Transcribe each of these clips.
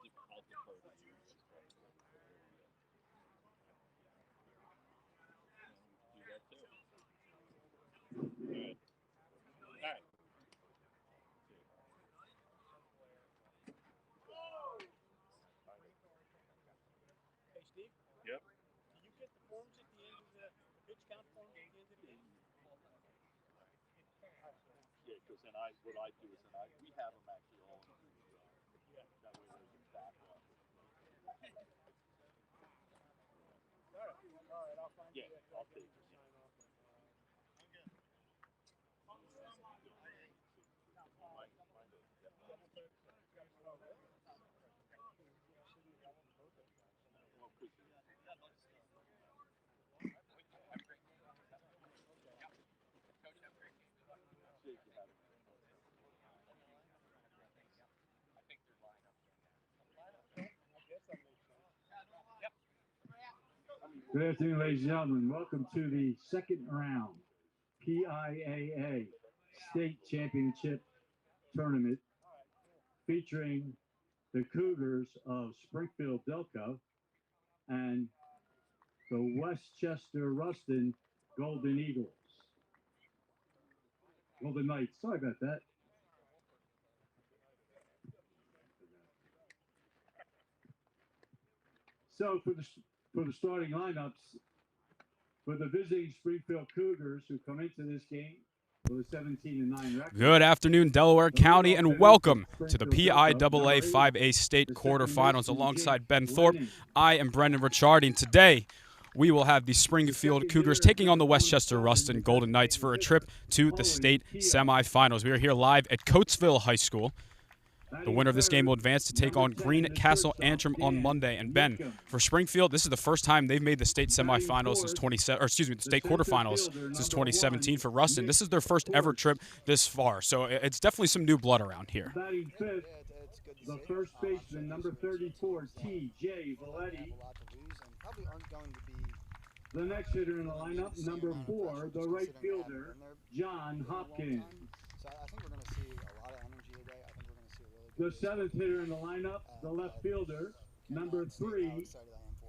defer to you. Do that too. All right. All right. Hey, Steve? Yep. Do you get the forms at the end of the pitch count forms at the end of the game? Yeah, because then what I do is we have them actually all in Google Drive. Yeah. That way there's a backup. All right, I'll find Yeah, you. I'll take it. Sign off. Good afternoon, ladies and gentlemen. Welcome to the second round PIAA State Championship Tournament featuring the Cougars of Springfield Delco and the Westchester Rustin Golden Eagles. Golden Knights, sorry about that. So for the starting lineups, for the visiting Springfield Cougars who come into this game with a 17-9 record. Good afternoon, Delaware County, and welcome to the PIAA 5A State Quarterfinals alongside Ben Thorpe. I am Brendan Ricciardi, and today we will have the Springfield Cougars taking on the Westchester Rustin Golden Knights for a trip to the state semifinals. We are here live at Coatesville High School. The winner of this game will advance to take on Greencastle Antrim on Monday. And Ben, for Springfield, this is the first time they've made the state semifinals since the state quarterfinals since 2017. For Rustin, this is their first ever trip this far, so it's definitely some new blood around here. Batting fifth, the first baseman, number 34, T.J. Valetti. The next hitter in the lineup, number 4, the right fielder, John Hopkins. So I think we're going to see a lot of energy today. I think we're going to see a really The seventh hitter in the lineup, the left fielder, number 3,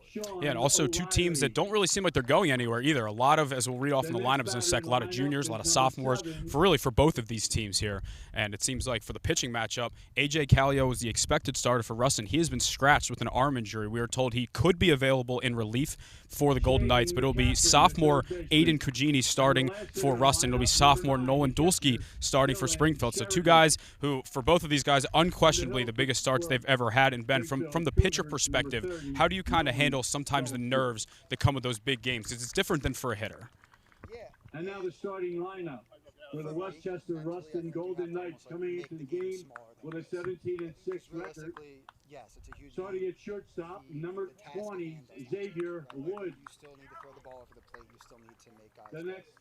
Sean. Yeah, and also two teams that don't really seem like they're going anywhere either. A lot of, as we'll read off in the lineup in a sec, a lot of juniors, a lot of sophomores for both of these teams here. And it seems like for the pitching matchup, AJ Calio was the expected starter for Rustin. He has been scratched with an arm injury. We are told he could be available in relief for the Golden Knights, but it'll be sophomore Aiden Cugini starting for Rustin. It'll be sophomore Nolan Dulski starting for Springfield. So two guys who, for both of these guys, unquestionably the biggest starts they've ever had. And Ben, from the pitcher perspective, how do you kind of handle sometimes the nerves that come with those big games? Because it's different than for a hitter. And now the starting lineup for the Westchester Rustin Golden Knights coming into the game with a 17-6 record. Yes, it's a huge starting at shortstop, number 20, Xavier Wood. You still need to throw the ball over the plate. You still need to make guys. The next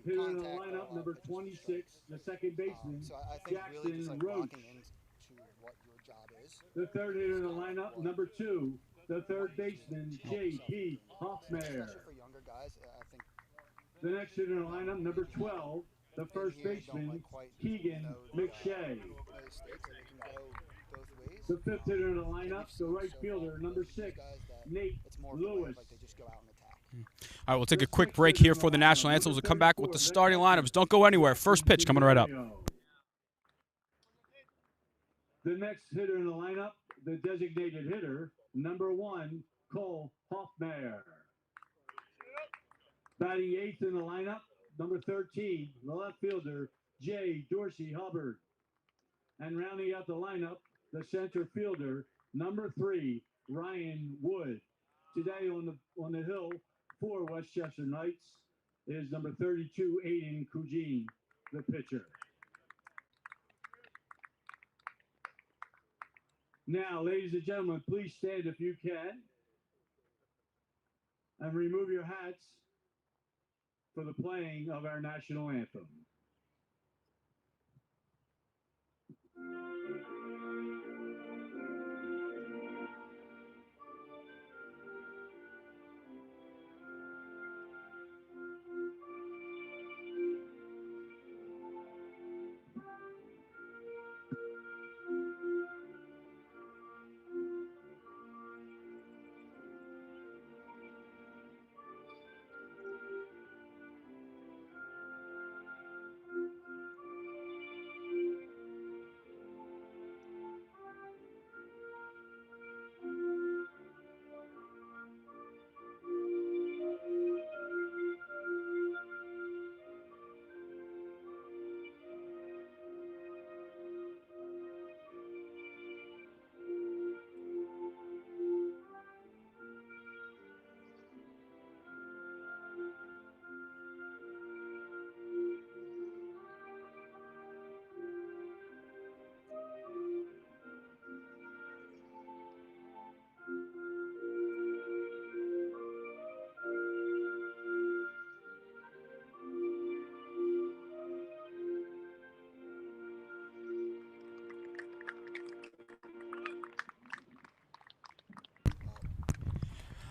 hitter in the lineup, number 26, the second baseman, so I think Jackson really just Roach. into what your job is. The third hitter in the lineup, number 2, the third baseman, J.P. Hoffmeyer. For younger guys, I think the next hitter in the lineup, number 12, the first baseman, Keegan McShay. The fifth hitter in the lineup, the right fielder, number 6, Nate Lewis. All right, we'll take a quick break here for the national anthems. We'll come back with the starting lineups. Don't go anywhere. First pitch coming right up. The next hitter in the lineup, the designated hitter, number 1, Cole Hoffmeyer. Batting eighth in the lineup, number 13, the left fielder, Jay Dorsey Hubbard. And rounding out the lineup, the center fielder, number 3, Ryan Wood. Today on the hill for Westchester Knights is number 32, Aiden Cugini, the pitcher. Now, ladies and gentlemen, please stand if you can and remove your hats for the playing of our national anthem.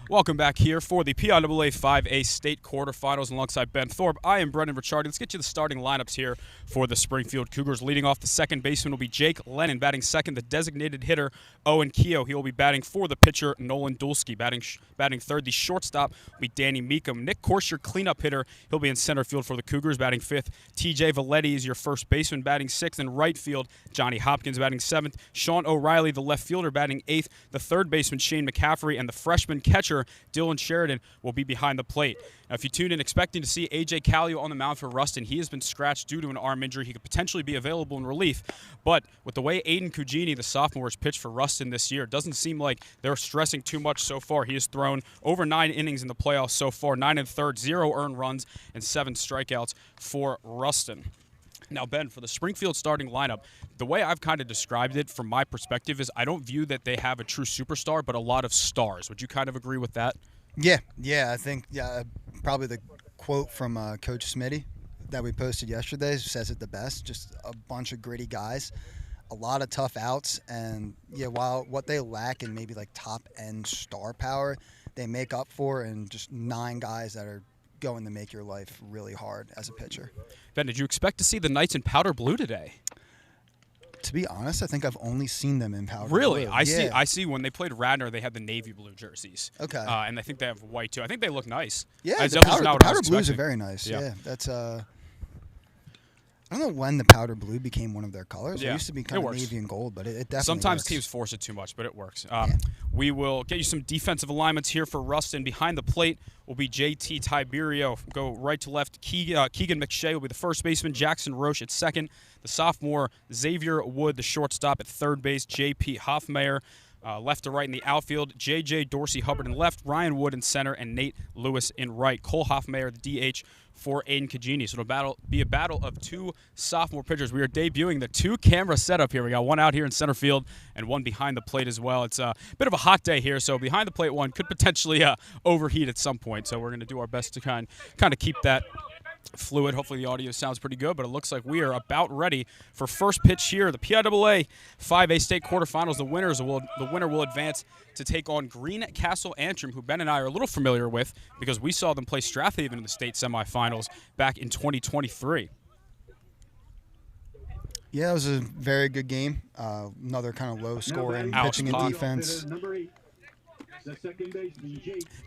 Welcome back here for the PIAA 5A State Quarterfinals alongside Ben Thorpe. I am Brendan Ricciardi. Let's get you the starting lineups here for the Springfield Cougars. Leading off, the second baseman will be Jake Lennon. Batting second, the designated hitter, Owen Keogh. He will be batting for the pitcher, Nolan Dulski. Batting third, the shortstop will be Danny Meekum. Nick Corse, your cleanup hitter. He'll be in center field for the Cougars. Batting fifth, TJ Valetti is your first baseman. Batting sixth, in right field, Johnny Hopkins. Batting seventh, Sean O'Reilly, the left fielder. Batting eighth, the third baseman, Shane McCaffrey. And the freshman catcher, Dylan Sheridan, will be behind the plate. Now, if you tuned in expecting to see AJ Calio on the mound for Rustin, he has been scratched due to an arm injury. He could potentially be available in relief. But with the way Aiden Cugini, the sophomore, has pitched for Rustin this year, it doesn't seem like they're stressing too much so far. He has thrown over 9 innings in the playoffs so far, 9 1/3, 0 earned runs, and 7 strikeouts for Rustin. Now, Ben, for the Springfield starting lineup, the way I've kind of described it from my perspective is I don't view that they have a true superstar, but a lot of stars. Would you kind of agree with that? Yeah, I think probably the quote from Coach Smitty that we posted yesterday says it the best. Just a bunch of gritty guys, a lot of tough outs, and while what they lack in maybe like top-end star power, they make up for in just 9 guys that are going to make your life really hard as a pitcher. Ben, did you expect to see the Knights in powder blue today? To be honest, I think I've only seen them in powder Really? blue. I see when they played Radnor, they had the navy blue jerseys. Okay. And I think they have white, too. I think they look nice. Yeah, the powder blues are very nice. Yeah, that's I don't know when the powder blue became one of their colors. Yeah, It used to be kind of navy and gold, but it definitely Sometimes works. teams force it too much, but it works. We will get you some defensive alignments here for Rustin. Behind the plate will be JT Tiberio. Go right to left. Keegan McShay will be the first baseman. Jackson Roche at second. The sophomore, Xavier Wood, the shortstop at third base. J.P. Hoffmeyer. Left to right in the outfield, J.J. Dorsey Hubbard in left, Ryan Wood in center, and Nate Lewis in right. Cole Hoffmeyer, the DH, for Aiden Cugini. So it'll be a battle of 2 sophomore pitchers. We are debuting the 2-camera setup here. We got one out here in center field and one behind the plate as well. It's a bit of a hot day here, so behind the plate one could potentially overheat at some point. So we're going to do our best to kind of keep that fluid. Hopefully the audio sounds pretty good, but it looks like we are about ready for first pitch here. The PIAA 5A State Quarterfinals. The winner will advance to take on Greencastle Antrim, who Ben and I are a little familiar with because we saw them play Strathaven in the state semifinals back in 2023. Yeah, it was a very good game. Another kind of low scoring pitching and defense.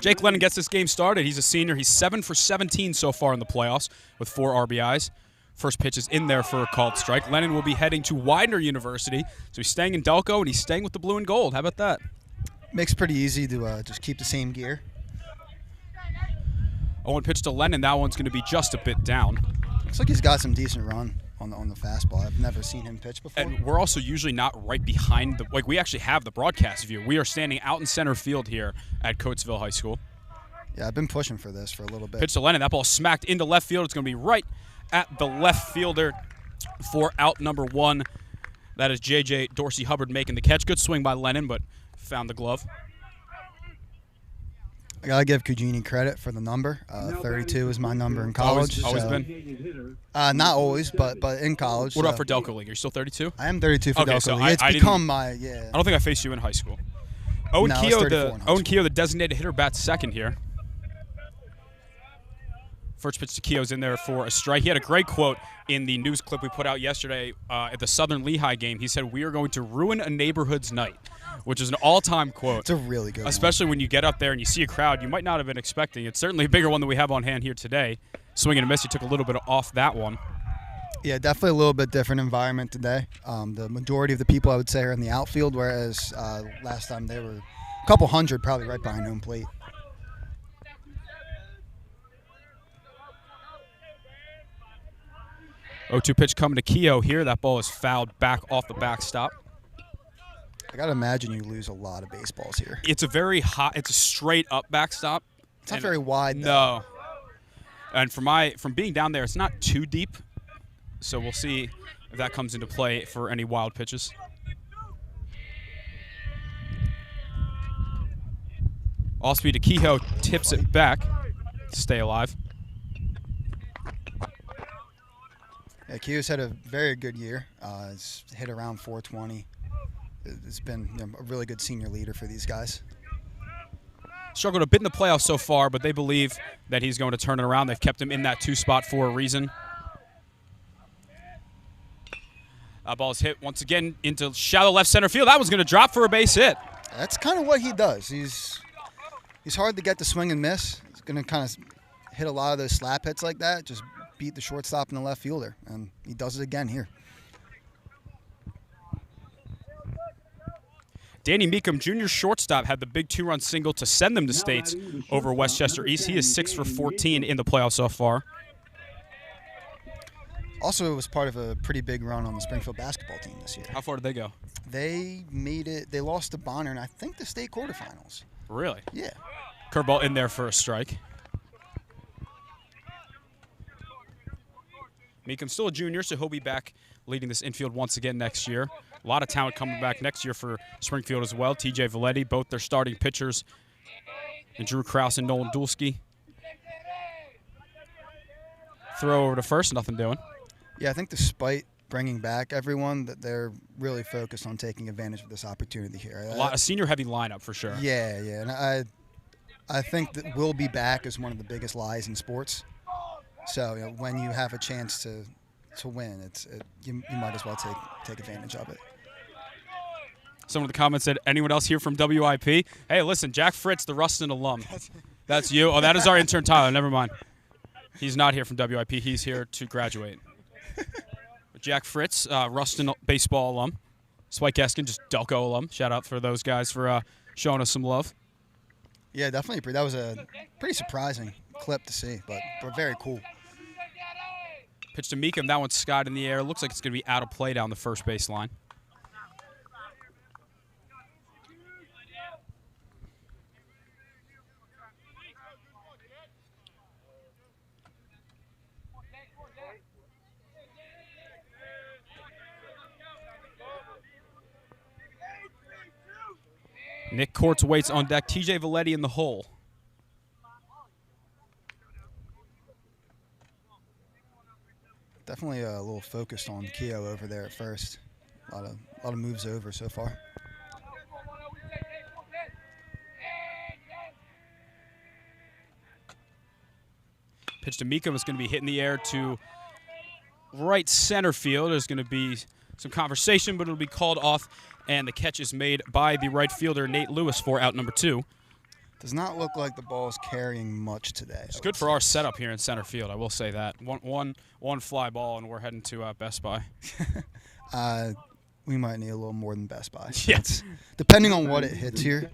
Jake Lennon gets this game started. He's a senior. He's 7 for 17 so far in the playoffs with 4 RBIs. First pitch is in there for a called strike. Lennon will be heading to Widener University, so he's staying in Delco, and he's staying with the blue and gold. How about that? Makes it pretty easy to just keep the same gear. 0-1 pitch to Lennon. That one's going to be just a bit down. Looks like he's got some decent run on the fastball. I've never seen him pitch before. And we're also usually not right behind we actually have the broadcast view. We are standing out in center field here at Coatesville High School. Yeah, I've been pushing for this for a little bit. Pitch to Lennon. That ball smacked into left field. It's going to be right at the left fielder for out number 1. That is J.J. Dorsey Hubbard making the catch. Good swing by Lennon, but found the glove. I got to give Cugini credit for the number. 32 is my number in college. Always been? Not always, but in college. What about for Delco League? Are you still 32? I am 32 for Delco so League. It's become my, I don't think I faced you in high school. Owen Keogh, the designated hitter, bats second here. First pitch to Keogh's in there for a strike. He had a great quote in the news clip we put out yesterday at the Southern Lehigh game. He said, "We are going to ruin a neighborhood's night," which is an all-time quote. It's a really good especially when you get up there and you see a crowd you might not have been expecting. It's certainly a bigger one than we have on hand here today. Swing and a miss. He took a little bit off that one. Yeah, definitely a little bit different environment today. The majority of the people, I would say, are in the outfield, whereas last time they were a couple hundred probably right behind home plate. 0-2 pitch coming to Keogh here. That ball is fouled back off the backstop. I got to imagine you lose a lot of baseballs here. It's a straight up backstop. It's not very wide, though. No. And from being down there, it's not too deep. So we'll see if that comes into play for any wild pitches. All speed to Keogh, tips it back to stay alive. Yeah, Keogh's had a very good year. He's hit around 420. It's been a really good senior leader for these guys. struggled a bit in the playoffs so far, but they believe that he's going to turn it around. They've kept him in that 2 spot for a reason. Ball's hit once again into shallow left center field. That was going to drop for a base hit. That's kind of what he does. He's hard to get the swing and miss. He's going to kind of hit a lot of those slap hits like that, just beat the shortstop and the left fielder, and he does it again here. Danny Meekum, junior shortstop, had the big 2-run single to send them to states over Westchester East. He is 6 for 14 in the playoffs so far. Also, it was part of a pretty big run on the Springfield basketball team this year. How far did they go? They made it. They lost to Bonner, and I think the state quarterfinals. Really? Yeah. Curveball in there for a strike. Meekum's still a junior, so he'll be back leading this infield once again next year. A lot of talent coming back next year for Springfield as well. TJ Valetti, both their starting pitchers, and Drew Krause and Nolan Dulski. Throw over to first, nothing doing. Yeah, I think despite bringing back everyone, that they're really focused on taking advantage of this opportunity here. A senior-heavy lineup for sure. Yeah, and I think that we'll be back is one of the biggest lies in sports. So when you have a chance to win, you might as well take advantage of it. Some of the comments said, anyone else here from WIP? Hey, listen, Jack Fritz, the Rustin alum. That's you? Oh, that is our intern, Tyler. Never mind. He's not here from WIP. He's here to graduate. Jack Fritz, Rustin baseball alum. Spike Eskin, just Delco alum. Shout out for those guys for showing us some love. Yeah, definitely. That was a pretty surprising clip to see, but very cool. Pitch to Meekum. That one's skied in the air. Looks like it's going to be out of play down the first base line. Nick Corse waits on deck. TJ Valetti in the hole. Definitely a little focused on Keo over there at first. A lot of moves over so far. Pitch to Meekum is going to be hit in the air to right center field. There's going to be some conversation, but it'll be called off, and the catch is made by the right fielder, Nate Lewis, for out number 2. Does not look like the ball is carrying much today. It's good for our setup here in center field, I will say that. One fly ball, and we're heading to Best Buy. We might need a little more than Best Buy. Yes. Depending on what it hits here.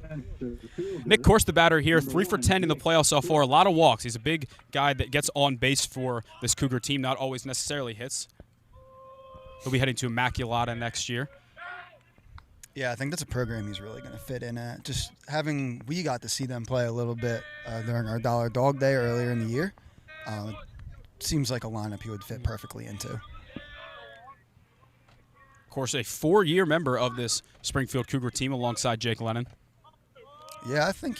Nick Corse, the batter here, 3 for 10 in the playoffs so far. A lot of walks. He's a big guy that gets on base for this Cougar team, not always necessarily hits. He'll be heading to Immaculata next year. Yeah, I think that's a program he's really going to fit in at. Just we got to see them play a little bit during our Dollar Dog Day earlier in the year. Seems like a lineup he would fit perfectly into. Of course, a 4-year member of this Springfield Cougar team alongside Jake Lennon. Yeah, I think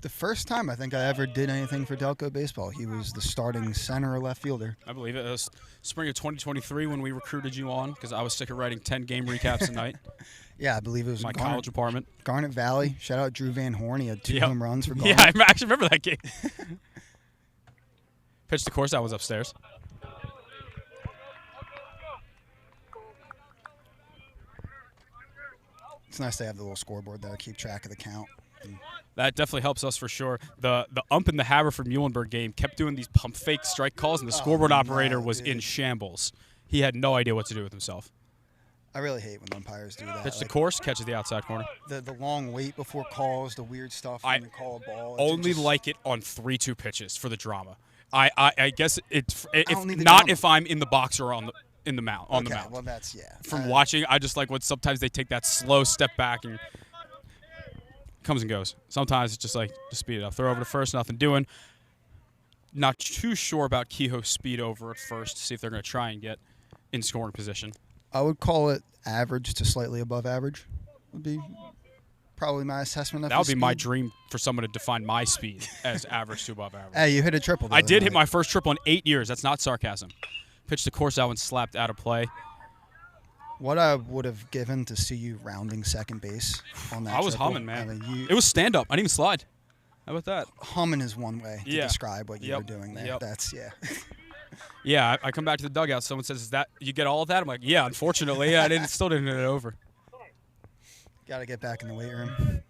the first time I ever did anything for Delco baseball, he was the starting center or left fielder. I believe it was spring of 2023 when we recruited you on because I was sick of writing 10 game recaps a night. Yeah, I believe it was my college apartment. Garnet Valley. Shout out Drew Van Horn. He had 2 home runs for Garnet. Yeah, I actually remember that game. Pitch to Corse. That was upstairs. It's nice to have the little scoreboard there to keep track of the count. That definitely helps us for sure. The ump in the Haverford-Muhlenberg game kept doing these pump fake strike calls, and the scoreboard operator was in shambles. He had no idea what to do with himself. I really hate when umpires do that. Pitch to Corse, catches the outside corner. The long wait before calls, the weird stuff when you call a ball. Only like it on 3-2 pitches for the drama. I guess if I'm in the box or on the mound. Well, that's From watching, I just like when sometimes they take that slow step back and comes and goes. Sometimes it's just like just speed it up. Throw over to first, nothing doing. Not too sure about Kehoe's speed over at first to see if they're going to try and get in scoring position. I would call it average to slightly above average. Would be probably my assessment of that would be speed. my dream for someone to define my speed as average to above average. Hey, you hit a triple. I did hit my first triple in 8 years. That's not sarcasm. Pitch to Corse, that one slapped out of play. What I would have given to see you rounding second base on that I was triple, humming, man. I mean, it was stand-up. I didn't even slide. How about that? Humming is one way to Yeah. describe what you Yep. were doing there. Yep. That's, yeah. Yeah, I come back to the dugout. Someone says, "Is that you get all of that?" I'm like, "Yeah, unfortunately, I still didn't get it over." Got to get back in the weight room.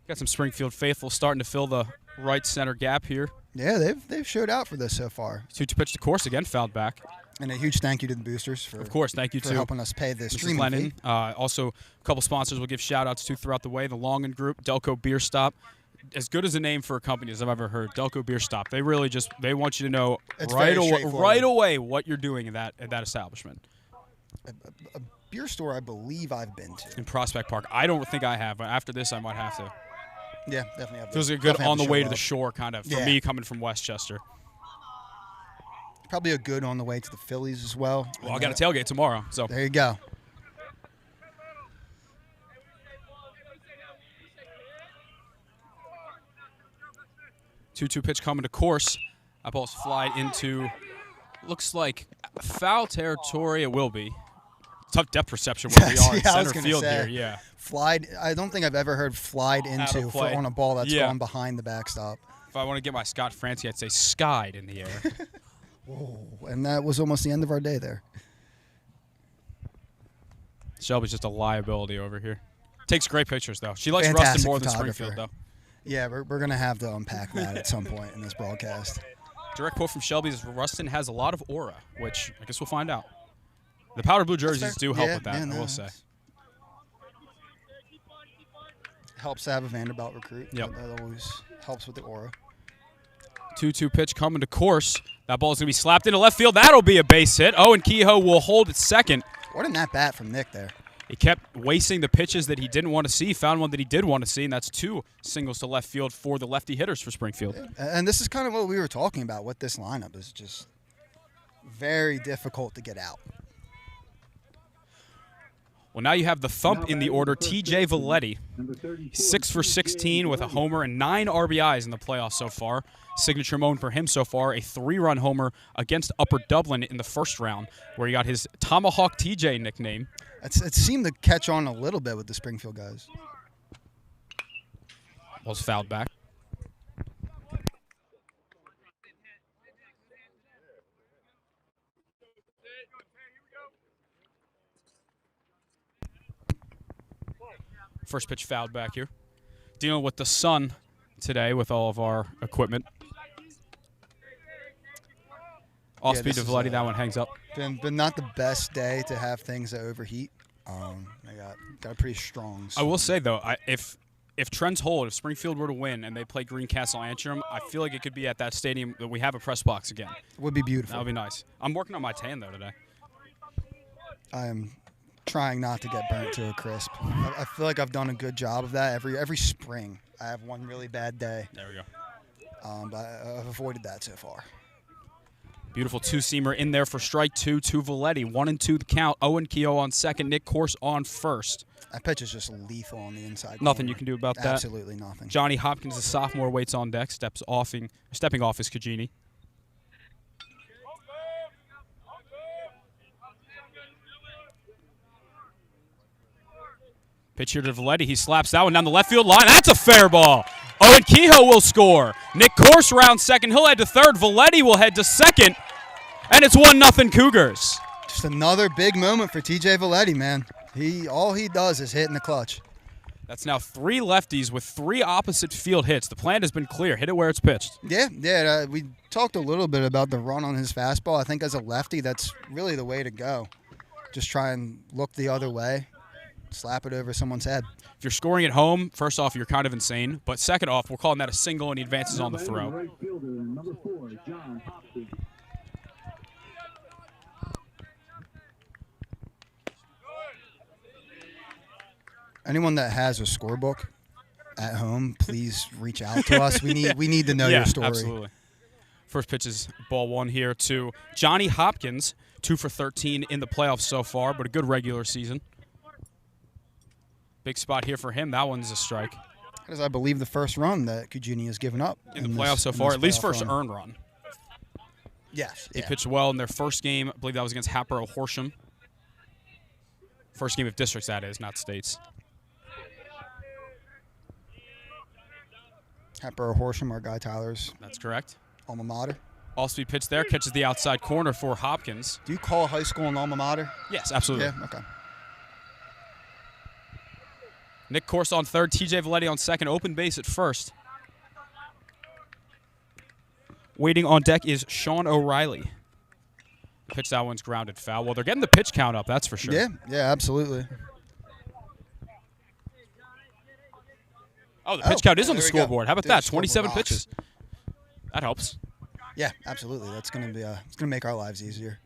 Got some Springfield faithful starting to fill the right center gap here. Yeah, they've showed out for this so far. 2-2 pitch to Corse again, fouled back. And a huge thank you to the boosters for, Of course, thank you for to helping us pay the Mrs. streaming Lennon. fee. Also, a couple sponsors we'll give shout-outs to throughout the way. The Longan Group, Delco Beer Stop. As good as a name for a company as I've ever heard, Delco Beer Stop. They really they want you to know It's right very straightforward. away what you're doing in that establishment. A beer store I believe I've been to. In Prospect Park. I don't think I have, but after this I might have to. Yeah, definitely have. Feels like a good definitely have on the show way to the up. shore kind of, for Yeah. me coming from Westchester. Probably a good on the way to the Phillies as well. Well, I got a tailgate tomorrow, so. There you go. Two-two pitch coming to Corse. That ball's flied into, looks like foul territory. It will be. Tough depth perception where we are in Yeah, I was center gonna field say. here. Yeah. Flied. I don't think I've ever heard flied into play. on a ball that's Yeah. gone behind the backstop. If I want to get my Scott Francie, I'd say skied in the air. And that was almost the end of our day there. Shelby's just a liability over here. Takes great pictures, though. She likes Fantastic Rustin more than photographer. Springfield, though. Yeah, we're going to have to unpack that at some point in this broadcast. Direct quote from Shelby is Rustin has a lot of aura, which I guess we'll find out. The powder blue jerseys do help with that, I will say. Helps to have a Vanderbilt recruit. Yep. That always helps with the aura. 2-2 pitch coming to Corse. That ball's going to be slapped into left field. That'll be a base hit. Owen Kehoe will hold at second. What an at-bat from Nick there. He kept wasting the pitches that he didn't want to see, found one that he did want to see, and that's 2 singles to left field for the lefty hitters for Springfield. And this is kind of what we were talking about with this lineup. Is just very difficult to get out. Well, now you have the thump in the order, TJ Valetti. 6 for 16 with a homer and 9 RBIs in the playoffs so far. Signature moment for him so far, a 3-run homer against Upper Dublin in the first round, where he got his Tomahawk TJ nickname. It seemed to catch on a little bit with the Springfield guys. Was fouled back. First pitch fouled back here. Dealing with the sun today with all of our equipment. Off speed to this is, Valetti, that one hangs up. Been not the best day to have things that overheat. I got a pretty strong. I will say though, if trends hold, if Springfield were to win and they play Greencastle Antrim, I feel like it could be at that stadium that we have a press box again. Would be beautiful. That would be nice. I'm working on my tan though today. I am trying not to get burnt to a crisp. I feel like I've done a good job of that every spring. I have one really bad day. There we go. But I've avoided that so far. Beautiful two-seamer in there for strike 2 to Valetti. 1-2 the count. Owen Kehoe on second. Nick Corse on first. That pitch is just lethal on the inside. Nothing corner. you can do about that. Absolutely nothing. Johnny Hopkins, the sophomore, waits on deck. Stepping off his Cagini. Pitch here to Valetti. He slaps that one down the left field line. That's a fair ball. Owen Kehoe will score. Nick Corse round second. He'll head to third. Valetti will head to second. And it's 1-0 Cougars. Just another big moment for TJ Valetti, man. All he does is hit in the clutch. That's now 3 lefties with 3 opposite field hits. The plan has been clear. Hit it where it's pitched. Yeah. We talked a little bit about the run on his fastball. I think as a lefty, that's really the way to go. Just try and look the other way. Slap it over someone's head. If you're scoring at home, first off, you're kind of insane. But second off, we're calling that a single and he advances on the throw. Right fielder, number 4, John Hopkins. Anyone that has a scorebook at home, please reach out to us. We need to know your story. Absolutely. First pitch is ball 1 here to Johnny Hopkins, 2 for 13 in the playoffs so far, but a good regular season. Big spot here for him. That one's a strike. That is, I believe, the first run that Cugini has given up. In the playoffs so far, at least first earned run. Yes. They pitched well in their first game. I believe that was against Hatboro Horsham. First game of districts, that is, not states. Hepburn Horsham, our guy Tyler's That's correct. alma mater. All-speed pitch there, catches the outside corner for Hopkins. Do you call high school an alma mater? Yes, absolutely. Yeah, okay. Nick Corse on third, TJ Valetti on second, open base at first. Waiting on deck is Sean O'Reilly. Pitch, that one's grounded foul. Well, they're getting the pitch count up, that's for sure. Yeah, absolutely. Oh, the pitch count is on the there we go. scoreboard. How about Dude, that? the scoreboard 27 rocks. pitches. That helps. Yeah, absolutely. That's gonna be it's gonna make our lives easier.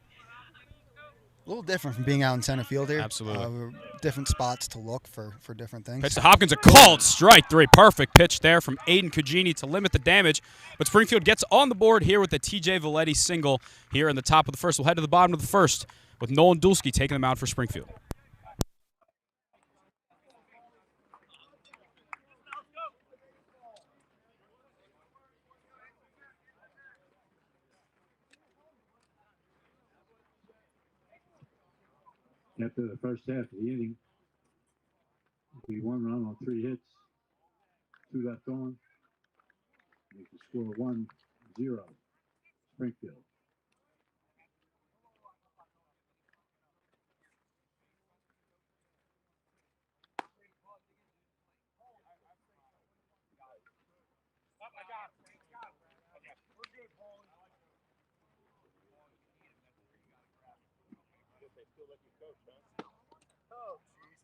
A little different from being out in center field here. Absolutely. Different spots to look for different things. Pitch to Hopkins, a called strike three. Perfect pitch there from Aiden Cugini to limit the damage. But Springfield gets on the board here with the TJ Valetti single here in the top of the first. We'll head to the bottom of the first with Nolan Dulski taking them out for Springfield. After the first half of the inning, we 1 run on 3 hits, 2 left on. Make the score 1-0. Springfield. Oh, Jesus.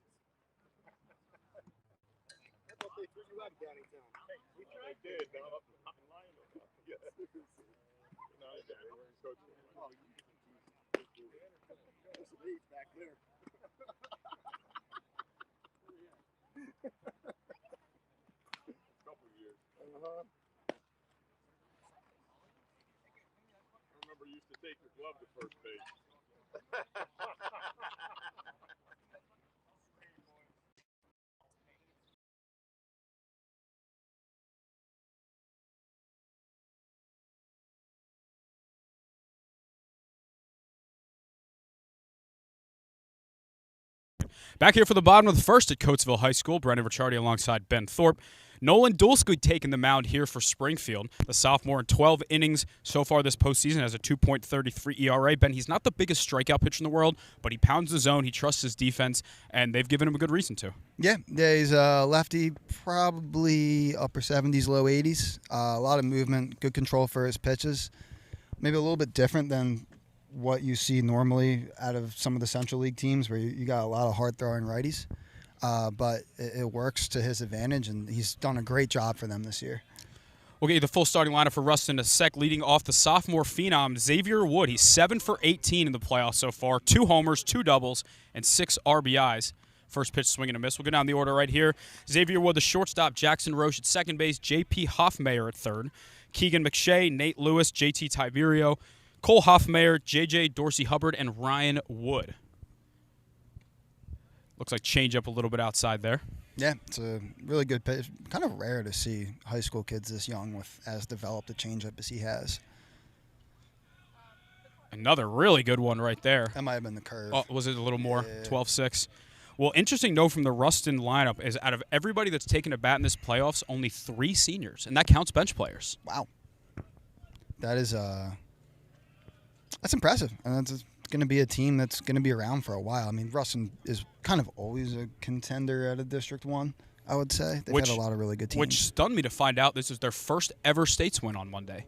I thought they threw you out of Downingtown. Hey, we tried. They did. No, I'm lying about it. Yeah. No, they were coaching. Oh, you. There's some age back there. Couple years. Uh-huh. I remember you used to take your glove to first base. Back here for the bottom of the first at Coatesville High School, Brendan Ricciardi alongside Ben Thorpe. Nolan Dulski taking the mound here for Springfield. The sophomore in 12 innings so far this postseason has a 2.33 ERA. Ben, he's not the biggest strikeout pitcher in the world, but he pounds the zone, he trusts his defense, and they've given him a good reason to. Yeah, he's a lefty, probably upper 70s, low 80s. A lot of movement, good control for his pitches. Maybe a little bit different than what you see normally out of some of the Central League teams where you got a lot of hard-throwing righties. But it works to his advantage, and he's done a great job for them this year. We'll get you the full starting lineup for Rustin in a sec, leading off the sophomore phenom, Xavier Wood. He's 7 for 18 in the playoffs so far, 2 homers, 2 doubles, and 6 RBIs. First pitch, swing and a miss. We'll go down the order right here. Xavier Wood, the shortstop, Jackson Roche at second base, J.P. Hoffmeyer at third, Keegan McShay, Nate Lewis, J.T. Tiberio, Cole Hoffmeyer, J.J. Dorsey Hubbard, and Ryan Wood. Looks like change up a little bit outside there. Yeah, it's a really good pitch. Kind of rare to see high school kids this young with as developed a changeup as he has. Another really good one right there. That might have been the curve. Oh, was it a little more? Yeah. 12-6. Well, interesting note from the Rustin lineup is out of everybody that's taken a bat in this playoffs, only 3 seniors, and that counts bench players. Wow. That is that's impressive, and that's going to be a team that's going to be around for a while. I mean, Rustin is kind of always a contender at a District 1, I would say. They've had a lot of really good teams. Which stunned me to find out this is their first ever states win on Monday.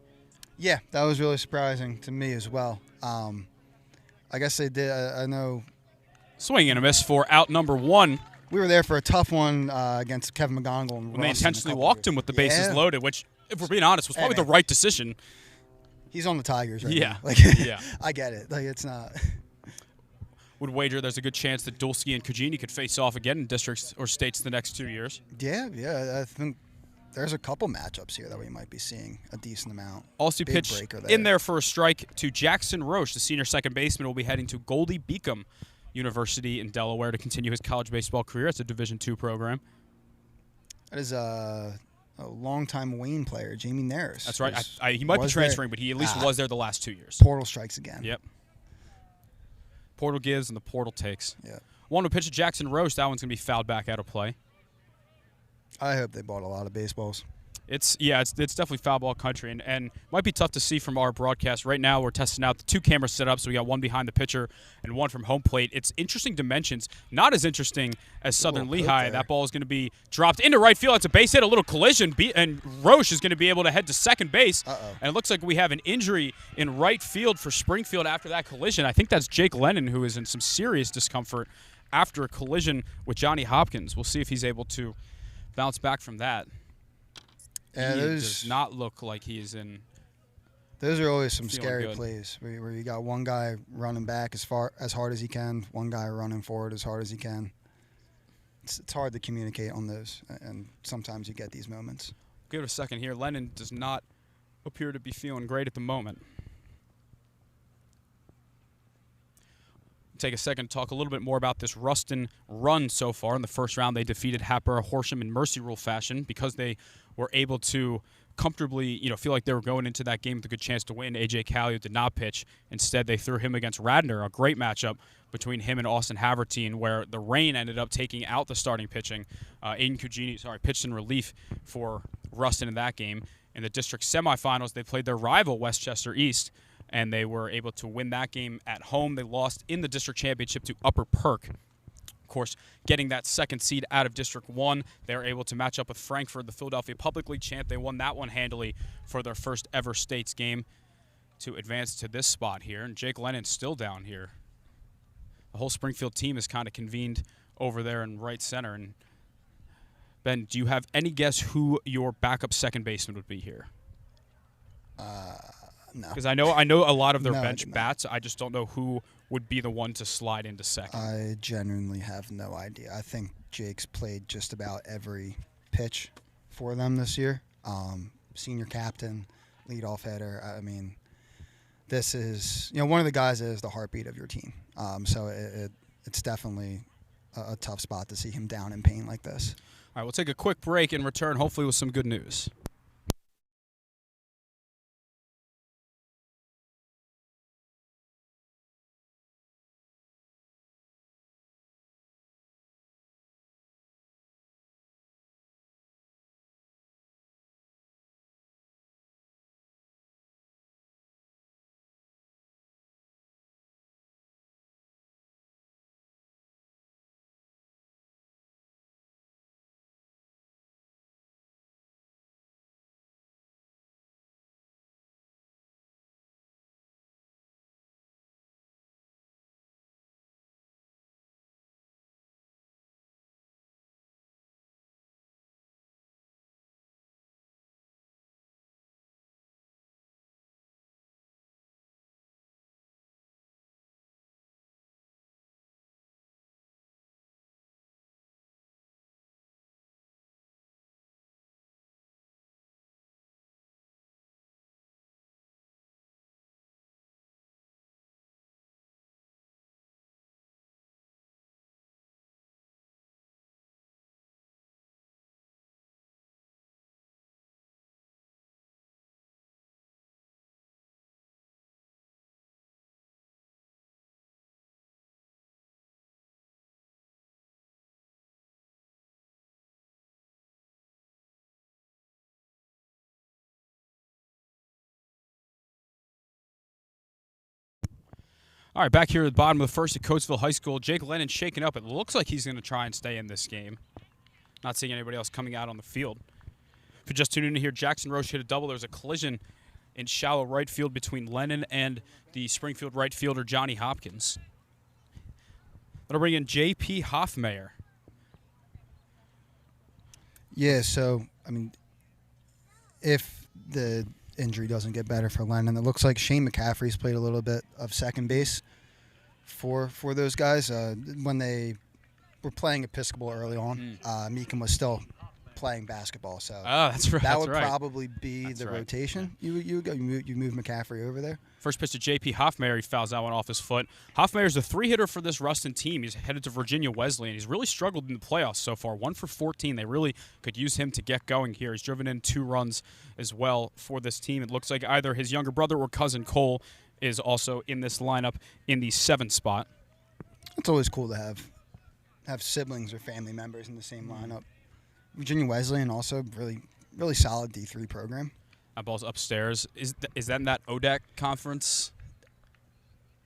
Yeah, that was really surprising to me as well. I guess they did. I know. Swing and a miss for out number 1. We were there for a tough one against Kevin McGonigal and When they Rustin intentionally walked him with the bases loaded, which, if we're being honest, was probably the right decision. He's on the Tigers right now. Like, Yeah. I get it. Like, it's not. Would wager there's a good chance that Dulski and Cugini could face off again in districts or states the next 2 years. Yeah. I think there's a couple matchups here that we might be seeing a decent amount. Also pitch in there for a strike to Jackson Roche, the senior second baseman, will be heading to Goldie Beacom University in Delaware to continue his college baseball career. It's a Division II program. That is a longtime Wayne player, Jamie Nares. That's right. He might be transferring, but he at least was there the last 2 years. Portal strikes again. Yep. Portal gives and the portal takes. Yeah. One to pitch to Jackson Roche. That one's going to be fouled back out of play. I hope they bought a lot of baseballs. It's definitely foul ball country, and might be tough to see from our broadcast. Right now we're testing out the 2 camera setup, so we got one behind the pitcher and one from home plate. It's interesting dimensions, not as interesting as Southern Lehigh. That ball is going to be dropped into right field. It's a base hit, a little collision, and Roche is going to be able to head to second base. And it looks like we have an injury in right field for Springfield after that collision. I think that's Jake Lennon, who is in some serious discomfort after a collision with Johnny Hopkins. We'll see if he's able to bounce back from that. Yeah, he does not look like he is in. Those are always some scary good. plays where you got one guy running back as hard as he can, one guy running forward as hard as he can. It's hard to communicate on those, and sometimes you get these moments. Give it a second here. Lennon does not appear to be feeling great at the moment. Take a second to talk a little bit more about this Rustin run so far. In the first round, they defeated Hatboro Horsham in mercy rule fashion because they were able to comfortably, feel like they were going into that game with a good chance to win. AJ Calio did not pitch. Instead, they threw him against Radnor, a great matchup between him and Austin Havertine, where the rain ended up taking out the starting pitching. Aiden Cugini, pitched in relief for Rustin in that game. In the district semifinals, they played their rival Westchester East, and they were able to win that game at home. They lost in the district championship to Upper Perk. Of course, getting that second seed out of District 1, they were able to match up with Frankford, the Philadelphia Public League champ. They won that one handily for their first ever states game to advance to this spot here. And Jake Lennon's still down here. The whole Springfield team is kind of convened over there in right center. And Ben, do you have any guess who your backup second baseman would be here? No. Because I know a lot of their bench bats. I just don't know who would be the one to slide into second. I genuinely have no idea. I think Jake's played just about every pitch for them this year. Senior captain, leadoff hitter. I mean, this is one of the guys that is the heartbeat of your team. So it's definitely a tough spot to see him down in pain like this. All right, we'll take a quick break and return, hopefully with some good news. All right, back here at the bottom of the first at Coatesville High School. Jake Lennon shaking up. It looks like he's going to try and stay in this game. Not seeing anybody else coming out on the field. If you just tuned in to hear Jackson Roche hit a double, there's a collision in shallow right field between Lennon and the Springfield right fielder, Johnny Hopkins. That'll bring in J.P. Hoffmeyer. Yeah, so, if the injury doesn't get better for Lennon, it looks like Shane McCaffrey's played a little bit of second base for those guys. When they were playing Episcopal early on, Meekin was still playing basketball, so that's right. That would probably be the rotation. You move McCaffrey over there. First pitch to J.P. Hoffmeyer. He fouls that one off his foot. Hoffmeyer's a 3-hitter for this Rustin team. He's headed to Virginia Wesleyan. He's really struggled in the playoffs so far. 1 for 14. They really could use him to get going here. He's driven in 2 runs as well for this team. It looks like either his younger brother or cousin Cole is also in this lineup in the 7th spot. It's always cool to have siblings or family members in the same lineup. Virginia Wesleyan also really really solid D3 program. That ball's upstairs. Is that in that ODAC conference?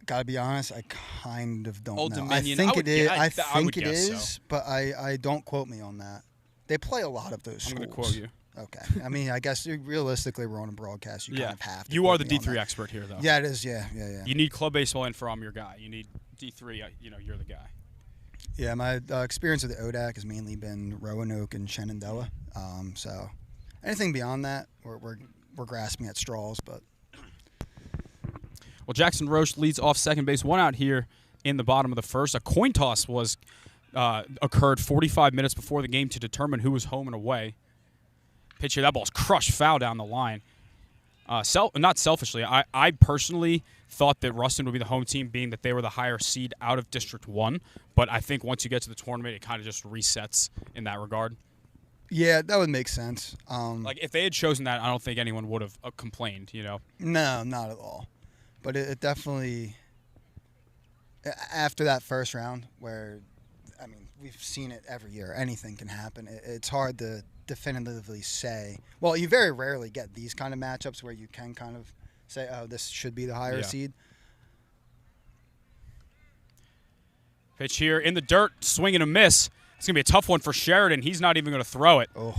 Gotta be honest, I kind of don't Old know. Dominion. I think it is. I I think would it guess is, so. but I don't quote me on that. They play a lot of those schools. I'm going to quote you. Okay. I mean, I guess realistically, we're on a broadcast. You kind of have to. You are the quote me on D3 that. expert here, though. Yeah, it is. Yeah. You need club baseball info. I'm your guy. You need D3. You're the guy. Yeah, my experience with the ODAC has mainly been Roanoke and Shenandoah. So anything beyond that, we're grasping at straws. But Well, Jackson Roche leads off second base. One out here in the bottom of the first. A coin toss was occurred 45 minutes before the game to determine who was home and away. Pitch here, that ball's crushed foul down the line. Not selfishly, I personally thought that Rustin would be the home team, being that they were the higher seed out of District 1. But I think once you get to the tournament, it kind of just resets in that regard. yeah, that would make sense. Like, if they had chosen that, I don't think anyone would have complained, No, not at all. But it definitely, after that first round, where, I mean, we've seen it every year. Anything can happen. It's hard to definitively say. Well, you very rarely get these kind of matchups where you can kind of say, oh, this should be the higher seed. Pitch here in the dirt, swing and a miss. It's going to be a tough one for Sheridan. He's not even going to throw it. Oh,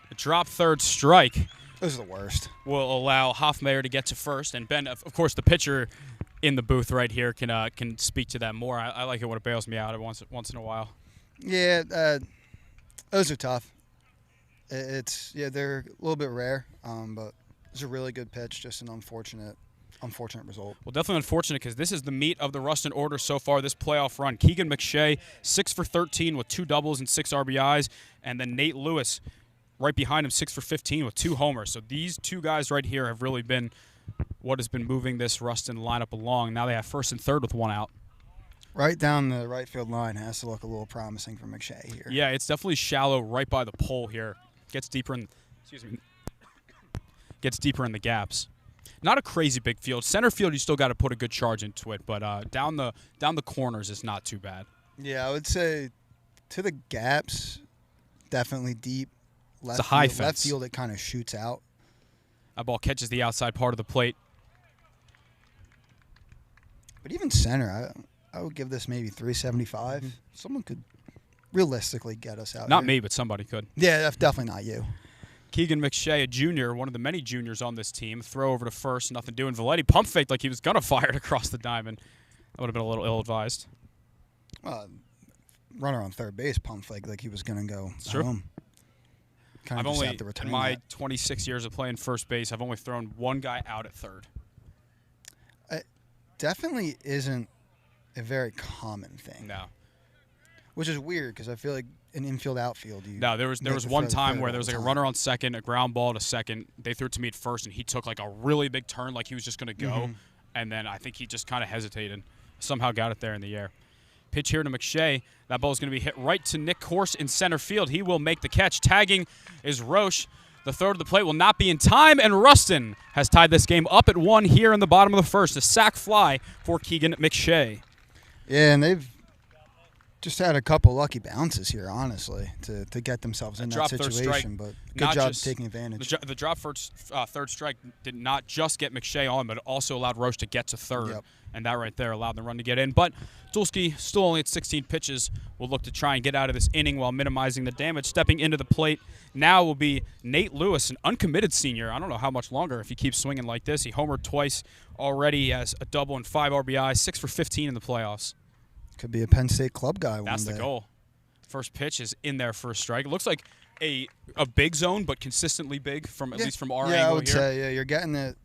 A drop third strike those are the worst. will allow Hoffmeyer to get to first. And Ben, of course, the pitcher in the booth right here can speak to that more. I like it when it bails me out once in a while. Yeah, those are tough. They're a little bit rare, but it's a really good pitch. Just an unfortunate result. Well, definitely unfortunate because this is the meat of the Rustin order so far this playoff run. Keegan McShay, 6 for 13 with 2 doubles and 6 RBIs, and then Nate Lewis right behind him, 6 for 15 with 2 homers. So these two guys right here have really been what has been moving this Rustin lineup along. Now they have first and third with 1 out. Right down the right field line has to look a little promising for McShay here. Yeah, it's definitely shallow right by the pole here. Gets deeper in the gaps. Not a crazy big field. Center field, you still got to put a good charge into it, but down the corners is not too bad. Yeah, I would say to the gaps, definitely deep. It's a high fence. Left field, it kind of shoots out. That ball catches the outside part of the plate. But even center, I would give this maybe 375. Mm-hmm. Someone could realistically get us out. Not here. me, but somebody could. Yeah, definitely not you. Keegan McShay, a junior, one of the many juniors on this team. Throw over to first, nothing doing. Valetti pump faked like he was going to fire it across the diamond. That would have been a little ill-advised. Runner on third base pump fake like he was going to go home. I've only, in my 26 years of playing first base, I've only thrown one guy out at third. It definitely isn't a very common thing. No. Which is weird because I feel like in infield, outfield, there was one time where there was like a runner on second, a ground ball to second. They threw it to me at first, and he took like a really big turn, like he was just going to go. Mm-hmm. And then I think he just kind of hesitated. Somehow got it there in the air. Pitch here to McShay. That ball is going to be hit right to Nick Corse in center field. He will make the catch. Tagging is Roche. The throw to the plate will not be in time, and Rustin has tied this game up at 1 here in the bottom of the first. A sac fly for Keegan McShay. Yeah, and they've just had a couple lucky bounces here, honestly, to get themselves in that situation. But good job taking advantage. The drop first third strike did not just get McShay on, but it also allowed Roche to get to third. Yep. And that right there allowed the run to get in. But Dulski, still only at 16 pitches, will look to try and get out of this inning while minimizing the damage. Stepping into the plate now will be Nate Lewis, an uncommitted senior. I don't know how much longer if he keeps swinging like this. He homered twice already, has a double and 5 RBIs, 6 for 15 in the playoffs. Could be a Penn State club guy one day. That's the goal. First pitch is in there for a strike. It looks like a big zone, but consistently big from at least from our angle here. Yeah, I would say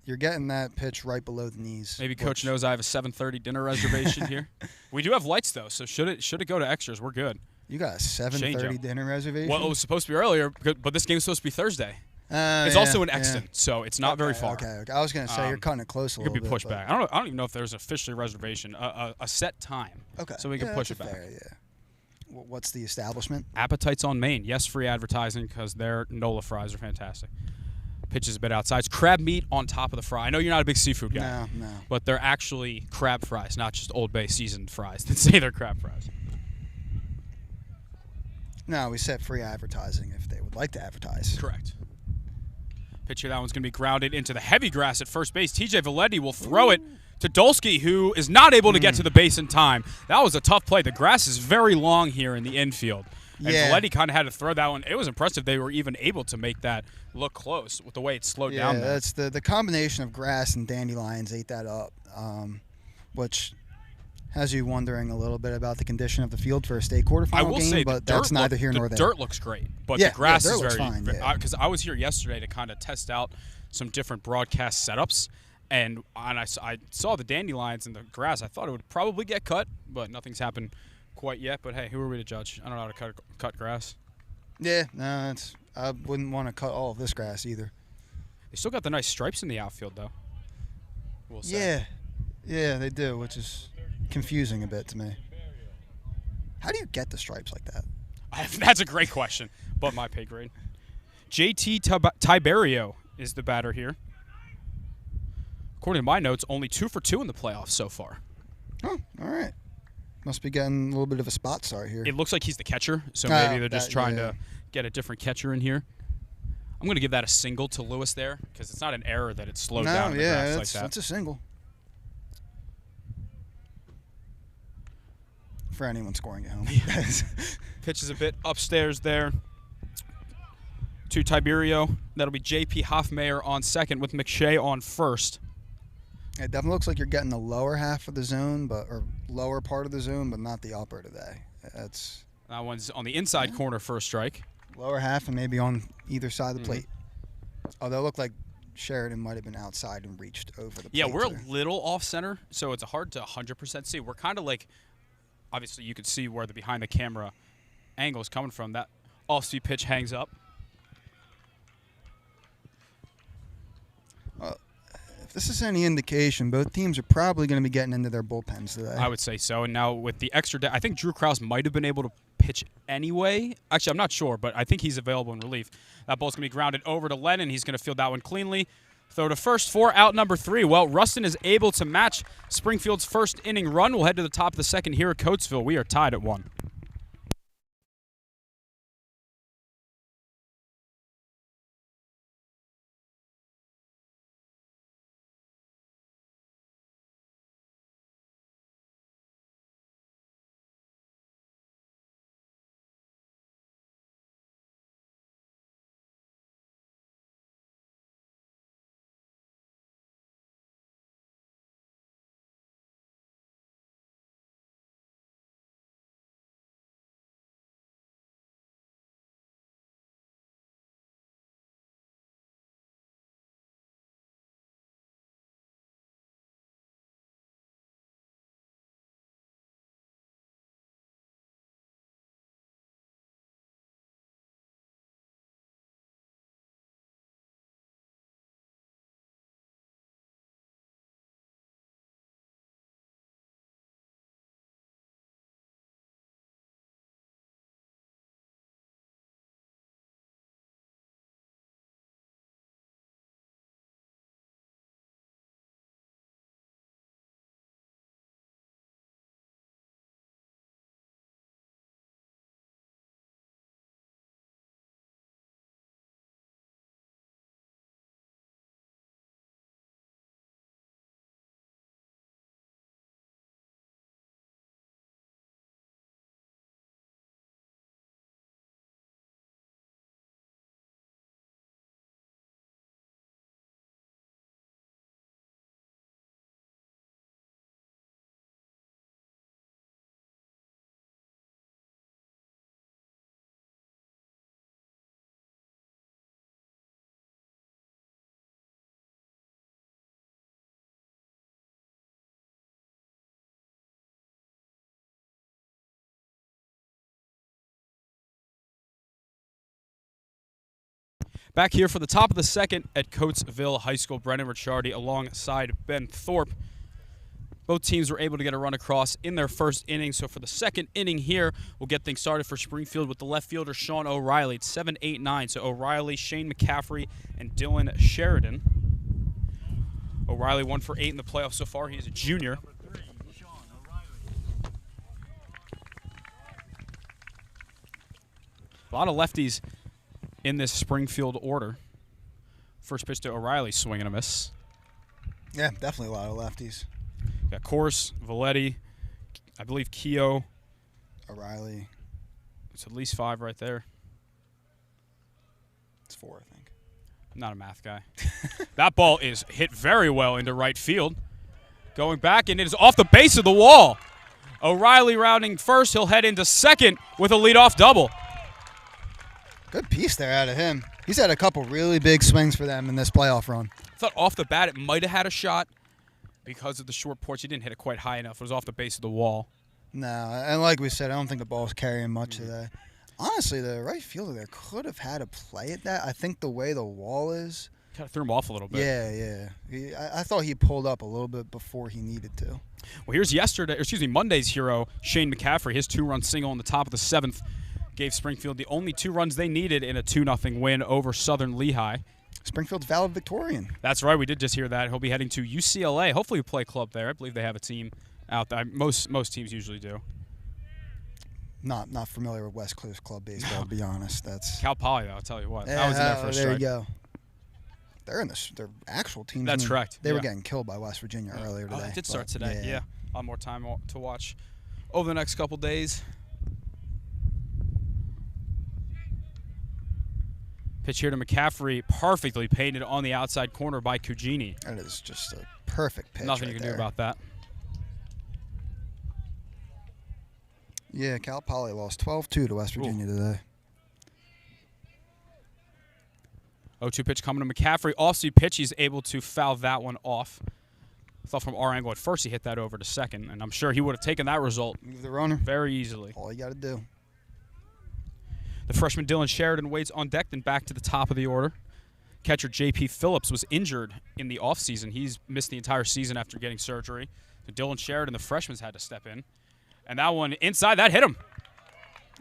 you're getting that pitch right below the knees. Maybe Coach knows I have a 7:30 dinner reservation here. We do have lights though, so should it go to extras, we're good. You got a 7:30 dinner reservation? Well, it was supposed to be earlier, but this game is supposed to be Thursday. It's also in Exton, so it's not very far. Okay. I was gonna say you're cutting it close a little bit. Could be pushed back. I don't even know if there's officially a reservation, a set time. Okay. So we can push it back. Fair, yeah. What's the establishment? Appetites on Main. Yes, free advertising because their NOLA fries are fantastic. Pitches a bit outside. It's crab meat on top of the fry. I know you're not a big seafood guy. No. But they're actually crab fries, not just Old Bay seasoned fries that say they're crab fries. No, we set free advertising if they would like to advertise. Correct. Pitch here, that one's going to be grounded into the heavy grass at first base. TJ Valetti will throw it to Dolsky, who is not able to get to the base in time. That was a tough play. The grass is very long here in the infield. And Valetti kind of had to throw that one. It was impressive they were even able to make that look close with the way it slowed down there. Yeah, that's the combination of grass and dandelions ate that up, which has you wondering a little bit about the condition of the field for a state quarterfinal game, but that's neither here nor there. The dirt looks great, but the grass is very fine. Because I was here yesterday to kind of test out some different broadcast setups, and I saw the dandelions and the grass. I thought it would probably get cut, but nothing's happened quite yet. But hey, who are we to judge? I don't know how to cut grass. Yeah, no, I wouldn't want to cut all of this grass either. They still got the nice stripes in the outfield, though. We'll say. Yeah, they do, which is confusing a bit to me. How do you get the stripes like that? That's a great question, but my pay grade. JT Tiberio is the batter here. According to my notes, only 2 for 2 in the playoffs so far. Oh, all right. Must be getting a little bit of a spot start here. It looks like he's the catcher, so maybe they're just trying to get a different catcher in here. I'm going to give that a single to Lewis there because it's not an error that it's slowed down in the grass like that. That's a single. For anyone scoring at home. Pitch is a bit upstairs there to Tiberio. That'll be J.P. Hoffmeyer on second with McShay on first. It definitely looks like you're getting the lower half of the zone, or lower part of the zone, but not the upper today. That one's on the inside corner for a strike. Lower half and maybe on either side of the plate. Although it looked like Sheridan might have been outside and reached over the plate. Yeah, we're a little off center, so it's hard to 100% see. We're kind of like, obviously you can see where the behind the camera angle is coming from. That off-speed pitch hangs up. If this is any indication, both teams are probably going to be getting into their bullpens today. I would say so. And now with the extra day, I think Drew Krause might have been able to pitch anyway. Actually, I'm not sure, but I think he's available in relief. That ball's going to be grounded over to Lennon. He's going to field that one cleanly. Throw to first for out number 3. Well, Rustin is able to match Springfield's first inning run. We'll head to the top of the second here at Coatesville. We are tied at 1. Back here for the top of the second at Coatesville High School, Brendan Ricciardi alongside Ben Thorpe. Both teams were able to get a run across in their first inning. So for the second inning here, we'll get things started for Springfield with the left fielder, Sean O'Reilly. It's 7, 8, 9. So O'Reilly, Shane McCaffrey, and Dylan Sheridan. O'Reilly 1 for 8 in the playoffs so far. He's a junior. A lot of lefties in this Springfield order. First pitch to O'Reilly, swing and a miss. Yeah, definitely a lot of lefties. Got Corse, Valetti, I believe Keogh. O'Reilly. It's at least 5 right there. It's 4, I think. I'm not a math guy. That ball is hit very well into right field. Going back, and it is off the base of the wall. O'Reilly rounding first. He'll head into second with a leadoff double. Good piece there out of him. He's had a couple really big swings for them in this playoff run. I thought off the bat it might have had a shot because of the short porch. He didn't hit it quite high enough. It was off the base of the wall. No, and like we said, I don't think the ball's carrying much today. Honestly, the right fielder there could have had a play at that. I think the way the wall is. Kind of threw him off a little bit. Yeah. I thought he pulled up a little bit before he needed to. Well, here's Monday's hero, Shane McCaffrey. His 2-run single in the top of the 7th gave Springfield the only 2 runs they needed in a 2-0 win over Southern Lehigh. Springfield's valedictorian. That's right. We did just hear that. He'll be heading to UCLA. Hopefully, we play club there. I believe they have a team out there. Most teams usually do. Not familiar with West Coast club baseball, to be honest. That's Cal Poly, though. I'll tell you what. Yeah, I was in there for a strike. there you go. They're in their actual teams. That's correct. They were getting killed by West Virginia earlier today. It did start today. Yeah. A lot more time to watch over the next couple days. Pitch here to McCaffrey, perfectly painted on the outside corner by Cugini. That is just a perfect pitch. Nothing you can do about that. Yeah, Cal Poly lost 12-2 to West Virginia today. 0-2 pitch coming to McCaffrey. Off-speed pitch, he's able to foul that one off. I thought from our angle at first he hit that over to second, and I'm sure he would have taken that result Move the runner very easily. All you got to do. The freshman Dylan Sheridan waits on deck, then back to the top of the order. Catcher J.P. Phillips was injured in the offseason. He's missed the entire season after getting surgery. So Dylan Sheridan, the freshman's had to step in. And that one inside, that hit him.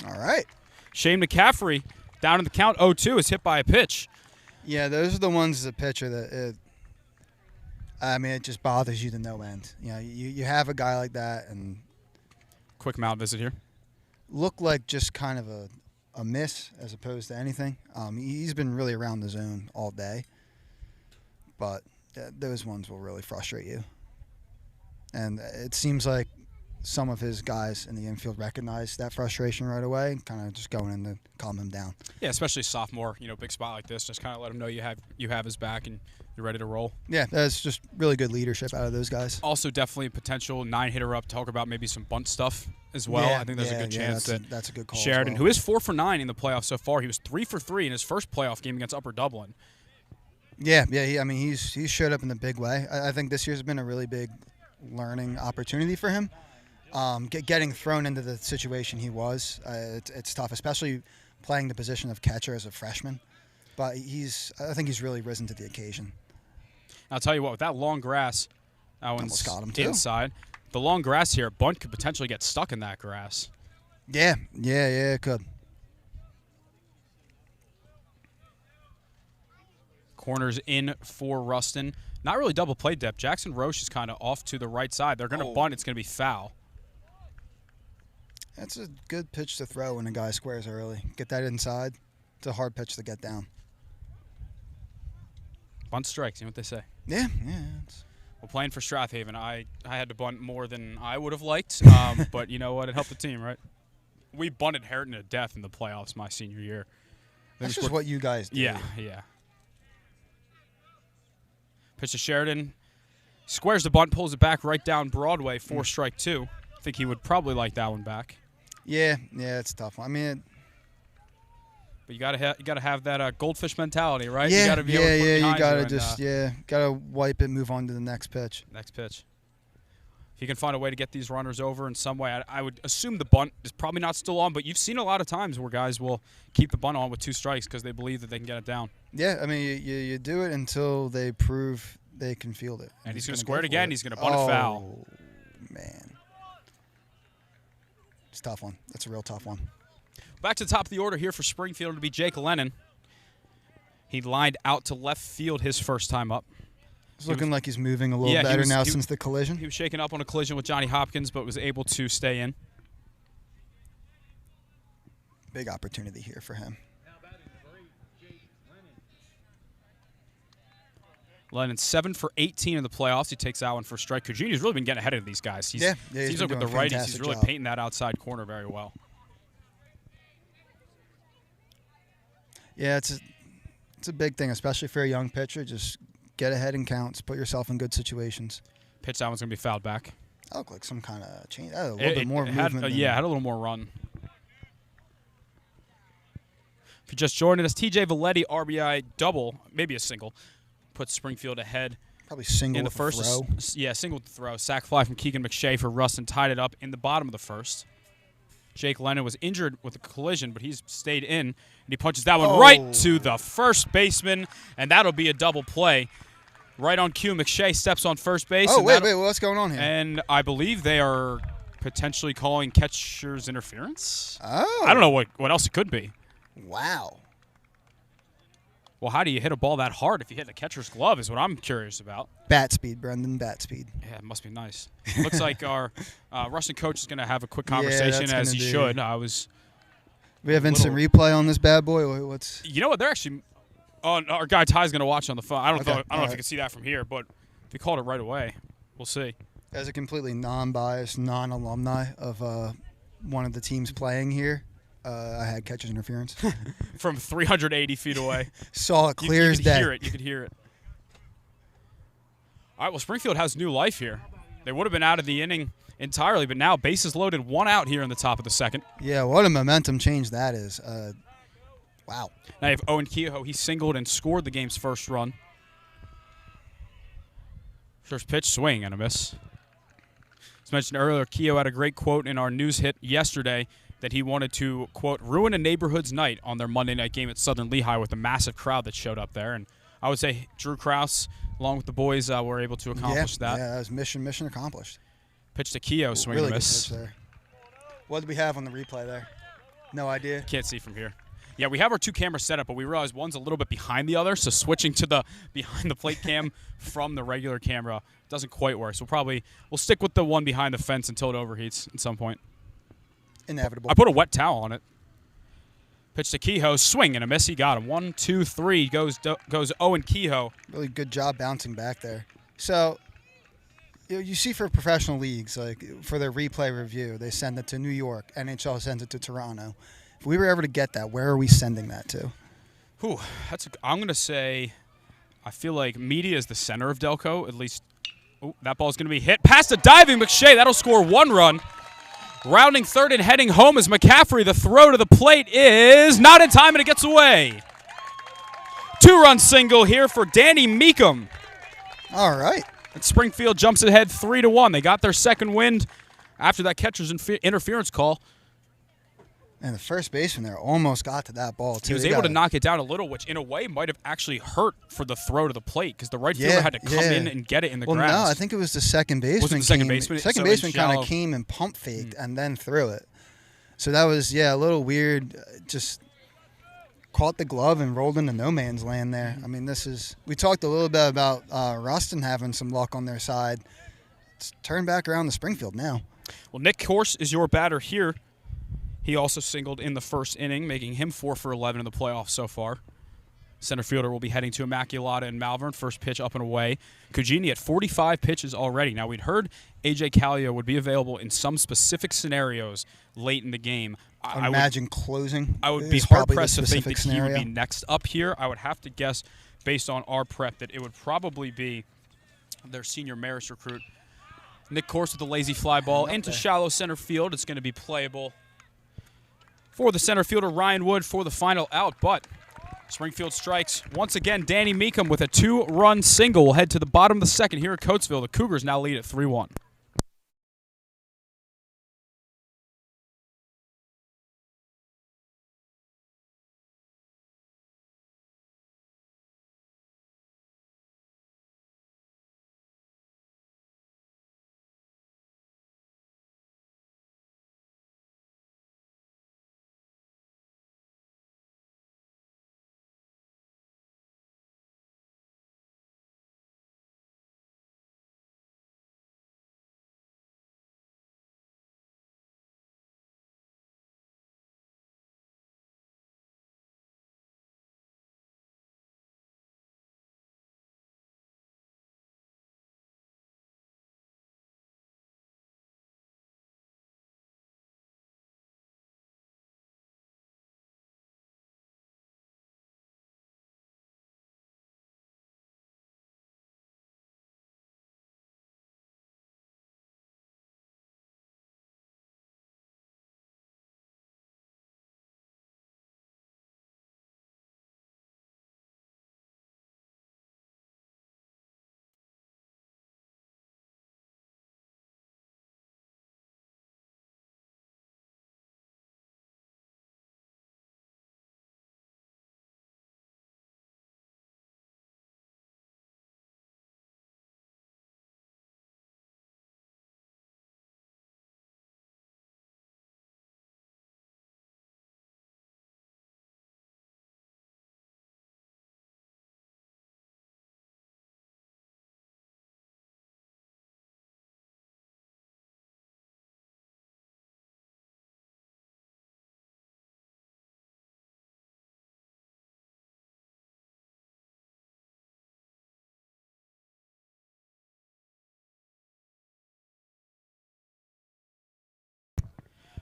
All right. Shane McCaffrey, down in the count, 0-2, is hit by a pitch. Yeah, those are the ones as a pitcher that it just bothers you to no end. You know, you have a guy like that and Quick mound visit here. Look like just kind of a miss as opposed to anything. He's been really around the zone all day, but those ones will really frustrate you. And it seems like some of his guys in the infield recognize that frustration right away, kind of just going in to calm him down. Yeah, especially sophomore, big spot like this, just kind of let him know you have his back and you're ready to roll. Yeah, that's just really good leadership out of those guys. Also, definitely a potential 9-hitter up. Talk about maybe some bunt stuff as well. Yeah, I think there's a good chance that's a good call. Sheridan, as well. who is 4 for 9 in the playoffs so far, he was 3 for 3 in his first playoff game against Upper Dublin. Yeah, he's showed up in a big way. I think this year's been a really big learning opportunity for him. Getting thrown into the situation he was, it's tough, especially playing the position of catcher as a freshman. But I think he's really risen to the occasion. I'll tell you what, with that long grass, that one's got him too. inside. The long grass here, bunt could potentially get stuck in that grass. Yeah, it could. Corners in for Rustin. Not really double play depth. Jackson Roche is kind of off to the right side. They're going to bunt. It's going to be foul. That's a good pitch to throw when a guy squares early. Get that inside. It's a hard pitch to get down. Bunt strikes, you know what they say. Yeah. Well, playing for Strathaven, I had to bunt more than I would have liked, but you know what? It helped the team, right? We bunted Harrington to death in the playoffs my senior year. That's just what you guys do. Yeah. Pitch to Sheridan. Squares the bunt, pulls it back right down Broadway, 4 strike 2. I think he would probably like that one back. Yeah, it's a tough one. But you gotta have that goldfish mentality, right? Yeah, you gotta be able to put it behind you gotta wipe it, move on to the next pitch. If you can find a way to get these runners over in some way, I would assume the bunt is probably not still on, but you've seen a lot of times where guys will keep the bunt on with 2 strikes because they believe that they can get it down. Yeah, you do it until they prove they can field it. And he's going to square it again. He's going to bunt it foul. Oh, man. It's a tough one. That's a real tough one. Back to the top of the order here for Springfield to be Jake Lennon. He lined out to left field his first time up. It's looking like he's moving a little better now since the collision. He was shaken up on a collision with Johnny Hopkins, but was able to stay in. Big opportunity here for him. Lennon 7 for 18 in the playoffs. He takes that one for strike. Cugini's really been getting ahead of these guys. He's seems like with the righties, he's really painting that outside corner very well. Yeah, it's a big thing, especially for a young pitcher. Just get ahead in counts, put yourself in good situations. Pitch, that one's going to be fouled back. That looked like some kind of change. A little bit more movement. Yeah, had a little more run. If you're just joining us, TJ Valetti, RBI double, maybe a single, puts Springfield ahead. Probably single in the with first. throw. Yeah, single with the throw. Sac fly from Keegan McShay for Rustin, tied it up in the bottom of the first. Jake Lennon was injured with a collision, but he's stayed in, and he punches that one right to the first baseman, and that'll be a double play. Right on cue, McShay steps on first base. Oh, wait, what's going on here? And I believe they are potentially calling catcher's interference. Oh. I don't know what else it could be. Wow. Well, how do you hit a ball that hard if you hit the catcher's glove is what I'm curious about. Bat speed, Brendan, bat speed. Yeah, it must be nice. Looks like our Rustin coach is going to have a quick conversation, as he should. We have instant replay on this bad boy. What's? You know what? They're actually our guy Ty's going to watch on the phone. I don't know if you can see that from here, but if he called it right away, we'll see. As a completely non-biased, non-alumni of one of the teams playing here, I had catcher's interference. From 380 feet away. Saw it clear as day. You could hear it. All right, well, Springfield has new life here. They would have been out of the inning entirely, but now bases loaded, one out here in the top of the second. Yeah, what a momentum change that is. Wow. Now you have Owen Kehoe. He singled and scored the game's first run. First pitch, swing and a miss. As mentioned earlier, Kehoe had a great quote in our news hit yesterday that he wanted to, quote, ruin a neighborhood's night on their Monday night game at Southern Lehigh with a massive crowd that showed up there. And I would say Drew Krause, along with the boys, were able to accomplish that. Yeah, that was mission accomplished. Pitch to Kehoe, swing really and a miss. Good pitch there. What did we have on the replay there? No idea. Can't see from here. Yeah, we have our two cameras set up, but we realized one's a little bit behind the other, so switching to the behind the plate cam from the regular camera doesn't quite work. So we'll stick with the one behind the fence until it overheats at some point. Inevitable. I put a wet towel on it. Pitch to Kehoe, swing and a miss. He got him. 1, 2, 3 goes Owen Kehoe. Really good job bouncing back there. So you see for professional leagues, like for their replay review, they send it to New York. NHL sends it to Toronto. If we were ever to get that, where are we sending that to? I'm going to say I feel like media is the center of Delco. At least that ball's going to be hit past a diving McShay. That'll score 1 run. Rounding third and heading home is McCaffrey. The throw to the plate is not in time, and it gets away. 2-run single here for Danny Meekum. All right. And Springfield jumps ahead 3-1. They got their second win after that catcher's interference call. And the first baseman there almost got to that ball, too. He was able to knock it down a little, which in a way might have actually hurt for the throw to the plate because the right fielder had to come in and get it in the grass. Well, no, I think it was the second baseman. Was it the second baseman? Second baseman kind of came and pump faked and then threw it. So that was, a little weird. Just caught the glove and rolled into no man's land there. I mean, we talked a little bit about Rustin having some luck on their side. It's turned back around to Springfield now. Well, Nick Corse is your batter here. He also singled in the first inning, making him 4 for 11 in the playoffs so far. Center fielder will be heading to Immaculata in Malvern. First pitch up and away. Cugini at 45 pitches already. Now, we'd heard AJ Calio would be available in some specific scenarios late in the game. I would imagine closing. I would be hard-pressed to think that he would be next up here. I would have to guess, based on our prep, that it would probably be their senior Marist recruit. Nick Corse with a lazy fly ball into shallow center field. It's going to be playable for the center fielder, Ryan Wood, for the final out. But Springfield strikes once again. Danny Meekum with a 2-run single. We'll head to the bottom of the second here at Coatesville. The Cougars now lead at 3-1.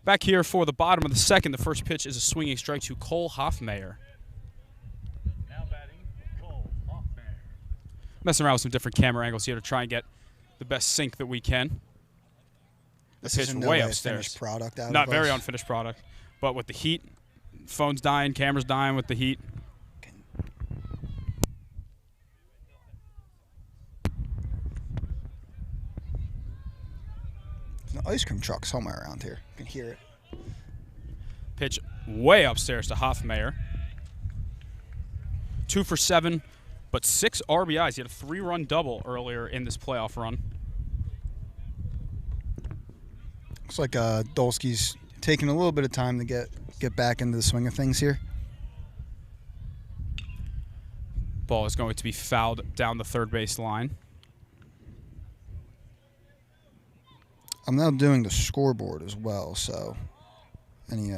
Back here for the bottom of the second, the first pitch is a swinging strike to Cole Hoffmeyer. Now batting, Cole Hoffmeyer. Messing around with some different camera angles here to try and get the best sync that we can. The pitch isn't no way way a upstairs. finished product out Not of very us. unfinished product, but with the heat, phone's dying, camera's dying with the heat. There's an ice cream truck somewhere around here. You can hear it. Pitch way upstairs to Hoffmeyer. 2 for 7, but 6 RBIs. He had a 3-run double earlier in this playoff run. Looks like Dolsky's taking a little bit of time to get back into the swing of things here. Ball is going to be fouled down the third base line. I'm now doing the scoreboard as well, so any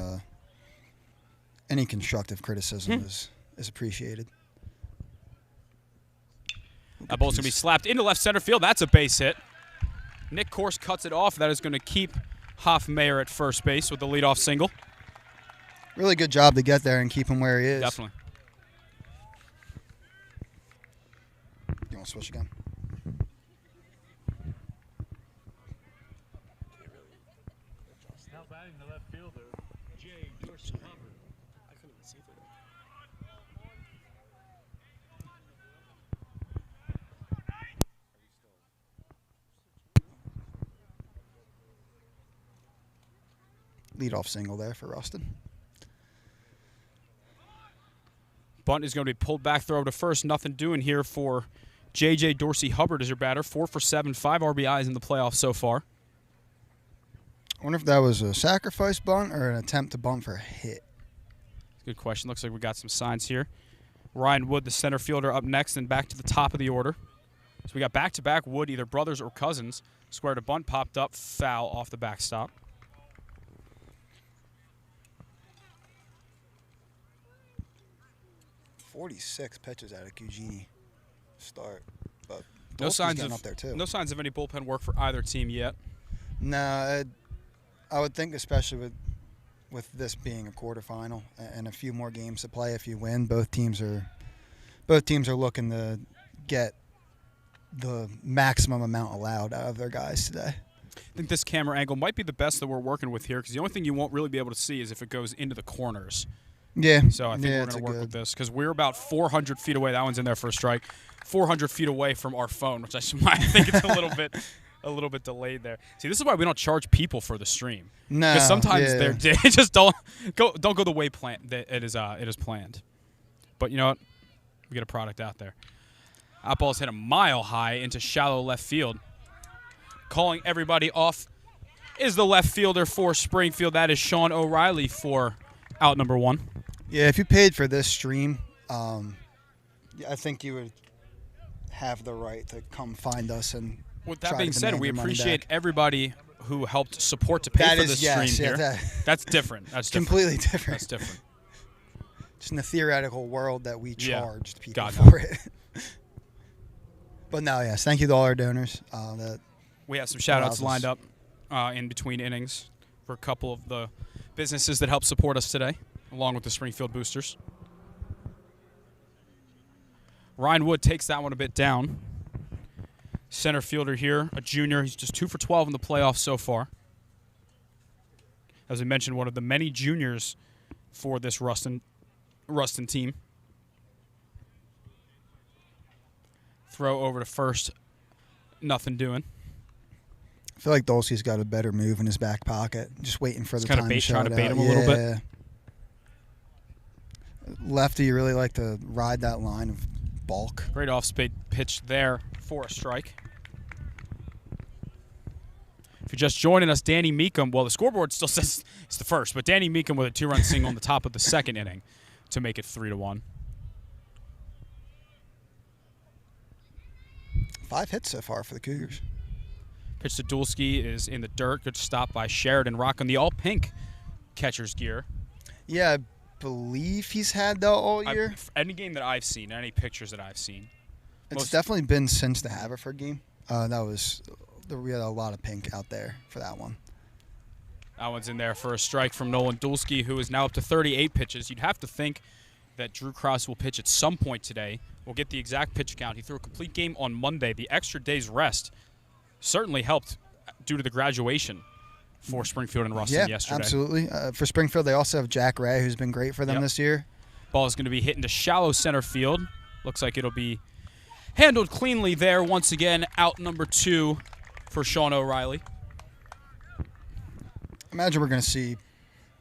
constructive criticism is appreciated. That ball's going to be slapped into left center field. That's a base hit. Nick Corse cuts it off. That is going to keep Hoffmeyer at first base with the leadoff single. Really good job to get there and keep him where he is. Definitely. You want to switch again? Now batting the left fielder, AJ Calio. I couldn't even see through Leadoff single there for Rustin. Bunt is going to be pulled back, throw to first. Nothing doing here for J.J. Dorsey Hubbard as your batter. 4 for 7, 5 RBIs in the playoffs so far. I wonder if that was a sacrifice bunt or an attempt to bunt for a hit. Good question. Looks like we got some signs here. Ryan Wood, the center fielder, up next and back to the top of the order. So we got back-to-back Wood, either brothers or cousins. Square to bunt, popped up, foul off the backstop. .46 pitches out of Cugini start, but No Dolsky's signs getting of up there too. no signs of any bullpen work for either team yet. No, I would think especially with this being a quarterfinal and a few more games to play. If you win, both teams are looking to get the maximum amount allowed out of their guys today. I think this camera angle might be the best that we're working with here because the only thing you won't really be able to see is if it goes into the corners. Yeah. So I think we're going to work good. with this because we're about 400 feet away. That one's in there for a strike. 400 feet away from our phone, which I think it's a little bit delayed there. See, this is why we don't charge people for the stream. No, because sometimes yeah. they just don't go the way that it is planned. But you know what? We get a product out there. That ball's hit a mile high into shallow left field. Calling everybody off is the left fielder for Springfield. That is Sean O'Reilly for out number 1. Yeah, if you paid for this stream, I think you would have the right to come find us and. With that being said, we appreciate everybody who helped support to pay that for is, this yes, stream yeah, here. That's different. That's different. completely different. That's different. Just in the theoretical world that we Yeah. charged people Got for it. But no, yes, thank you to all our donors. We have some shout-outs allows us- lined up in between innings for a couple of the businesses that help support us today, along with the Springfield Boosters. Ryan Wood takes that one a bit down. Center fielder here, a junior. He's just 2 for 12 in the playoffs so far. As we mentioned, one of the many juniors for this Rustin team. Throw over to first. Nothing doing. I feel like Dolsky's got a better move in his back pocket, just waiting for the kinda time to show trying to it bait out. him a little bit. Yeah. Lefty, you really like to ride that line of bulk. Great off-speed pitch there for a strike. If you're just joining us, Danny Meekum, well, the scoreboard still says it's the first, but Danny Meekum with a 2-run single in the top of the second inning to make it 3-1. 5 hits so far for the Cougars. Pitch to Dulski is in the dirt. Good stop by Sheridan, rocking the all-pink catcher's gear. Yeah, I believe he's had that all year. Any game that I've seen, any pictures that I've seen. It's definitely been since the Haverford game. We had a lot of pink out there for that one. That one's in there for a strike from Nolan Dulski, who is now up to 38 pitches. You'd have to think that Drew Krause will pitch at some point today. We'll get the exact pitch count. He threw a complete game on Monday. The extra day's rest certainly helped due to the graduation for Springfield and Rustin yesterday. Absolutely. For Springfield, they also have Jack Ray, who's been great for them this year. Ball is going to be hit into shallow center field. Looks like it'll be handled cleanly there. Once again, out number 2 for Sean O'Reilly. Imagine we're going to see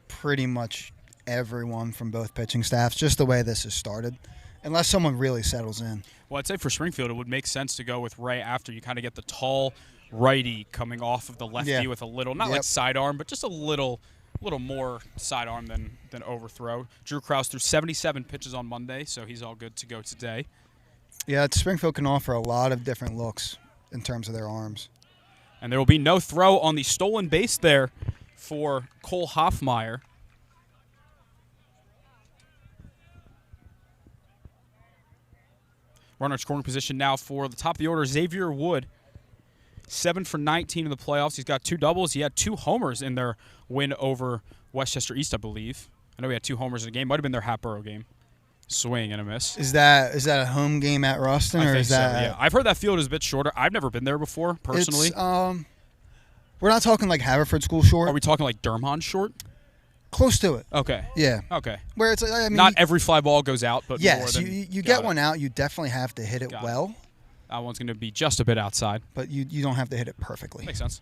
pretty much everyone from both pitching staffs, just the way this has started, unless someone really settles in. Well, I'd say for Springfield, it would make sense to go with Ray after you kind of get the tall righty coming off of the lefty with a little, not like sidearm, but just a little more sidearm than overthrow. Drew Krause threw 77 pitches on Monday, so he's all good to go today. Yeah, Springfield can offer a lot of different looks in terms of their arms. And there will be no throw on the stolen base there for Cole Hoffmeyer. Runner at scoring position now for the top of the order, Xavier Wood. 7 for 19 in the playoffs. He's got 2 doubles. He had 2 homers in their win over Westchester East, I believe. I know he had 2 homers in the game. Might have been their Hatboro game. Swing and a miss. Is that a home game at Rustin? I think so, yeah. I've heard that field is a bit shorter. I've never been there before, personally. It's, we're not talking like Haverford School short. Are we talking like Durham short? Close to it. Okay. Yeah. Okay. Where it's, I mean, not every fly ball goes out, but yes, more than you get one out, you definitely have to hit it well. That one's going to be just a bit outside. But you don't have to hit it perfectly. Makes sense.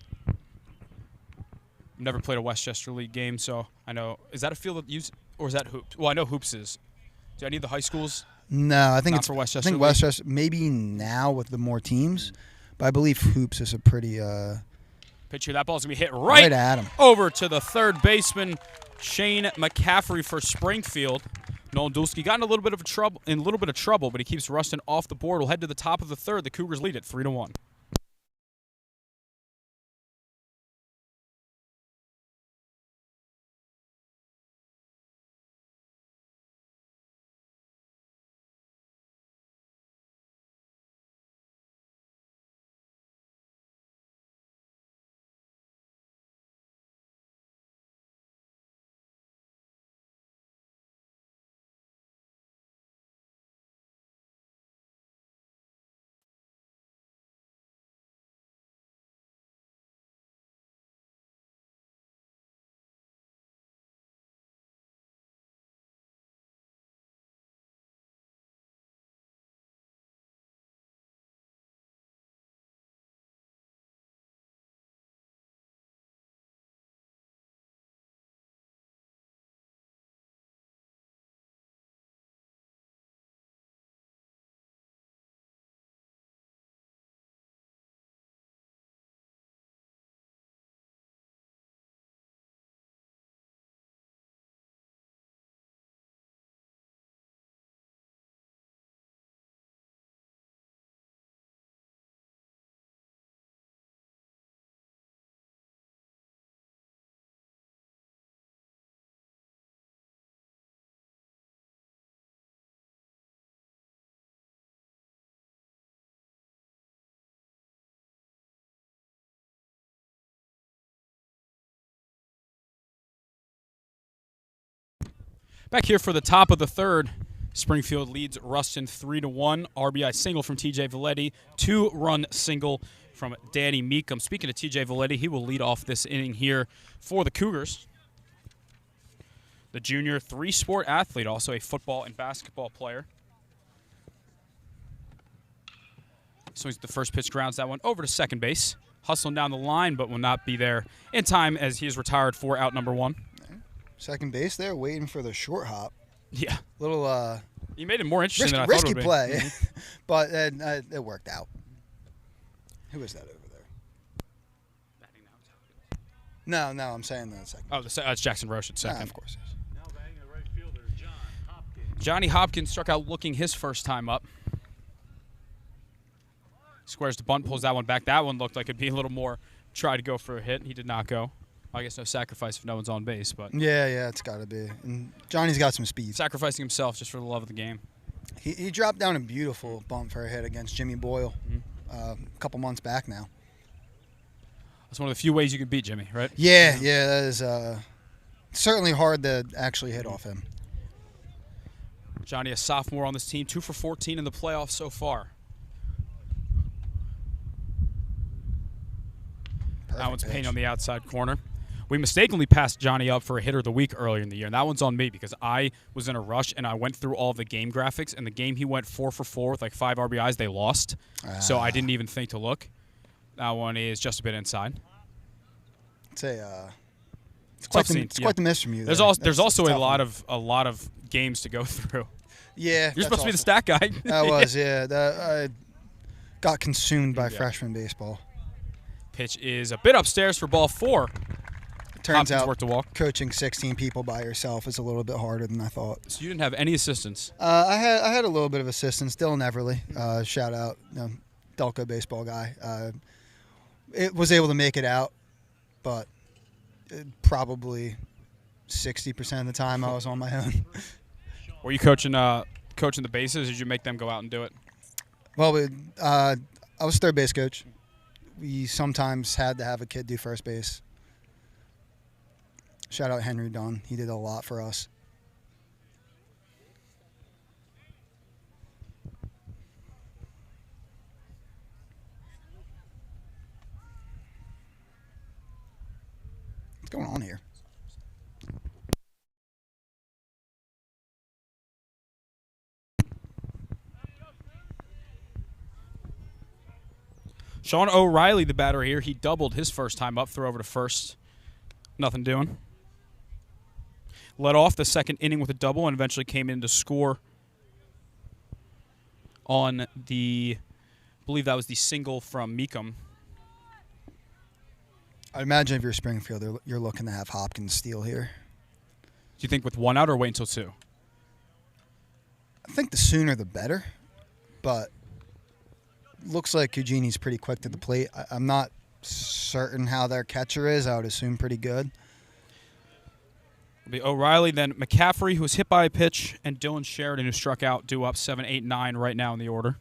Never played a Westchester League game, so I know. Is that a field that use, or is that hoops? Well, I know hoops is. Do I need the high schools? No, I think not it's for Westchester. I think Westchester maybe now with the more teams, but I believe hoops is a pretty. Picture that ball's gonna be hit right at him. Over to the third baseman, Shane McCaffrey for Springfield. Nolan Dulski got in a little bit of trouble, but he keeps Rustin off the board. We'll head to the top of the third. The Cougars lead it 3-1. Back here for the top of the third, Springfield leads Rustin 3-1. RBI single from TJ Valetti, 2-run single from Danny Meekum. Speaking of TJ Valetti, he will lead off this inning here for the Cougars. The junior 3-sport athlete, also a football and basketball player. Swings the first pitch, grounds that one over to second base. Hustling down the line, but will not be there in time as he is retired for out number 1. Second base there, waiting for the short hop. Yeah. Little you made it more interesting than I thought it would be. Risky play, but it worked out. Who is that over there? No, I'm saying the second. Oh, it's Jackson Roche at second. Of course. Now batting the right fielder, John Hopkins. Johnny Hopkins struck out looking his first time up. Squares the bunt, pulls that one back. That one looked like it'd be a little more, try to go for a hit. He did not go. I guess no sacrifice if no one's on base, but yeah, it's got to be. And Johnny's got some speed. Sacrificing himself just for the love of the game. He dropped down a beautiful bunt for a hit against Jimmy Boyle a couple months back now. That's one of the few ways you can beat Jimmy, right? Yeah, that is certainly hard to actually hit off him. Johnny, a sophomore on this team, 2 for 14 in the playoffs so far. That one's Payne on the outside corner. We mistakenly passed Johnny up for a hitter of the week earlier in the year, and that one's on me because I was in a rush and I went through all the game graphics, and the game he went 4 for 4 with like 5 RBIs, they lost. So I didn't even think to look. That one is just a bit inside. It's quite the miss from you. There's also a lot of games to go through. Yeah, you're supposed to be the stat guy. I was, yeah. I got consumed by freshman baseball. Pitch is a bit upstairs for ball 4. It turns out worth the walk. Coaching 16 people by yourself is a little bit harder than I thought. So you didn't have any assistants? I had a little bit of assistance. Dylan Everly, shout out, Delco baseball guy. It was able to make it out, but probably 60% of the time I was on my own. Were you coaching the bases, or did you make them go out and do it? Well, I was third base coach. We sometimes had to have a kid do first base. Shout out Henry Dunn. He did a lot for us. What's going on here? Sean O'Reilly, the batter here, he doubled his first time up, throw over to first. Nothing doing. Led off the second inning with a double and eventually came in to score on I believe that was the single from Meekum. I imagine if you're Springfield, you're looking to have Hopkins steal here. Do you think with 1 out or wait until 2? I think the sooner the better, but looks like Eugeni's pretty quick to the plate. I'm not certain how their catcher is. I would assume pretty good. It'll be O'Reilly, then McCaffrey, who was hit by a pitch, and Dylan Sheridan, who struck out, due up 7, 8, 9 right now in the order.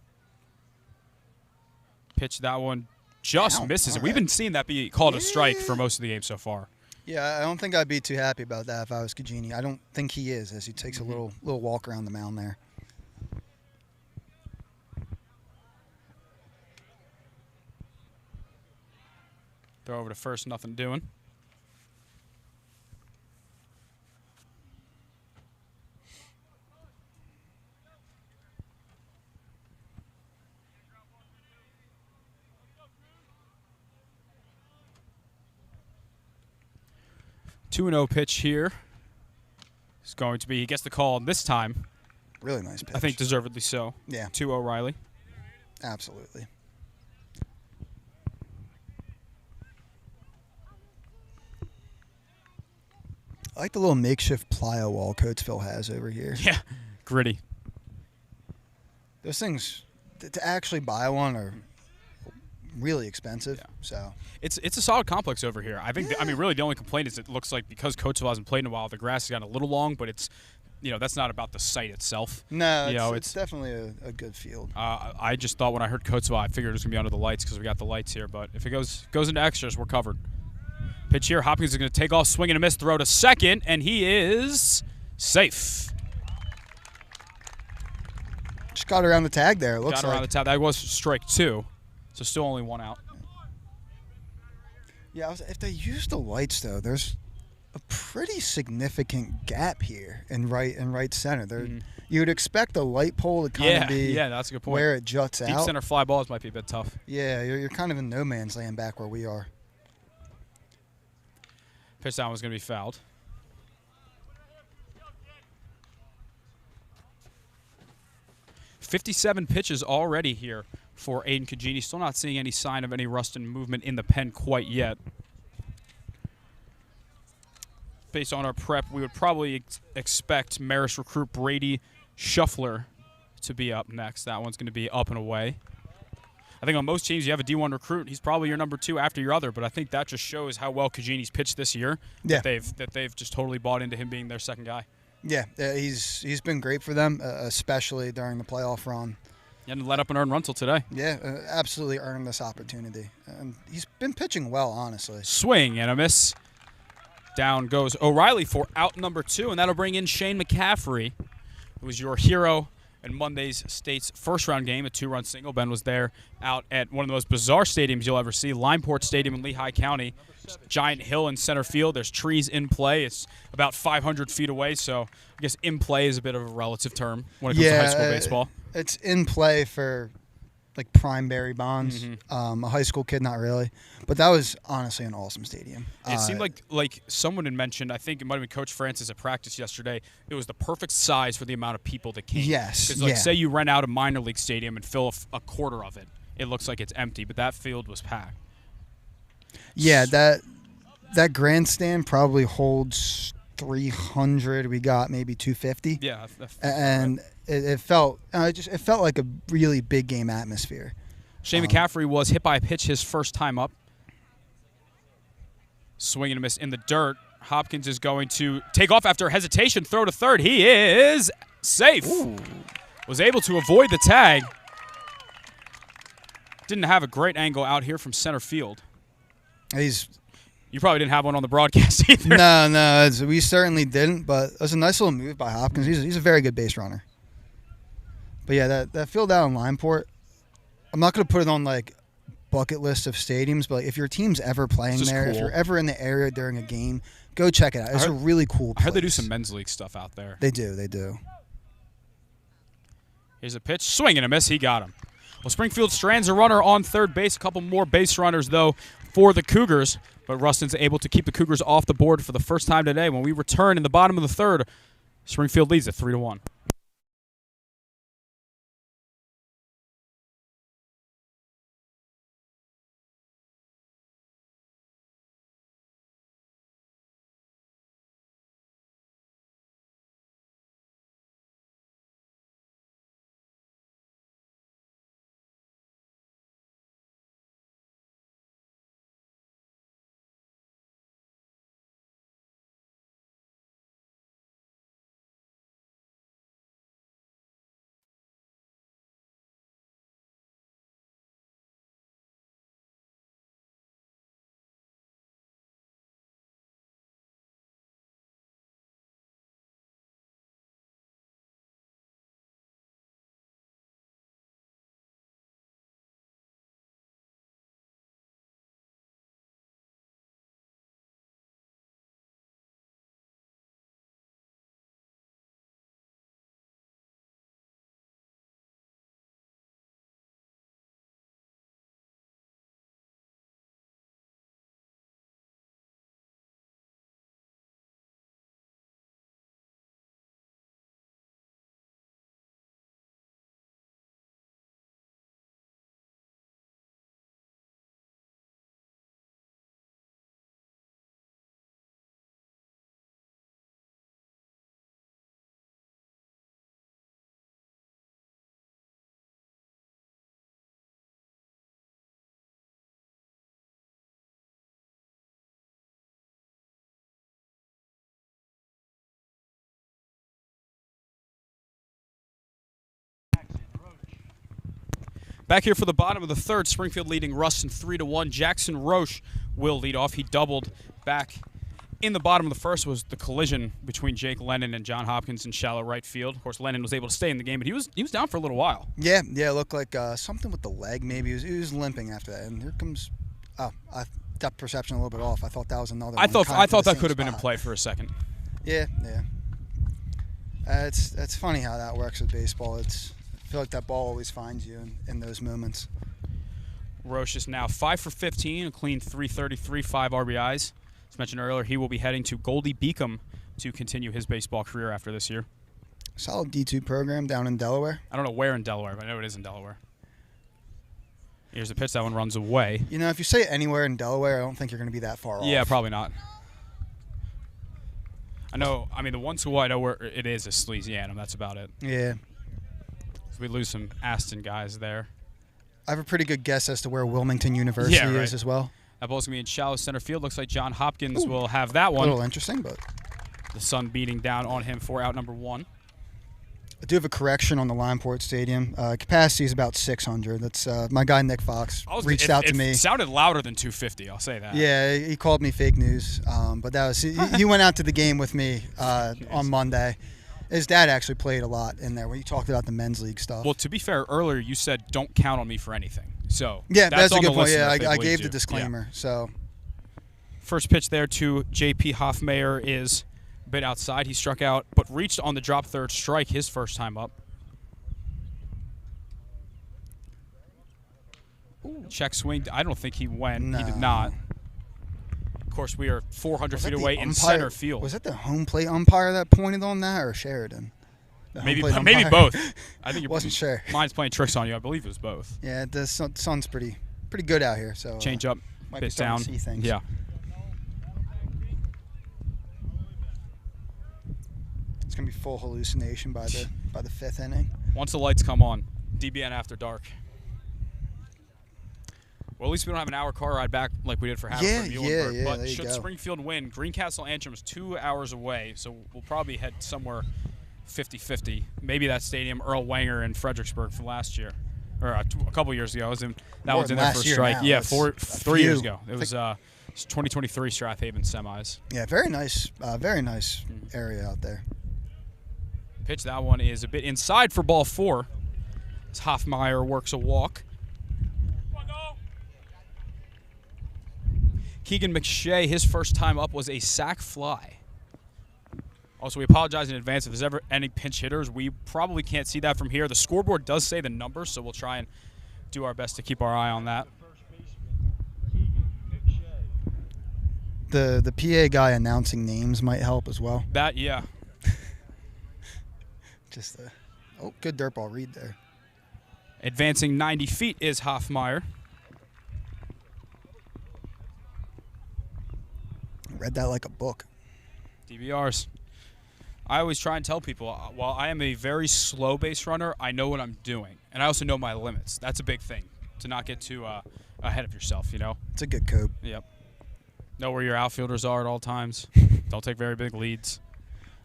Pitch, that one just misses it. We've been seeing that be called a strike for most of the game so far. Yeah, I don't think I'd be too happy about that if I was Eugeni. I don't think he is, as he takes a little walk around the mound there. Throw over to first, nothing doing. Two 2-0 pitch here. It's going to be, he gets the call this time. Really nice pitch. I think deservedly so. Yeah. To O'Reilly. Absolutely. I like the little makeshift plyo wall Coatesville has over here. Yeah, gritty. Those things, to actually buy one, are really expensive. Yeah. So it's a solid complex over here. I think. I mean, really, the only complaint is it looks like because Coatesville hasn't played in a while, the grass has gotten a little long. But it's, that's not about the site itself. No, it's definitely a good field. I just thought when I heard Coatesville, I figured it was gonna be under the lights because we got the lights here. But if it goes into extras, we're covered. Pitch here, Hopkins is going to take off, swing and a miss, throw to second, and he is safe. Just got around the tag there, it looks like. Got around the tag. That was strike 2, so still only 1 out. Yeah, if they use the lights, though, there's a pretty significant gap here in right center. You would expect the light pole to kind of be that's a good point. Where it juts out. Deep center fly balls might be a bit tough. Yeah, you're kind of in no man's land back where we are. Pitch down was going to be fouled. .57 pitches already here for Aiden Cugini. Still not seeing any sign of any Rustin movement in the pen quite yet. Based on our prep, we would probably expect Marist recruit Brady Shuffler to be up next. That one's going to be up and away. I think on most teams you have a D1 recruit. He's probably your number 2 after your other, but I think that just shows how well Cugini's pitched this year. Yeah. That they've just totally bought into him being their second guy. Yeah, he's been great for them, especially during the playoff run. He hadn't let up an earned run till today. Yeah, absolutely earned this opportunity. And he's been pitching well, honestly. Swing and a miss. Down goes O'Reilly for out number 2, and that'll bring in Shane McCaffrey, who was your hero in Monday's State's first-round game, a 2-run single. Ben was there out at one of the most bizarre stadiums you'll ever see, Limeport Stadium in Lehigh County. Just a giant hill in center field. There's trees in play. It's about 500 feet away, so I guess in play is a bit of a relative term when it comes to high school baseball. It's in play for like prime Barry Bonds. Mm-hmm. A high school kid, not really. But that was honestly an awesome stadium. It seemed like someone had mentioned, I think it might have been Coach Francis at practice yesterday, it was the perfect size for the amount of people that came. Yes. Because say you rent out a minor league stadium and fill a quarter of it, it looks like it's empty, but that field was packed. Yeah, that grandstand probably holds 300. We got maybe 250. Yeah. And it felt like a really big game atmosphere. Shane McCaffrey was hit by a pitch his first time up. Swing and a miss in the dirt. Hopkins is going to take off after hesitation, throw to third. He is safe. Ooh. Was able to avoid the tag. Didn't have a great angle out here from center field. You probably didn't have one on the broadcast either. No, we certainly didn't, but it was a nice little move by Hopkins. He's a very good base runner. But yeah, that field out in Limeport, I'm not going to put it on like bucket list of stadiums, but if your team's ever playing there, cool. If you're ever in the area during a game, go check it out. It's a really cool place. I heard they do some men's league stuff out there. They do. Here's a pitch, swing and a miss. He got him. Well, Springfield strands a runner on third base. A couple more base runners, though, for the Cougars. But Rustin's able to keep the Cougars off the board for the first time today. When we return in the bottom of the third, Springfield leads at 3-1. Back here for the bottom of the third, Springfield leading Rustin 3-1. Jackson Roche will lead off. He doubled back in the bottom of the first. Was the collision between Jake Lennon and John Hopkins in shallow right field. Of course, Lennon was able to stay in the game, but he was down for a little while. Yeah, it looked like something with the leg maybe. He was limping after that, and here comes depth perception a little bit off. I thought that was another. I thought that could have been in play for a second. Yeah. It's funny how that works with baseball. I feel like that ball always finds you in those moments. Roche is now 5 for 15, a clean 333, 5 RBIs. As mentioned earlier, he will be heading to Goldie Beacom to continue his baseball career after this year. Solid D2 program down in Delaware. I don't know where in Delaware, but I know it is in Delaware. Here's the pitch. That one runs away. You know, if you say anywhere in Delaware, I don't think you're going to be that far off. Yeah, probably not. The one school I know where it is Sleazy-Annam. That's about it. Yeah. So we lose some Aston guys there. I have a pretty good guess as to where Wilmington University is as well. That ball's going to be in shallow center field. Looks like John Hopkins will have that one. A little interesting, but the sun beating down on him for out number 1. I do have a correction on the Lineport Stadium. Capacity is about 600. That's my guy Nick Fox reached out to me. It sounded louder than 250. I'll say that. Yeah, he called me fake news, but that was he went out to the game with me on Monday. His dad actually played a lot in there when you talked about the men's league stuff. Well, to be fair, earlier you said don't count on me for anything. So yeah, that's a good point. Yeah, I gave the disclaimer. Yeah. So first pitch there to J.P. Hoffmeyer is a bit outside. He struck out, but reached on the drop third strike his first time up. Ooh. Check swing. I don't think he went. No. He did not. Of course, we are 400 feet away in center field. Was that the home plate umpire that pointed on that, or Sheridan? Maybe both. I think wasn't sure. Mine's playing tricks on you. I believe it was both. Yeah, the sun's pretty good out here. So change up, bit down. See things. Yeah. It's gonna be full hallucination by the fifth inning. Once the lights come on, DBN after dark. Well, at least we don't have an hour car ride back like we did for Haverford Muhlenberg. Yeah, but should Springfield win, Greencastle Antrim is 2 hours away, so we'll probably head somewhere 50-50. Maybe that stadium, Earl Wenger in Fredericksburg from last year, or a couple years ago. That was in there for a strike. Yeah, 3 years ago. It was 2023 Strathaven semis. Yeah, very nice area out there. Pitch, that one is a bit inside for ball 4. As Hoffmeyer works a walk. Keegan McShay, his first time up was a sac fly. Also, we apologize in advance if there's ever any pinch hitters. We probably can't see that from here. The scoreboard does say the numbers, so we'll try and do our best to keep our eye on that. The PA guy announcing names might help as well. That, yeah. Just good dirt ball read there. Advancing 90 feet is Hoffmeyer. Read that like a book. DVRs. I always try and tell people, while I am a very slow base runner, I know what I'm doing. And I also know my limits. That's a big thing, to not get too ahead of yourself, you know? It's a good code. Yep. Know where your outfielders are at all times. Don't take very big leads.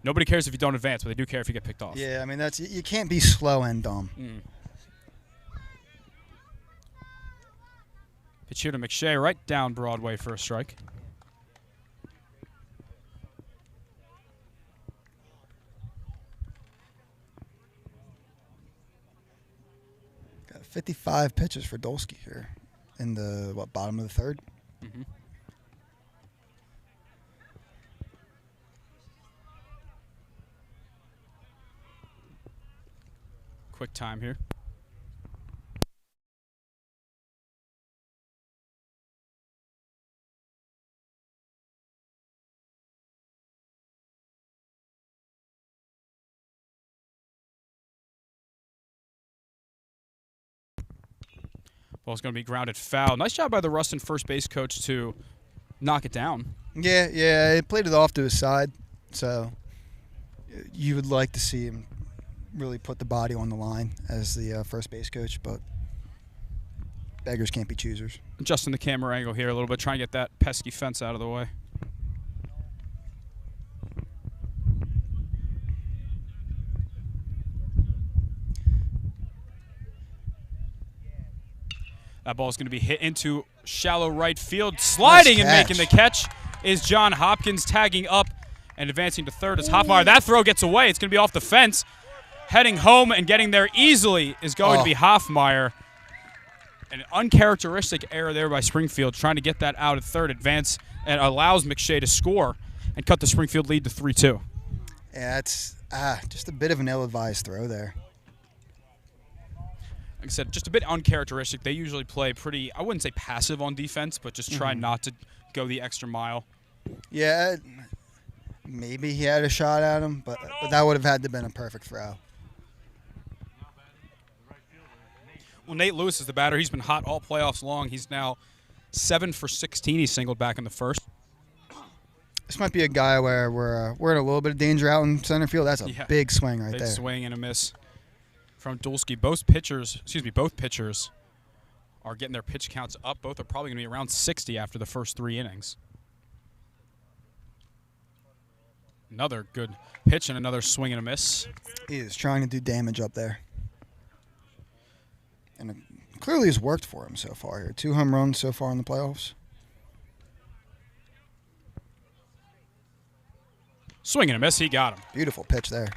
Nobody cares if you don't advance, but they do care if you get picked off. Yeah, I mean, you can't be slow and dumb. Pitch here to McShay, right down Broadway for a strike. Got 55 pitches for Dolsky here in the, bottom of the third? Mm-hmm. Quick time here. Ball's going to be grounded foul. Nice job by the Rustin first base coach to knock it down. Yeah, he played it off to his side, so you would like to see him really put the body on the line as the first base coach, but beggars can't be choosers. Adjusting the camera angle here a little bit, trying to get that pesky fence out of the way. That ball is going to be hit into shallow right field. Sliding and making the catch is John Hopkins, tagging up and advancing to third as Hoffmeyer. That throw gets away. It's going to be off the fence. Heading home and getting there easily is going to be Hoffmeyer. An uncharacteristic error there by Springfield, trying to get that out at third. Advance and allows McShay to score and cut the Springfield lead to 3-2. Yeah, it's just a bit of an ill-advised throw there. Like I said, just a bit uncharacteristic. They usually play pretty, I wouldn't say passive on defense, but just try not to go the extra mile. Yeah, maybe he had a shot at him, but that would have had to have been a perfect throw. Well, Nate Lewis is the batter. He's been hot all playoffs long. He's now 7 for 16. He singled back in the first. This might be a guy where we're in a little bit of danger out in center field. That's a big swing right there. Big swing and a miss from Dolsky. Both pitchers are getting their pitch counts up. Both are probably going to be around 60 after the first 3 innings. Another good pitch and another swing and a miss. He is trying to do damage up there. And it clearly has worked for him so far here. 2 home runs so far in the playoffs. Swing and a miss. He got him. Beautiful pitch there.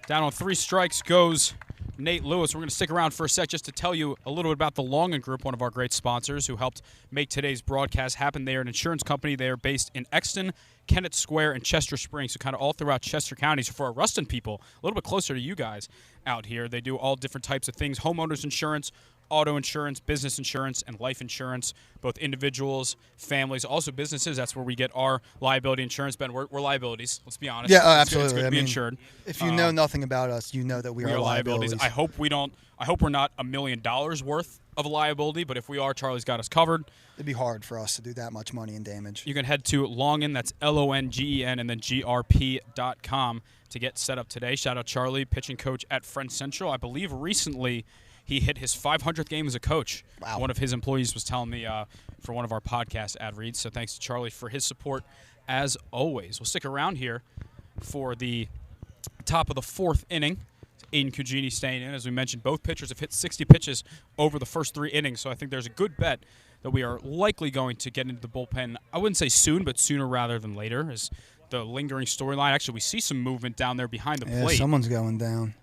Down on 3 strikes goes Nate Lewis. We're going to stick around for a sec just to tell you a little bit about the Longan Group, one of our great sponsors who helped make today's broadcast happen. They are an insurance company. They are based in Exton, Kennett Square, and Chester Springs, so kind of all throughout Chester County. So for our Rustin people, a little bit closer to you guys out here, they do all different types of things: homeowners insurance, auto insurance, business insurance, and life insurance, both individuals, families, also businesses. That's where we get our liability insurance. Ben, we're liabilities, let's be honest. Yeah, It's absolutely. good to be insured. If you know nothing about us, you know that we are liabilities. I hope we're not $1 million worth of a liability, but if we are, Charlie's got us covered. It'd be hard for us to do that much money in damage. You can head to Longan, that's Longen, and then grp.com to get set up today. Shout out Charlie, pitching coach at Friends Central. I believe recently he hit his 500th game as a coach. Wow. One of his employees was telling me for one of our podcast ad reads. So thanks to Charlie for his support as always. We'll stick around here for the top of the 4th inning. Aiden Cugini staying in. As we mentioned, both pitchers have hit 60 pitches over the first 3 innings. So I think there's a good bet that we are likely going to get into the bullpen. I wouldn't say soon, but sooner rather than later, as the lingering storyline. Actually, we see some movement down there behind the plate. Someone's going down.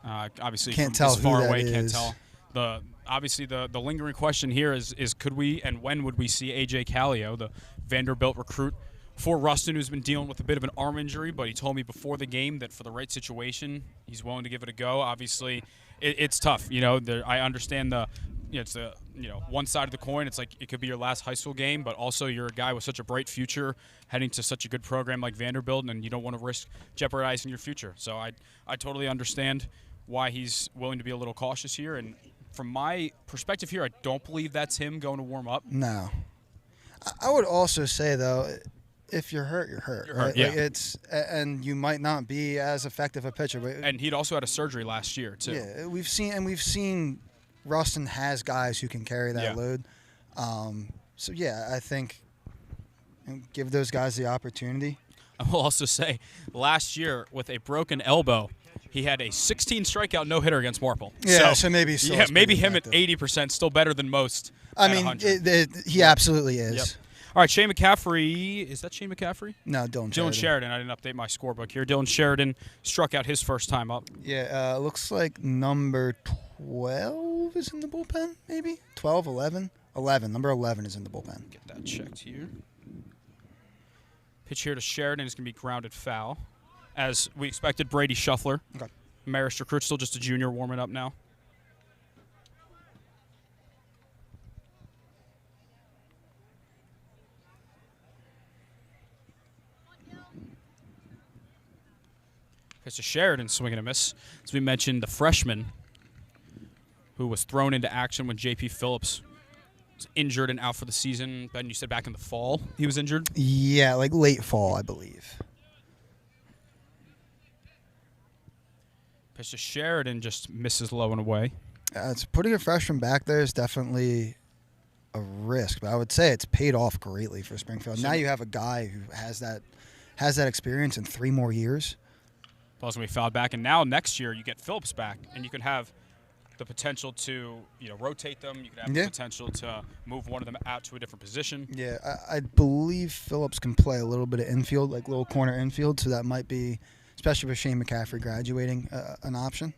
Obviously, can't from tell this far who away, that can't is. tell. Obviously, the lingering question here is could we and when would we see AJ Calio, the Vanderbilt recruit for Rustin, who's been dealing with a bit of an arm injury, but he told me before the game that for the right situation, he's willing to give it a go. Obviously, it's tough. I understand it's the one side of the coin. It's like it could be your last high school game, but also you're a guy with such a bright future heading to such a good program like Vanderbilt, and you don't want to risk jeopardizing your future. So I totally understand why he's willing to be a little cautious here. And from my perspective here, I don't believe that's him going to warm up. No. I would also say, though, if you're hurt, you're hurt. You're right? hurt, yeah. Like and you might not be as effective a pitcher. But And he'd also had a surgery last year, too. Yeah, we've seen Rustin has guys who can carry that load. So, yeah, I think give those guys the opportunity. I will also say, last year, with a broken elbow, he had a 16 strikeout no-hitter against Marple. Yeah, so maybe maybe him at 80%, still better than most. I mean, he absolutely is. Yep. All right, Shane McCaffrey. Is that Shane McCaffrey? No, Dylan Sheridan. I didn't update my scorebook here. Dylan Sheridan struck out his first time up. Yeah, looks like number 12 is in the bullpen, maybe? 12, 11? 11. Number 11 is in the bullpen. Get that checked here. Pitch here to Sheridan is going to be grounded foul. As we expected, Brady Shuffler. Okay. Marist recruit, still just a junior, warming up now. Pitch to Sheridan, swing and a miss. As we mentioned, the freshman who was thrown into action when J.P. Phillips was injured and out for the season. Ben, you said back in the fall he was injured? Yeah, like late fall, I believe. Pitch to Sheridan, just misses low and away. It's putting a freshman back there is definitely a risk, but I would say it's paid off greatly for Springfield. So now you have a guy who has that experience in 3 more years. Ball's going to be fouled back, and now next year you get Phillips back, and you can have the potential to rotate them. You can have the potential to move one of them out to a different position. Yeah, I believe Phillips can play a little bit of infield, like little corner infield, so that might be, especially with Shane McCaffrey graduating, an option.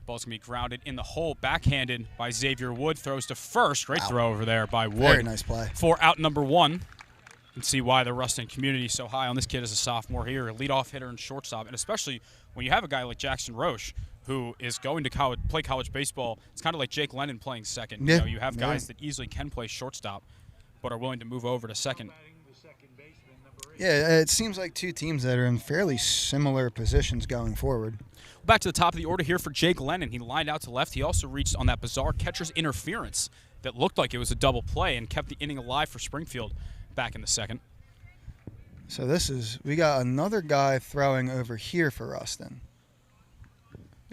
Ball's going to be grounded in the hole, backhanded by Xavier Wood. Throws to first. Great throw over there by Wood. Very nice play. For out number 1. You can see why the Rustin community is so high on this kid as a sophomore here, a leadoff hitter and shortstop, and especially when you have a guy like Jackson Roche who is going to play college baseball. It's kind of like Jake Lennon playing second. Yeah. You have guys that easily can play shortstop but are willing to move over to second. Yeah, it seems like 2 teams that are in fairly similar positions going forward. Back to the top of the order here for Jake Lennon. He lined out to left. He also reached on that bizarre catcher's interference that looked like it was a double play and kept the inning alive for Springfield back in the second. So we got another guy throwing over here for Rustin.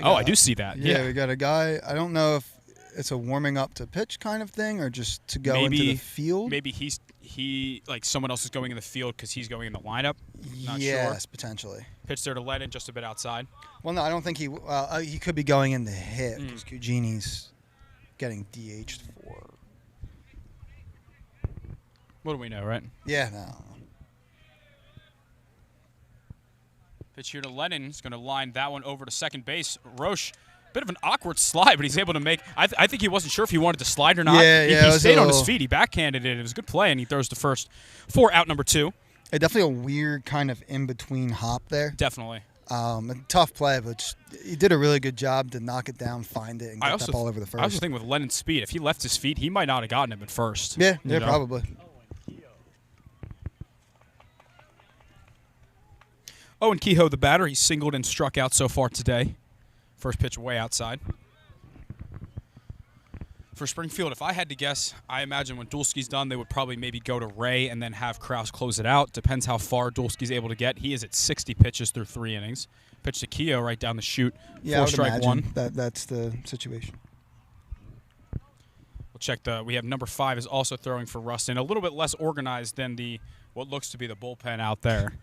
I do see that. Yeah, we got a guy. I don't know it's a warming up to pitch kind of thing, or just to go Maybe- into the field? Maybe he like someone else is going in the field because he's going in the lineup. Not Yes, sure. potentially. Pitch there to Lennon, just a bit outside. Well, no, I don't think he could be going in to hit Mm. because Cugini's getting DH'd for. What do we know, right? Yeah, no. Pitch here to Lennon. He's going to line that one over to second base. Roche, bit of an awkward slide, but he's able to make. I think he wasn't sure if he wanted to slide or not. Yeah, He it was stayed a on his little- feet. He backhanded it. It was a good play, and he throws to first for out number 2. Definitely a weird kind of in between hop there. Definitely. A tough play, but he did a really good job to knock it down, find it, and get that ball over the first. I also think with Lennon's speed, if he left his feet, he might not have gotten him at first. Yeah, You know? probably. Owen Kehoe, the batter, he's singled and struck out so far today. First pitch way outside. For Springfield, if I had to guess, I imagine when Dulski's done, they would probably maybe go to Ray and then have Kraus close it out. Depends how far Dulski's able to get. He is at 60 pitches through 3 innings. Pitch to Kehoe right down the chute. Yeah, I would strike imagine one. that's the situation. We'll check we have number 5 is also throwing for Rustin. A little bit less organized than what looks to be the bullpen out there.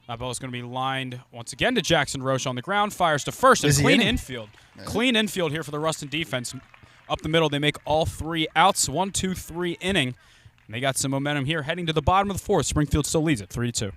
That ball is going to be lined once again to Jackson Roche on the ground. Fires to first. And clean infield. Yeah. Clean infield here for the Rustin defense. Up the middle, they make all 3 outs. 1, 2, 3 inning. And they got some momentum here heading to the bottom of the 4th. Springfield still leads it 3-2.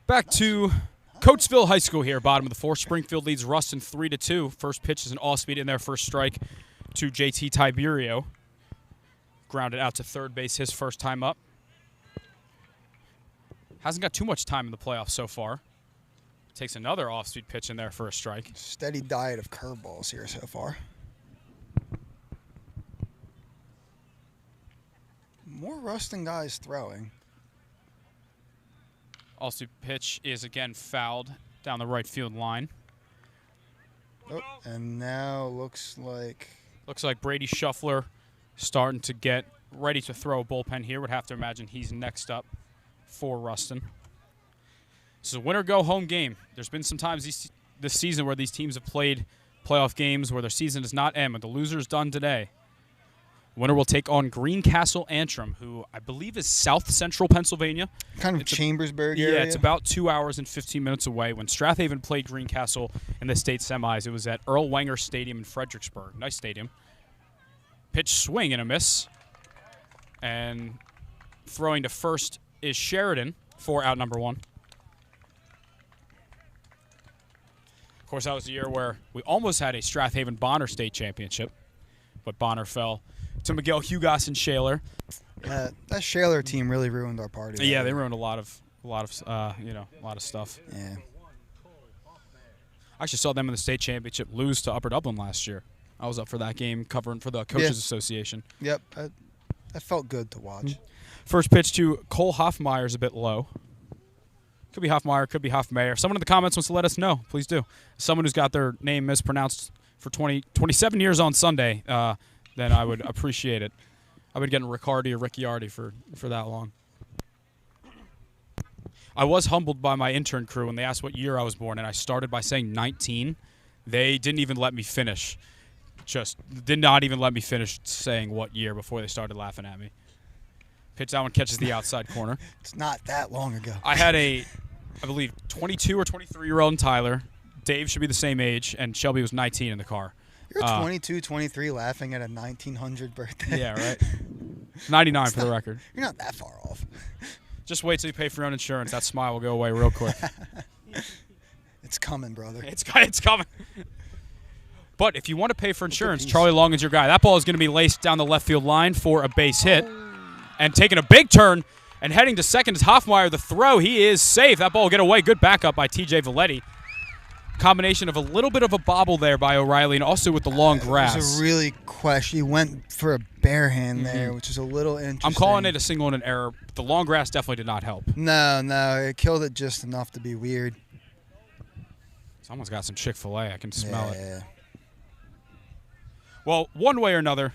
Back to Coatesville High School here, bottom of the 4th. Springfield leads Rustin 3-2. First pitch is an all-speed in there, first strike to JT Tiberio. Grounded out to third base his first time up. Hasn't got too much time in the playoffs so far. Takes another off-speed pitch in there for a strike. Steady diet of curveballs here so far. More Rustin guys throwing. Also, pitch is again fouled down the right field line. Oh, and now looks like Brady Shuffler starting to get ready to throw a bullpen here. Would have to imagine he's next up for Rustin. This is a winner-go-home game. There's been some times this season where these teams have played playoff games where their season does not end, but the loser's done today. Winner will take on Greencastle Antrim, who I believe is south central Pennsylvania. kind of Chambersburg area. Yeah, it's about 2 hours and 15 minutes away. When Strathaven played Greencastle in the state semis, it was at Earl Wenger Stadium in Fredericksburg. Nice stadium. Pitch swing and a miss. And throwing to first is Sheridan for out number 1. Of course, that was the year where we almost had a Strathaven Bonner State Championship, but Bonner fell to Miguel Hugos and Shaler. That Shaler team really ruined our party. Yeah, they ruined a lot of stuff. Yeah. I actually saw them in the state championship lose to Upper Dublin last year. I was up for that game covering for the Coaches Association. Yep. That felt good to watch. First pitch to Cole Hoffmeyer is a bit low. Could be Hoffmeyer, could be Hoffmeyer. If someone in the comments wants to let us know, please do. Someone who's got their name mispronounced for 27 years on Sunday, then I would appreciate it. I've been getting Riccardi or Ricciardi for that long. I was humbled by my intern crew when they asked what year I was born, and I started by saying 19. They didn't even let me finish. Just did not even let me finish saying what year before they started laughing at me. Pitch that one catches the outside corner. It's not that long ago. I had I believe, 22 or 23-year-old in Tyler. Dave should be the same age, and Shelby was 19 in the car. You're 22, 23 laughing at a 1900 birthday. Yeah, right. 99 for the record. You're not that far off. Just wait till you pay for your own insurance. That smile will go away real quick. It's coming, brother. It's coming. But if you want to pay for insurance, Charlie Longan's your guy. That ball is going to be laced down the left field line for a base hit. And taking a big turn and heading to second is Hoffmeyer. The throw, he is safe. That ball will get away. Good backup by TJ Valetti. Combination of a little bit of a bobble there by O'Reilly and also with the long grass. It was a really question. He went for a bare hand there, which is a little interesting. I'm calling it a single and an error. The long grass definitely did not help. No, it killed it just enough to be weird. Someone's got some Chick-fil-A. I can smell it. Yeah. Well, one way or another,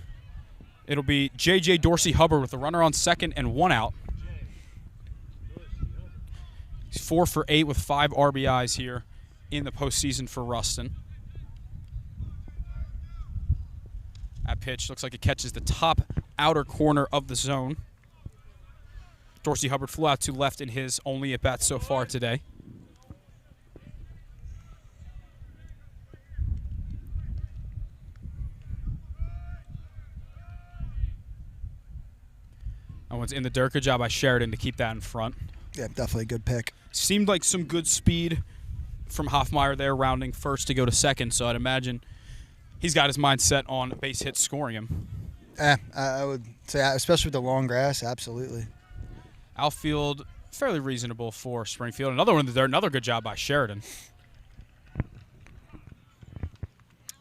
it'll be J.J. Dorsey-Hubbard with the runner on second and one out. He's 4 for 8 with 5 RBIs here in the postseason for Rustin. That pitch looks like it catches the top outer corner of the zone. Dorsey-Hubbard flew out to left in his only at-bat so far today. That one's in the dirt. Good job by Sheridan to keep that in front. Yeah, definitely a good pick. Seemed like some good speed from Hoffmeyer there, rounding first to go to second, so I'd imagine he's got his mind set on base hits scoring him. I would say, especially with the long grass, absolutely. Outfield, fairly reasonable for Springfield. Another one in the dirt, another good job by Sheridan.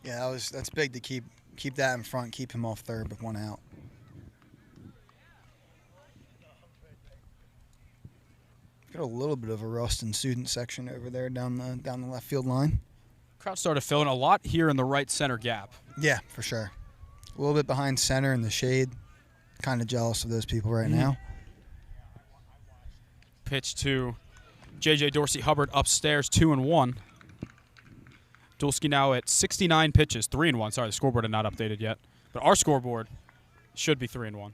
Yeah, that's big to keep that in front, keep him off third with one out. Got a little bit of a Rustin student section over there down the left field line. Crowd started filling a lot here in the right center gap. Yeah, for sure. A little bit behind center in the shade. Kind of jealous of those people right now. Pitch to J.J. Dorsey-Hubbard upstairs, 2-1. Dulski now at 69 pitches, 3-1. Sorry, the scoreboard had not updated yet. But our scoreboard should be 3-1.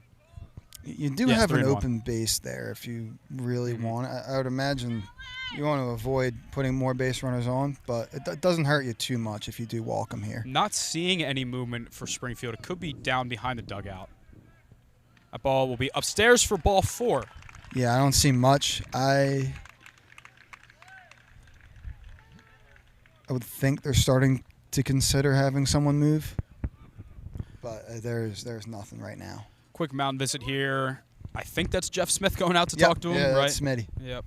You do have an open base there if you really want it. I would imagine you want to avoid putting more base runners on, but it doesn't hurt you too much if you do walk them here. Not seeing any movement for Springfield. It could be down behind the dugout. That ball will be upstairs for ball 4. Yeah, I don't see much. I would think they're starting to consider having someone move, but there's nothing right now. Quick mound visit here. I think that's Jeff Smith going out to talk to him, yeah, right? That's Smitty. Yep.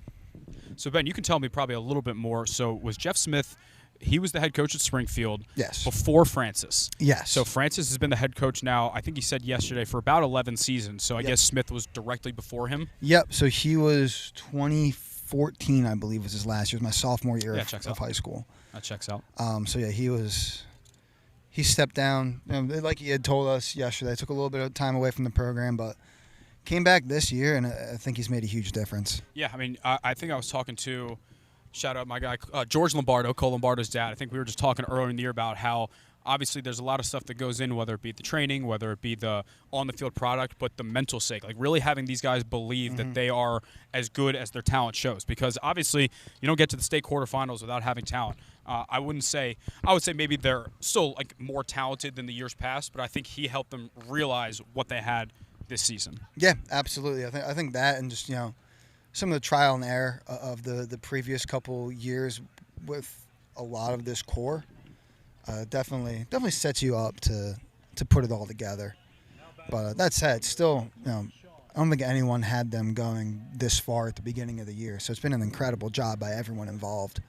So, Ben, you can tell me probably a little bit more. So, was Jeff Smith, he was the head coach at Springfield before Francis. Yes. So, Francis has been the head coach now, I think he said yesterday, for about 11 seasons. So, I guess Smith was directly before him? Yep. So, he was 2014, I believe, was his last year. It was my sophomore year of high school. That checks out. So, yeah, he stepped down, like he had told us yesterday. Took a little bit of time away from the program, but came back this year, and I think he's made a huge difference. Yeah, I mean, I think I was talking to, shout out my guy, George Lombardo, Cole Lombardo's dad. I think we were just talking earlier in the year about how obviously there's a lot of stuff that goes in, whether it be the training, whether it be the on-the-field product, but the mental sake, like really having these guys believe that they are as good as their talent shows. Because obviously you don't get to the state quarterfinals without having talent. I would say maybe they're still like more talented than the years past, but I think he helped them realize what they had this season. Yeah, absolutely. I think that, and just some of the trial and error of the previous couple years with a lot of this core definitely sets you up to put it all together. But that said, still, I don't think anyone had them going this far at the beginning of the year. So it's been an incredible job by everyone involved.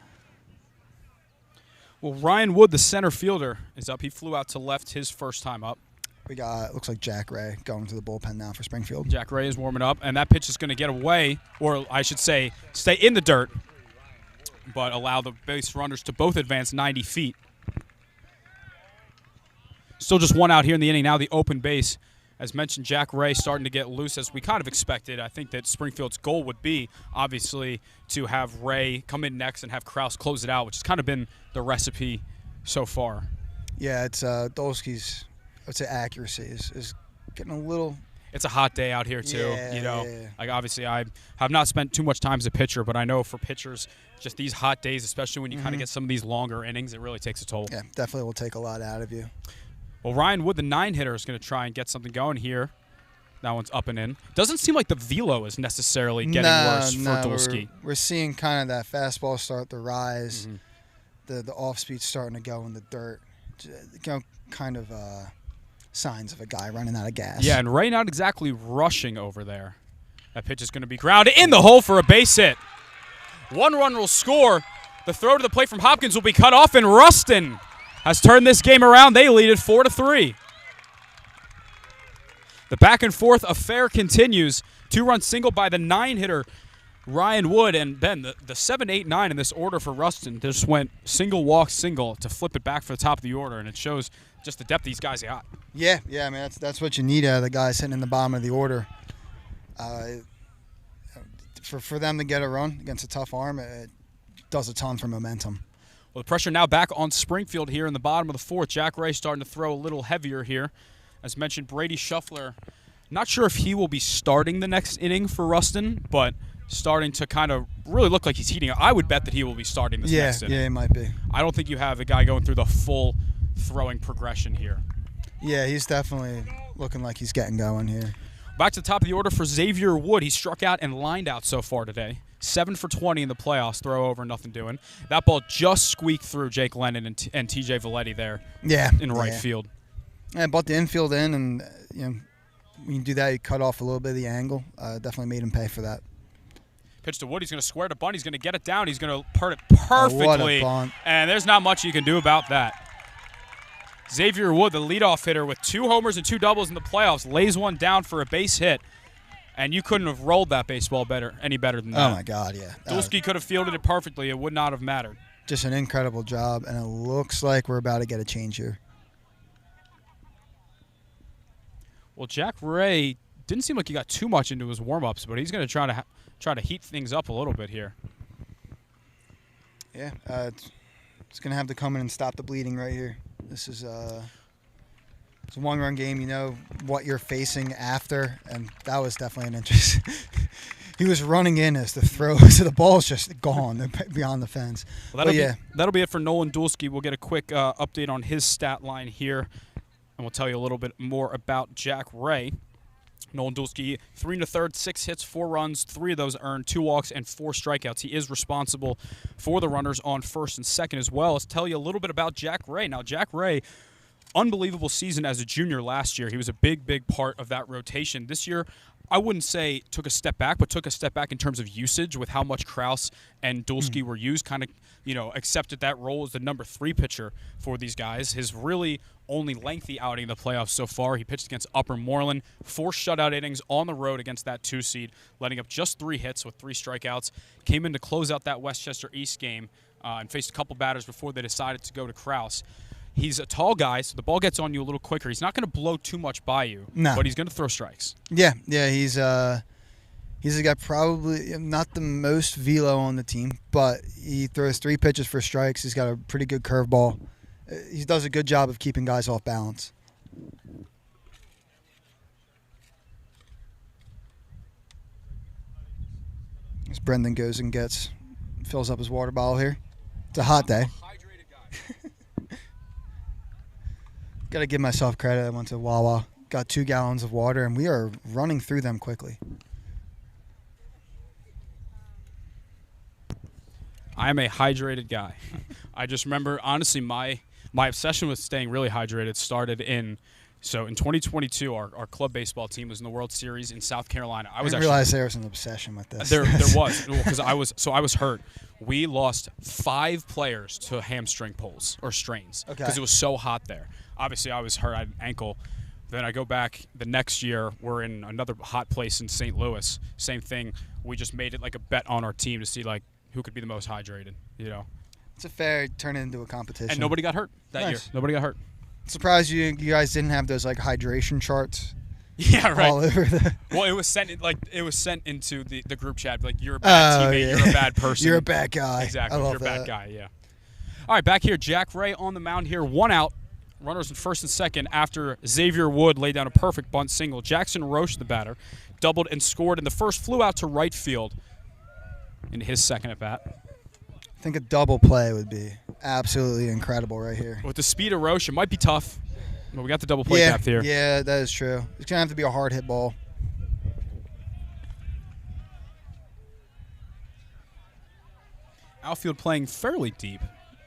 Well, Ryan Wood, the center fielder, is up. He flew out to left his first time up. We got, looks like Jack Ray going to the bullpen now for Springfield. Jack Ray is warming up, and that pitch is going to get away, or I should say stay in the dirt, but allow the base runners to both advance 90 feet. Still just one out here in the inning. Now the open base. As mentioned, Jack Ray starting to get loose as we kind of expected. I think that Springfield's goal would be, obviously, to have Ray come in next and have Kraus close it out, which has kind of been the recipe so far. Yeah, it's Dolsky's, I would say, accuracy is getting a little. It's a hot day out here, too. Yeah. Like, obviously, I have not spent too much time as a pitcher, but I know for pitchers, just these hot days, especially when you kind of get some of these longer innings, it really takes a toll. Yeah, definitely will take a lot out of you. Well, Ryan Wood, the 9-hitter, is going to try and get something going here. That one's up and in. Doesn't seem like the velo is necessarily getting worse for Dulski. We're seeing kind of that fastball start to rise. The off-speed starting to go in the dirt. Kind of signs of a guy running out of gas. Yeah, and Ray not exactly rushing over there. That pitch is going to be grounded in the hole for a base hit. 1 run will score. The throw to the plate from Hopkins will be cut off, and Rustin has turned this game around. They lead it 4-3. The back and forth affair continues. 2-run single by the 9-hitter Ryan Wood, and then the 7, 8, 9 in this order for Rustin just went single walk single to flip it back for the top of the order, and it shows just the depth these guys got. Yeah, I mean that's what you need out of the guys sitting in the bottom of the order. For them to get a run against a tough arm, it does a ton for momentum. Well, the pressure now back on Springfield here in the bottom of the 4th. Jack Ray starting to throw a little heavier here. As mentioned, Brady Shuffler, not sure if he will be starting the next inning for Rustin, but starting to kind of really look like he's heating up. I would bet that he will be starting this next inning. Yeah, he might be. I don't think you have a guy going through the full throwing progression here. Yeah, he's definitely looking like he's getting going here. Back to the top of the order for Xavier Wood. He struck out and lined out so far today. 7 for 20 in the playoffs, throw over, nothing doing. That ball just squeaked through Jake Lennon and TJ Valetti there in right field. Yeah, bought the infield in, and when you do that, you cut off a little bit of the angle. Definitely made him pay for that. Pitch to Wood. He's going to square to bunt. He's going to get it down. He's going to part it perfectly. What a bunt. And there's not much you can do about that. Xavier Wood, the leadoff hitter with 2 homers and 2 doubles in the playoffs, lays one down for a base hit. And you couldn't have rolled that baseball any better than that. Oh, my God, yeah. Dulski could have fielded it perfectly. It would not have mattered. Just an incredible job, and it looks like we're about to get a change here. Well, Jack Ray didn't seem like he got too much into his warm-ups, but he's going to try to heat things up a little bit here. Yeah, it's going to have to come in and stop the bleeding right here. This is it's a 1-run game. You know what you're facing after, and that was definitely an interest. He was running in as the throw, so the ball's just gone beyond the fence. Well, that'll be it for Nolan Dulski. We'll get a quick update on his stat line here, and we'll tell you a little bit more about Jack Ray. Nolan Dulski, 3 1/3, 6 hits, 4 runs, 3 of those earned, 2 walks, and 4 strikeouts. He is responsible for the runners on first and second as well. Let's tell you a little bit about Jack Ray. Now, Jack Ray, unbelievable season as a junior last year. He was a big, big part of that rotation. This year, I wouldn't say took a step back, but took a step back in terms of usage with how much Kraus and Dulski were used. Kind of, accepted that role as the number 3 pitcher for these guys. His really only lengthy outing in the playoffs so far. He pitched against Upper Moreland, 4 shutout innings on the road against that 2 seed, letting up just 3 hits with 3 strikeouts. Came in to close out that Westchester East game and faced a couple batters before they decided to go to Kraus. He's a tall guy, so the ball gets on you a little quicker. He's not going to blow too much by you, but he's going to throw strikes. Yeah, he's a guy probably not the most velo on the team, but he throws 3 pitches for strikes. He's got a pretty good curveball. He does a good job of keeping guys off balance. As Brendan goes and fills up his water bottle here. It's a hot day. Got to give myself credit. I went to Wawa, got 2 gallons of water, and we are running through them quickly. I'm a hydrated guy. I just remember, honestly, my obsession with staying really hydrated started in So in 2022, our club baseball team was in the World Series in South Carolina. I didn't realize there was an obsession with this. There was, because I was hurt. We lost 5 players to hamstring pulls or strains because it was so hot there. Obviously, I was hurt. I had an ankle. Then I go back the next year. We're in another hot place in St. Louis. Same thing. We just made it like a bet on our team to see like who could be the most hydrated. You know, it's a fair turn into a competition. And nobody got hurt that year. Nobody got hurt. Surprised you guys didn't have those like hydration charts. Yeah, right. All over the. Well, it was sent into the group chat. Like, you're a bad teammate. Yeah. You're a bad person. You're a bad guy. Exactly. You're a bad guy. Yeah. All right, back here, Jack Ray on the mound here. 1 out. Runners in first and second after Xavier Wood laid down a perfect bunt single. Jackson Roche, the batter, doubled and scored in the first, flew out to right field in his second at bat. I think a double play would be absolutely incredible right here. With the speed of Roche, it might be tough, but we got the double play depth here. Yeah, that is true. It's going to have to be a hard hit ball. Outfield playing fairly deep.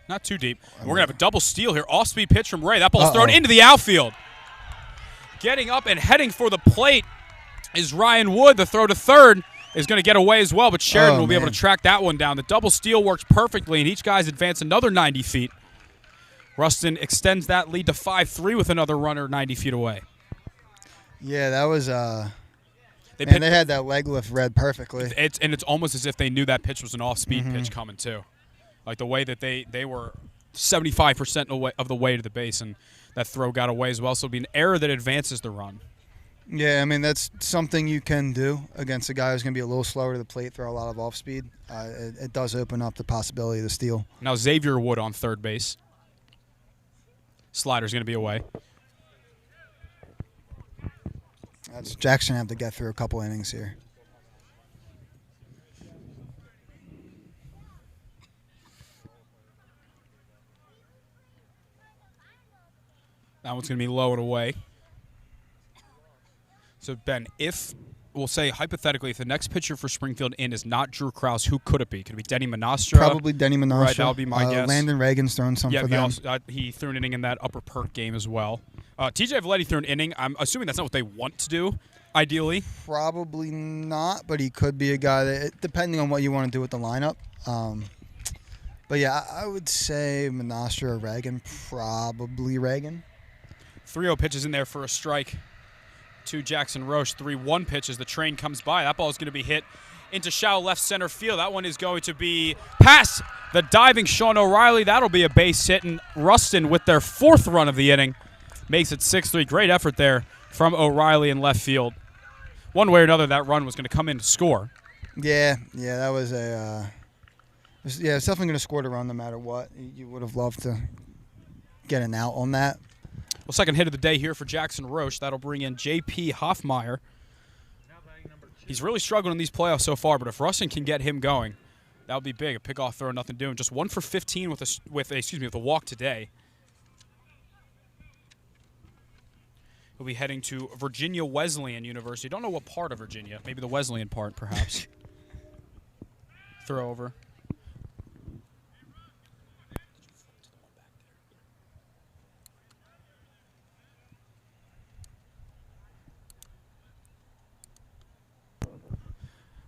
Not too deep. We're going to have a double steal here. Off-speed pitch from Ray. That ball's thrown into the outfield. Getting up and heading for the plate is Ryan Wood. The throw to third is going to get away as well, but Sheridan will be able to track that one down. The double steal works perfectly, and each guy's advanced another 90 feet. Rustin extends that lead to 5-3 with another runner 90 feet away. Yeah, that was they had that leg lift read perfectly. It's almost as if they knew that pitch was an off-speed pitch coming too. Like the way that they were 75% of the way to the base, and that throw got away as well. So it'll be an error that advances the run. Yeah, I mean, that's something you can do against a guy who's going to be a little slower to the plate, throw a lot of off-speed. It does open up the possibility of the steal. Now Xavier Wood on third base. Slider's going to be away. Jackson have to get through a couple innings here. That one's going to be low and away. So, Ben, we'll say hypothetically, if the next pitcher for Springfield in is not Drew Krause, who could it be? Could it be Denny Monastra? Probably Denny Monastra. Right, that would be my guess. Landon Reagan's thrown some for them. He threw an inning in that Upper Perk game as well. TJ Valetti threw an inning. I'm assuming that's not what they want to do, ideally. Probably not, but he could be a guy that, depending on what you want to do with the lineup. But, yeah, I would say Monastra or Reagan. Probably Reagan. 3-0 pitches in there for a strike to Jackson Roche. 3-1 pitch as the train comes by. That ball is going to be hit into shallow left center field. That one is going to be past the diving Sean O'Reilly. That'll be a base hit. And Rustin, with their 4th run of the inning, makes it 6-3. Great effort there from O'Reilly in left field. One way or another, that run was going to come in to score. Yeah, that was it's definitely going to score the run no matter what. You would have loved to get an out on that. Well, second hit of the day here for Jackson Roche. That'll bring in J.P. Hoffmeyer. He's really struggling in these playoffs so far, but if Rustin can get him going, that would be big. A pickoff throw, nothing doing. Just 1 for 15 with a walk today. He'll be heading to Virginia Wesleyan University. Don't know what part of Virginia. Maybe the Wesleyan part, perhaps. Throw over.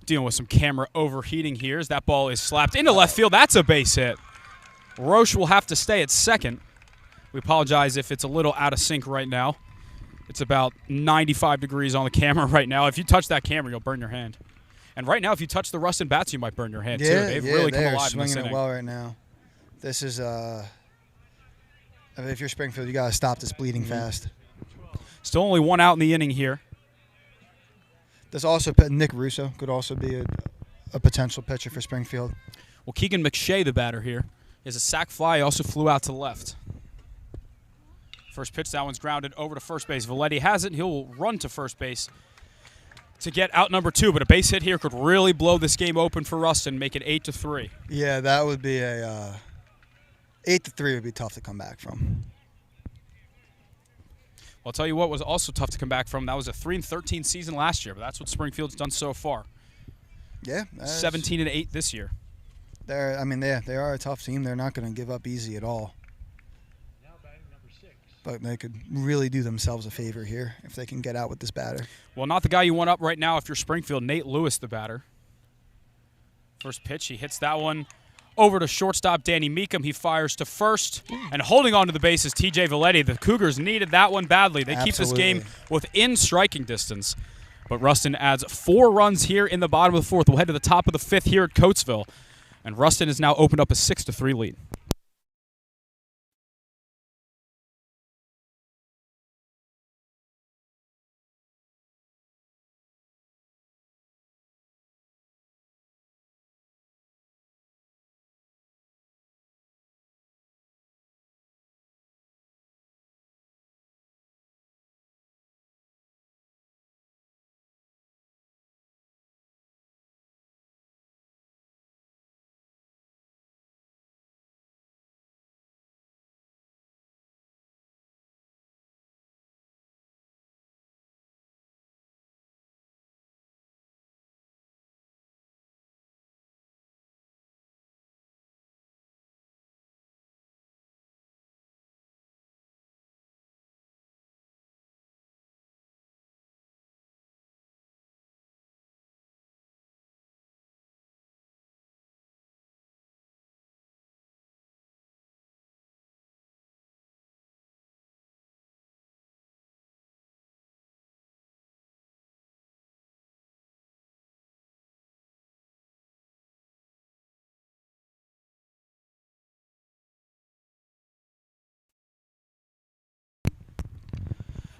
Dealing with some camera overheating here as that ball is slapped into left field. That's a base hit. Roche will have to stay at second. We apologize if it's a little out of sync right now. It's about 95 degrees on the camera right now. If you touch that camera, you'll burn your hand. And right now, if you touch the Rustin bats, you might burn your hand, too. They've really come alive in this inning. Swinging it well right now. This is, if you're Springfield, you got to stop this bleeding fast. Still only 1 out in the inning here. There's also Nick Russo could also be a potential pitcher for Springfield. Well, Keegan McShay, the batter here, is a sac fly. He also flew out to the left. First pitch, that one's grounded over to first base. Valetti has it. He'll run to first base to get out number 2, but a base hit here could really blow this game open for Rustin, make it 8-3. Yeah, that would be a 8-3 would be tough to come back from. I'll tell you what was also tough to come back from. That was a 3-13 season last year, but that's what Springfield's done so far. Yeah, 17-8 this year. They are a tough team. They're not going to give up easy at all. but they could really do themselves a favor here if they can get out with this batter. Well, not the guy you want up right now if you're Springfield. Nate Lewis, the batter. First pitch, he hits that one over to shortstop Danny Meekum. He fires to first, and holding on to the base is TJ Valetti. The Cougars needed that one badly. They keep this game within striking distance. But Rustin adds 4 runs here in the bottom of the 4th. We'll head to the top of the 5th here at Coatesville. And Rustin has now opened up a 6-3 lead.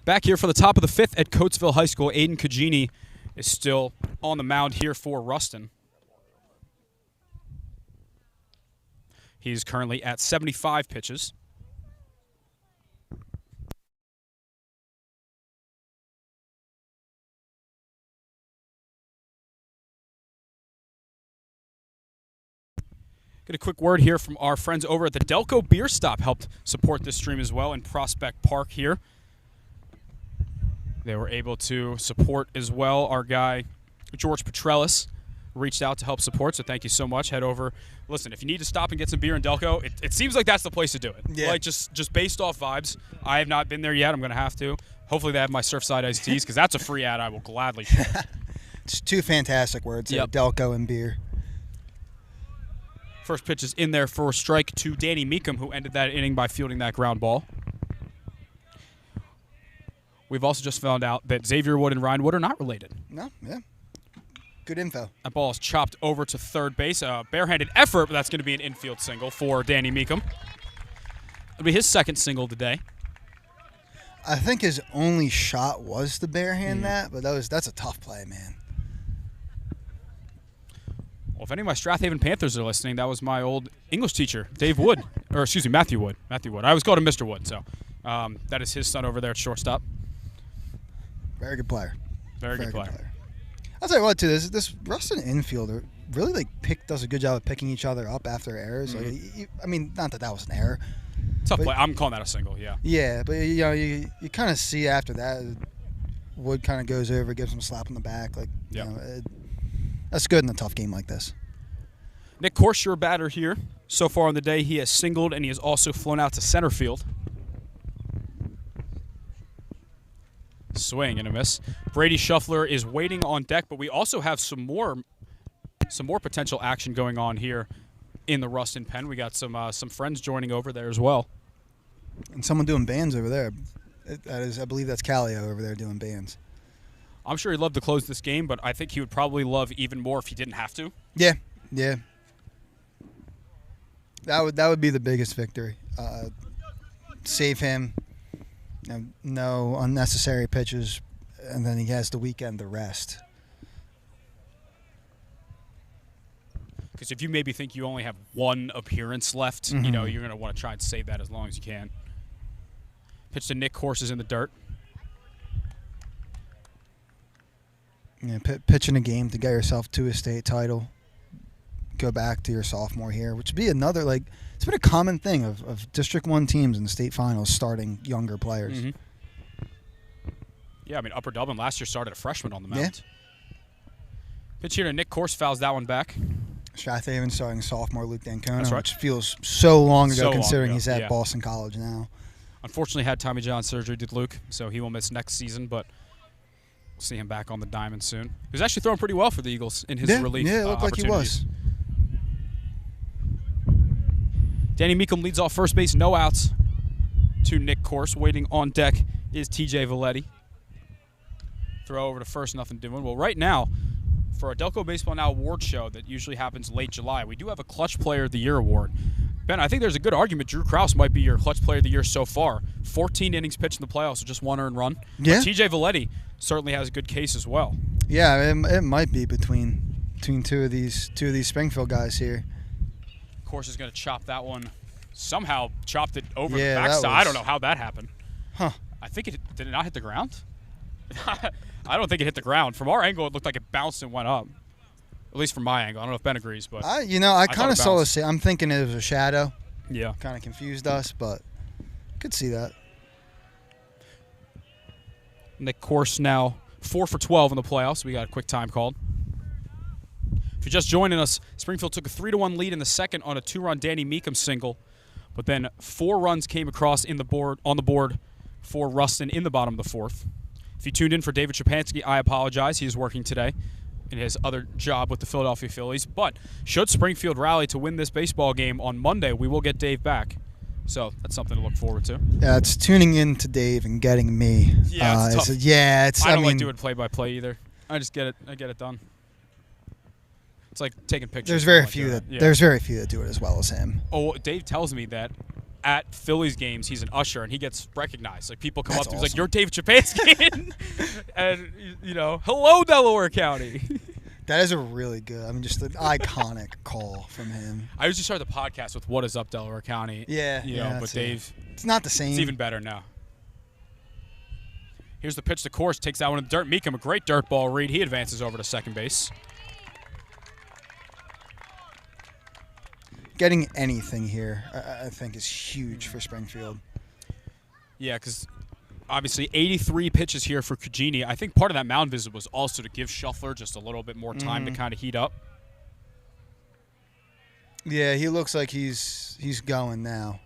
Back here for the top of the 5th at Coatesville High School, Aiden Cugini is still on the mound here for Rustin. He's currently at 75 pitches. Get a quick word here from our friends over at the Delco Beer Stop. Helped support this stream as well in Prospect Park here. They were able to support as well. Our guy, George Petrellis, reached out to help support, so thank you so much. Head over. Listen, if you need to stop and get some beer in Delco, it seems like that's the place to do it. Yeah. Like, just based off vibes. I have not been there yet. I'm going to have to. Hopefully they have my Surfside iced teas, because that's a free ad I will gladly share. It's 2 fantastic words, Yep. Delco and beer. First pitch is in there for a strike to Danny Meekum, who ended that inning by fielding that ground ball. We've also just found out that Xavier Wood and Ryan Wood are not related. No, yeah. Good info. That ball is chopped over to third base. A barehanded effort, but that's going to be an infield single for Danny Meekum. It'll be his second single today. I think his only shot was the barehand but that's a tough play, man. Well, if any of my Strathaven Panthers are listening, that was my old English teacher, Dave Wood. Or, excuse me, Matthew Wood. Matthew Wood. I always called him Mr. Wood, so that is his son over there at shortstop. Very good player. Very good player. I'll tell you what, too. This Rustin infielder really does a good job of picking each other up after errors. Mm-hmm. I mean, not that was an error. Tough play. I'm calling that a single. Yeah. Yeah, but you kind of see after that, Wood kind of goes over, gives him a slap on the back. That's good in a tough game like this. Nick Corse, your batter here. So far on the day, he has singled and he has also flown out to center field. Swing and a miss. Brady Shuffler is waiting on deck, but we also have some more potential action going on here in the Rustin pen. We got some friends joining over there as well. And someone doing bands over there. I believe that's Calio over there doing bands. I'm sure he'd love to close this game, but I think he would probably love even more if he didn't have to. Yeah. That would be the biggest victory. Save him. No unnecessary pitches, and then he has the weekend to rest. Because if you maybe think you only have one appearance left, you're going to want to try and save that as long as you can. Pitch to Nick Corse is in the dirt. Yeah, pitching a game to get yourself to a state title. Go back to your sophomore here, which would be another, it's been a common thing of District 1 teams in the state finals starting younger players. Mm-hmm. Yeah, I mean, Upper Dublin last year started a freshman on the mound. Yeah. Pitch here to Nick Corse, fouls that one back. Strathaven starting sophomore Luke Dancona, That's right. which feels so long ago considering he's at Boston College now. unfortunately had Tommy John surgery, did Luke, so he will miss next season, but we'll see him back on the diamond soon. He was actually throwing pretty well for the Eagles in his relief Yeah, it looked like he was. Danny Meekum leads off first base, no outs to Nick Corse. Waiting on deck is TJ Valetti. Throw over to first, nothing doing. Well, right now, for a Delco Baseball Now award show that usually happens late July, we do have a Clutch Player of the Year award. Ben, I think there's a good argument Drew Krause might be your Clutch Player of the Year so far. 14 innings pitched in the playoffs with just 1 earned run. Yeah. But TJ Valetti certainly has a good case as well. Yeah, it might be between two of these Springfield guys here. Corse is going to chop that one. Somehow chopped it over the Yeah, backside. that I was- don't know how that happened. Huh. I think did it not hit the ground? I don't think it hit the ground. From our angle, it looked like it bounced and went up. At least from my angle. I don't know if Ben agrees, but I thought kind it of saw the bounced. same. I'm thinking it was a shadow. Yeah. Kind of confused us, but could see that. Nick Corse now 4 for 12 in the playoffs. We got a quick time called. If you're just joining us, Springfield took a 3-1 lead in the second on a 2-run Danny Meekum single, but then 4 runs came across on the board for Rustin in the bottom of the fourth. If you tuned in for David Shapansky, I apologize. He is working today in his other job with the Philadelphia Phillies. But should Springfield rally to win this baseball game on Monday, we will get Dave back. So that's something to look forward to. Yeah, it's tuning in to Dave and getting me. Yeah, it's tough. I I don't mean, like doing play-by-play either. I just get it. I get it done. It's like taking pictures. there's I very don't like few doing that it. Yeah. there's very few that do it as well as him. Oh, Dave tells me that at Phillies games he's an usher and he gets recognized. Like people come That's up to him, he's like, awesome. "You're Dave Shapansky," and hello Delaware County. That is a really good. I mean, just an iconic call from him. I usually start the podcast with "What is up, Delaware County?" Yeah, but that's Dave, it's not the same. it's even better now. Here's the pitch to Corse, takes that one in the dirt. Meekum, a great dirt ball read. He advances over to second base. Getting anything here, I think, is huge for Springfield. Yeah, because obviously 83 pitches here for Cugini. I think part of that mound visit was also to give Shuffler just a little bit more time to kind of heat up. Yeah, he looks like he's going now.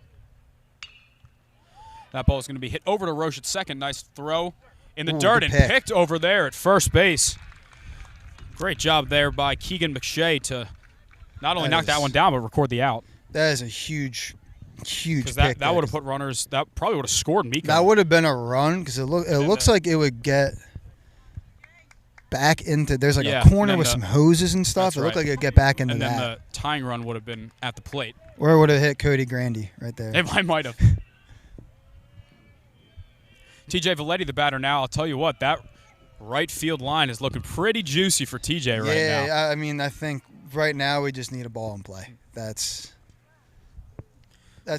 That ball is going to be hit over to Roche at second. Nice throw in the Ooh, dirt good and pick. picked over there at first base. Great job there by Keegan McShay to not only knock that one down but record the out. That is a huge Because pick. that would have put runners. That probably would have scored Meekum. That would have been a run because it looks like it would get back into. There's like Yeah, a corner and with then some hoses and stuff. that's It looked right. like it would get back into and then that. the tying run would have been at the plate. Or it would have hit Cody Grandy right there. It might have. TJ Valetti, the batter now. I'll tell you what, that right field line is looking pretty juicy for TJ right now. Yeah, I mean, I think right now we just need a ball in play. That's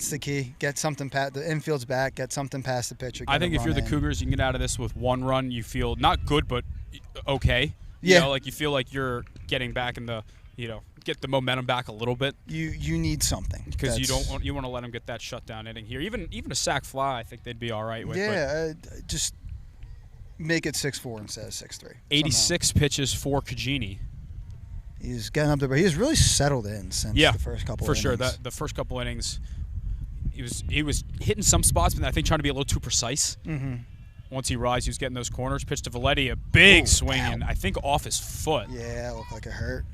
the key. Get something past the infield's back. Get something past the pitcher. I think if you're the Cougars, you can get out of this with 1 run. You feel not good, but okay. Yeah. Like you feel like you're getting back in the, get the momentum back a little bit You need something because you want to let them get that shutdown inning here. Even a sac fly, I think they'd be all right with. Yeah, just make it 6-4 instead of 6-3. 86 pitches for Cugini. He's getting up there, but he's really settled in since the first couple. For innings. sure. The first couple innings, he was hitting some spots, but I think trying to be a little too precise. Mm-hmm. Once he realized he was getting those corners, pitched to Valetti, a big swing, ow. and I think off his foot. Yeah, it looked like it hurt.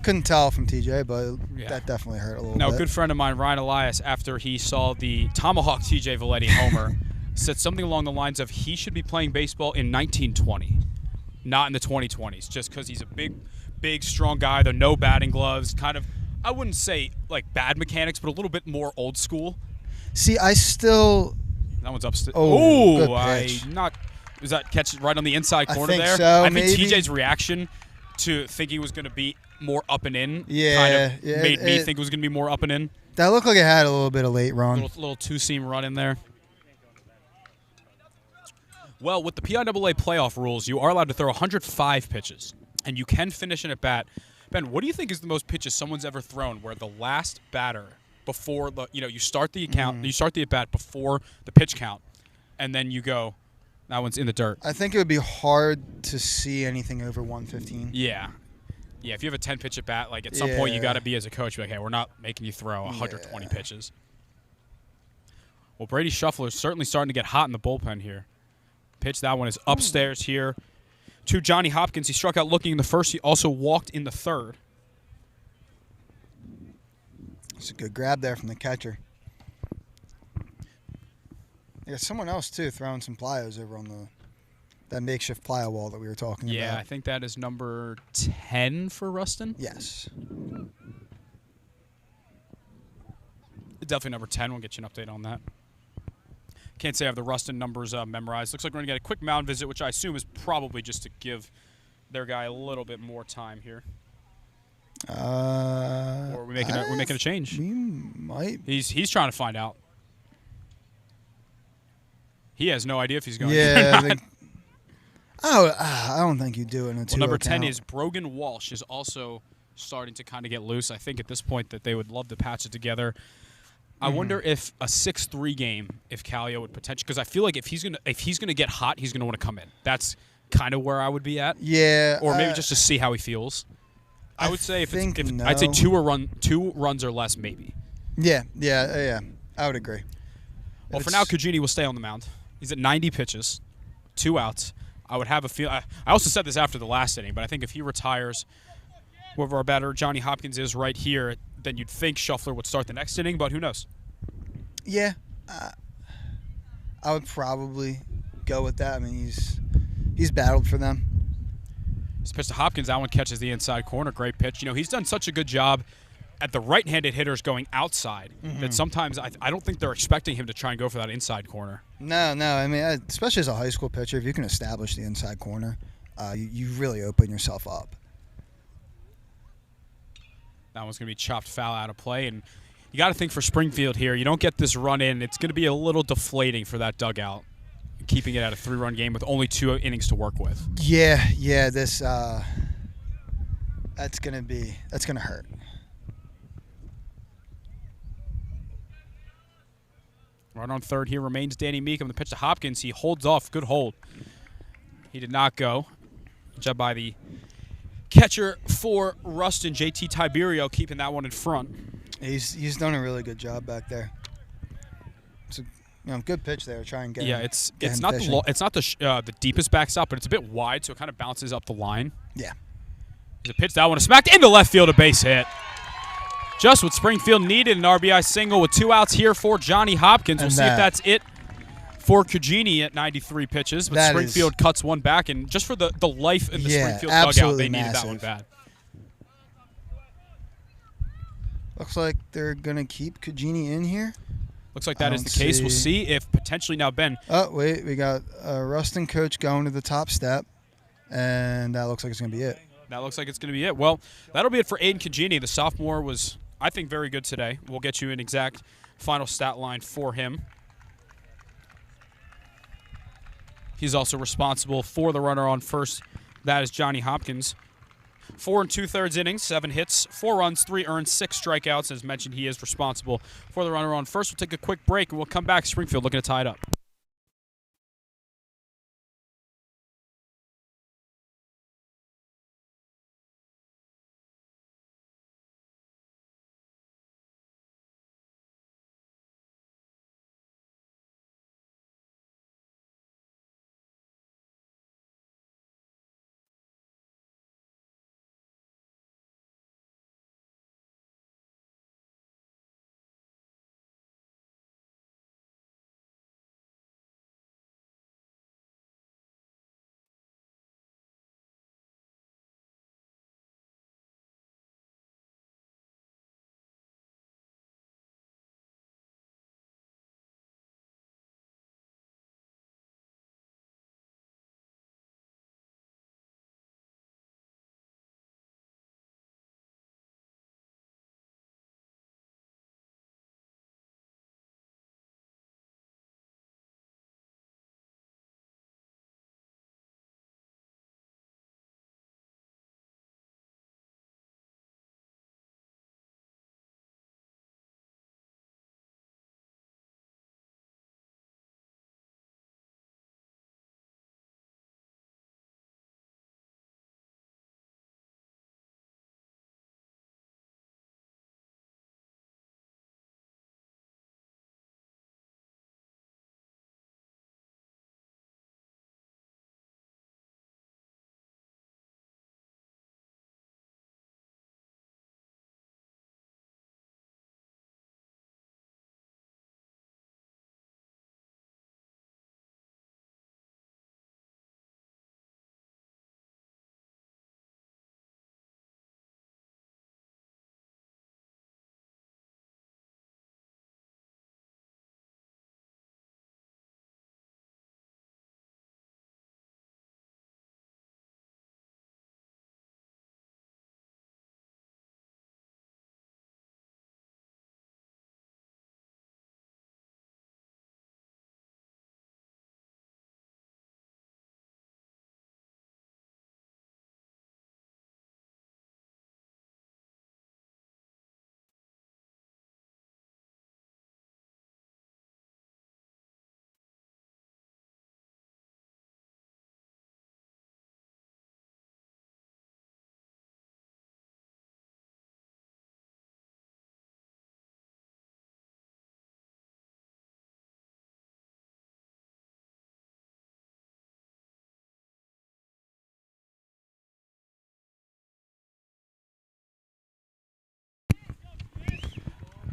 Couldn't tell from TJ, but Yeah. that definitely hurt a little Now, bit. a good friend of mine, Ryan Elias, after he saw the Tomahawk TJ Valetti homer, said something along the lines of he should be playing baseball in 1920, not in the 2020s, just because he's a big, strong guy. There are no batting gloves, kind of, I wouldn't say like bad mechanics, but a little bit more old school. See, I still. That one's upstairs. Oh, good pitch. Was that catch right on the inside I corner think there? so, I think maybe. TJ's reaction to thinking it was going to be more up and in Yeah, kind of yeah, made me it- think it was going to be more up and in. That looked like it had a little bit of late run. Little two-seam run in there. Well, with the PIAA playoff rules, you are allowed to throw 105 pitches, and you can finish an at-bat. Ben, what do you think is the most pitches someone's ever thrown where the last batter before the you start the account, you start the at-bat before the pitch count, and then you go, that one's in the dirt. I think it would be hard to see anything over 115. Yeah. Yeah, if you have a 10-pitch at-bat, like at some point you Yeah. got to be as a coach, like, hey, we're not making you throw 120 pitches. Well, Brady Shuffler is certainly starting to get hot in the bullpen here. Pitch, that one is upstairs here to Johnny Hopkins. He struck out looking in the first. He also walked in the third. It's a good grab there from the catcher. Yeah, someone else, too, throwing some plyos over on that makeshift plyo wall that we were talking about. Yeah, I think that is number 10 for Rustin. Yes. Definitely number 10. We'll get you an update on that. Can't say I have the Rustin numbers memorized. Looks like we're going to get a quick mound visit, which I assume is probably just to give their guy a little bit more time here. Or are we making a change? We might. He's trying to find out. He has no idea if he's going. Yeah. I don't think you do it in a 2-0 number 10 count. is Brogan Walsh is also starting to kind of get loose. I think at this point that they would love to patch it together. I wonder if a 6-3 game, if Calio would potentially, because I feel like if he's gonna get hot, he's gonna want to come in. That's kind of where I would be at. Yeah. Or maybe just to see how he feels. I would say no. I'd say two runs or less, maybe. Yeah. I would agree. Well, for now, Cugini will stay on the mound. He's at 90 pitches, 2 outs. I would have a feel. I also said this after the last inning, but I think if he retires, whoever our batter Johnny Hopkins is right here, then you'd think Shuffler would start the next inning, but who knows? Yeah, I would probably go with that. I mean, he's battled for them. This pitch to Hopkins, that one catches the inside corner. Great pitch. You know, he's done such a good job at the right-handed hitters going outside that sometimes I don't think they're expecting him to try and go for that inside corner. No. I mean, especially as a high school pitcher, if you can establish the inside corner, you really open yourself up. That one's going to be chopped foul out of play, and you got to think for Springfield here, you don't get this run in, it's going to be a little deflating for that dugout, keeping it at a 3-run game with only 2 innings to work with. Yeah, this that's going to hurt. Right on third here remains Danny Meekum. The pitch to Hopkins, he holds off. Good hold. He did not go. Good job by the catcher for Rustin, JT Tiberio, keeping that one in front. He's done a really good job back there. It's a good pitch there. Try and get him, it's not the deepest backstop, but it's a bit wide, so it kind of bounces up the line. Yeah. There's a pitch that one is smacked into left field, a base hit. Just what Springfield needed, an RBI single with 2 outs here for Johnny Hopkins. We'll see if that's it for Cugini at 93 pitches, but Springfield cuts one back, and just for the life in the Springfield dugout, they needed that one bad. Looks like they're going to keep Cugini in here. Looks like that is the case. We'll see if potentially now Ben. Oh, wait. We got a Rustin coach going to the top step, and that looks like it's going to be it. That looks like it's going to be it. Well, that'll be it for Aiden Cugini. The sophomore was, I think, very good today. We'll get you an exact final stat line for him. He's also responsible for the runner on first. That is Johnny Hopkins. 4 2/3 innings, 7 hits, 4 runs, 3 earned, 6 strikeouts. As mentioned, he is responsible for the runner on first. We'll take a quick break, and we'll come back. Springfield looking to tie it up.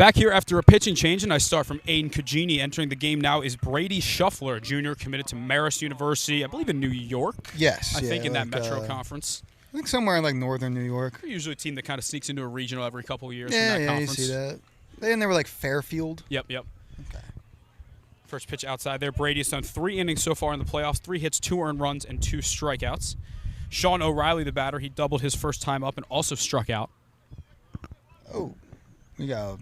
Back here after a pitching change, and I start from Aiden Cugini. Entering the game now is Brady Shuffler, a junior committed to Marist University, I believe in New York. Yes. I think in like, that Metro Conference. I think somewhere in like northern New York. They're usually a team that kind of sneaks into a regional every couple of years Yeah, from that yeah, conference. you see that. They were like Fairfield. Yep. Okay. First pitch outside there. Brady has done 3 innings so far in the playoffs, 3 hits, 2 earned runs, and 2 strikeouts. Sean O'Reilly, the batter, he doubled his first time up and also struck out. Oh, we got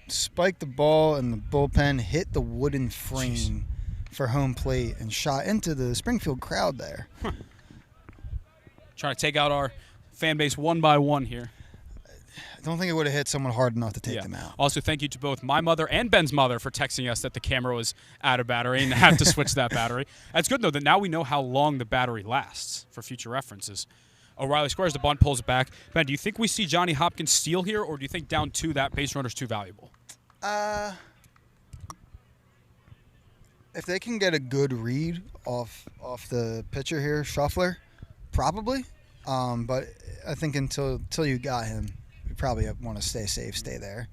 spiked the ball in the bullpen, hit the wooden frame for home plate, and shot into the Springfield crowd there. Trying to take out our fan base one by one here. I don't think it would have hit someone hard enough to take them out. Also, thank you to both my mother and Ben's mother for texting us that the camera was out of battery and had to switch that battery. That's good, though, that now we know how long the battery lasts for future references. O'Reilly squares the bunt, pulls it back. Ben, do you think we see Johnny Hopkins steal here, or do you think down 2 that base runner's too valuable? If they can get a good read off the pitcher here, Shuffler, probably. But I think until you got him, you probably want to stay safe, stay there.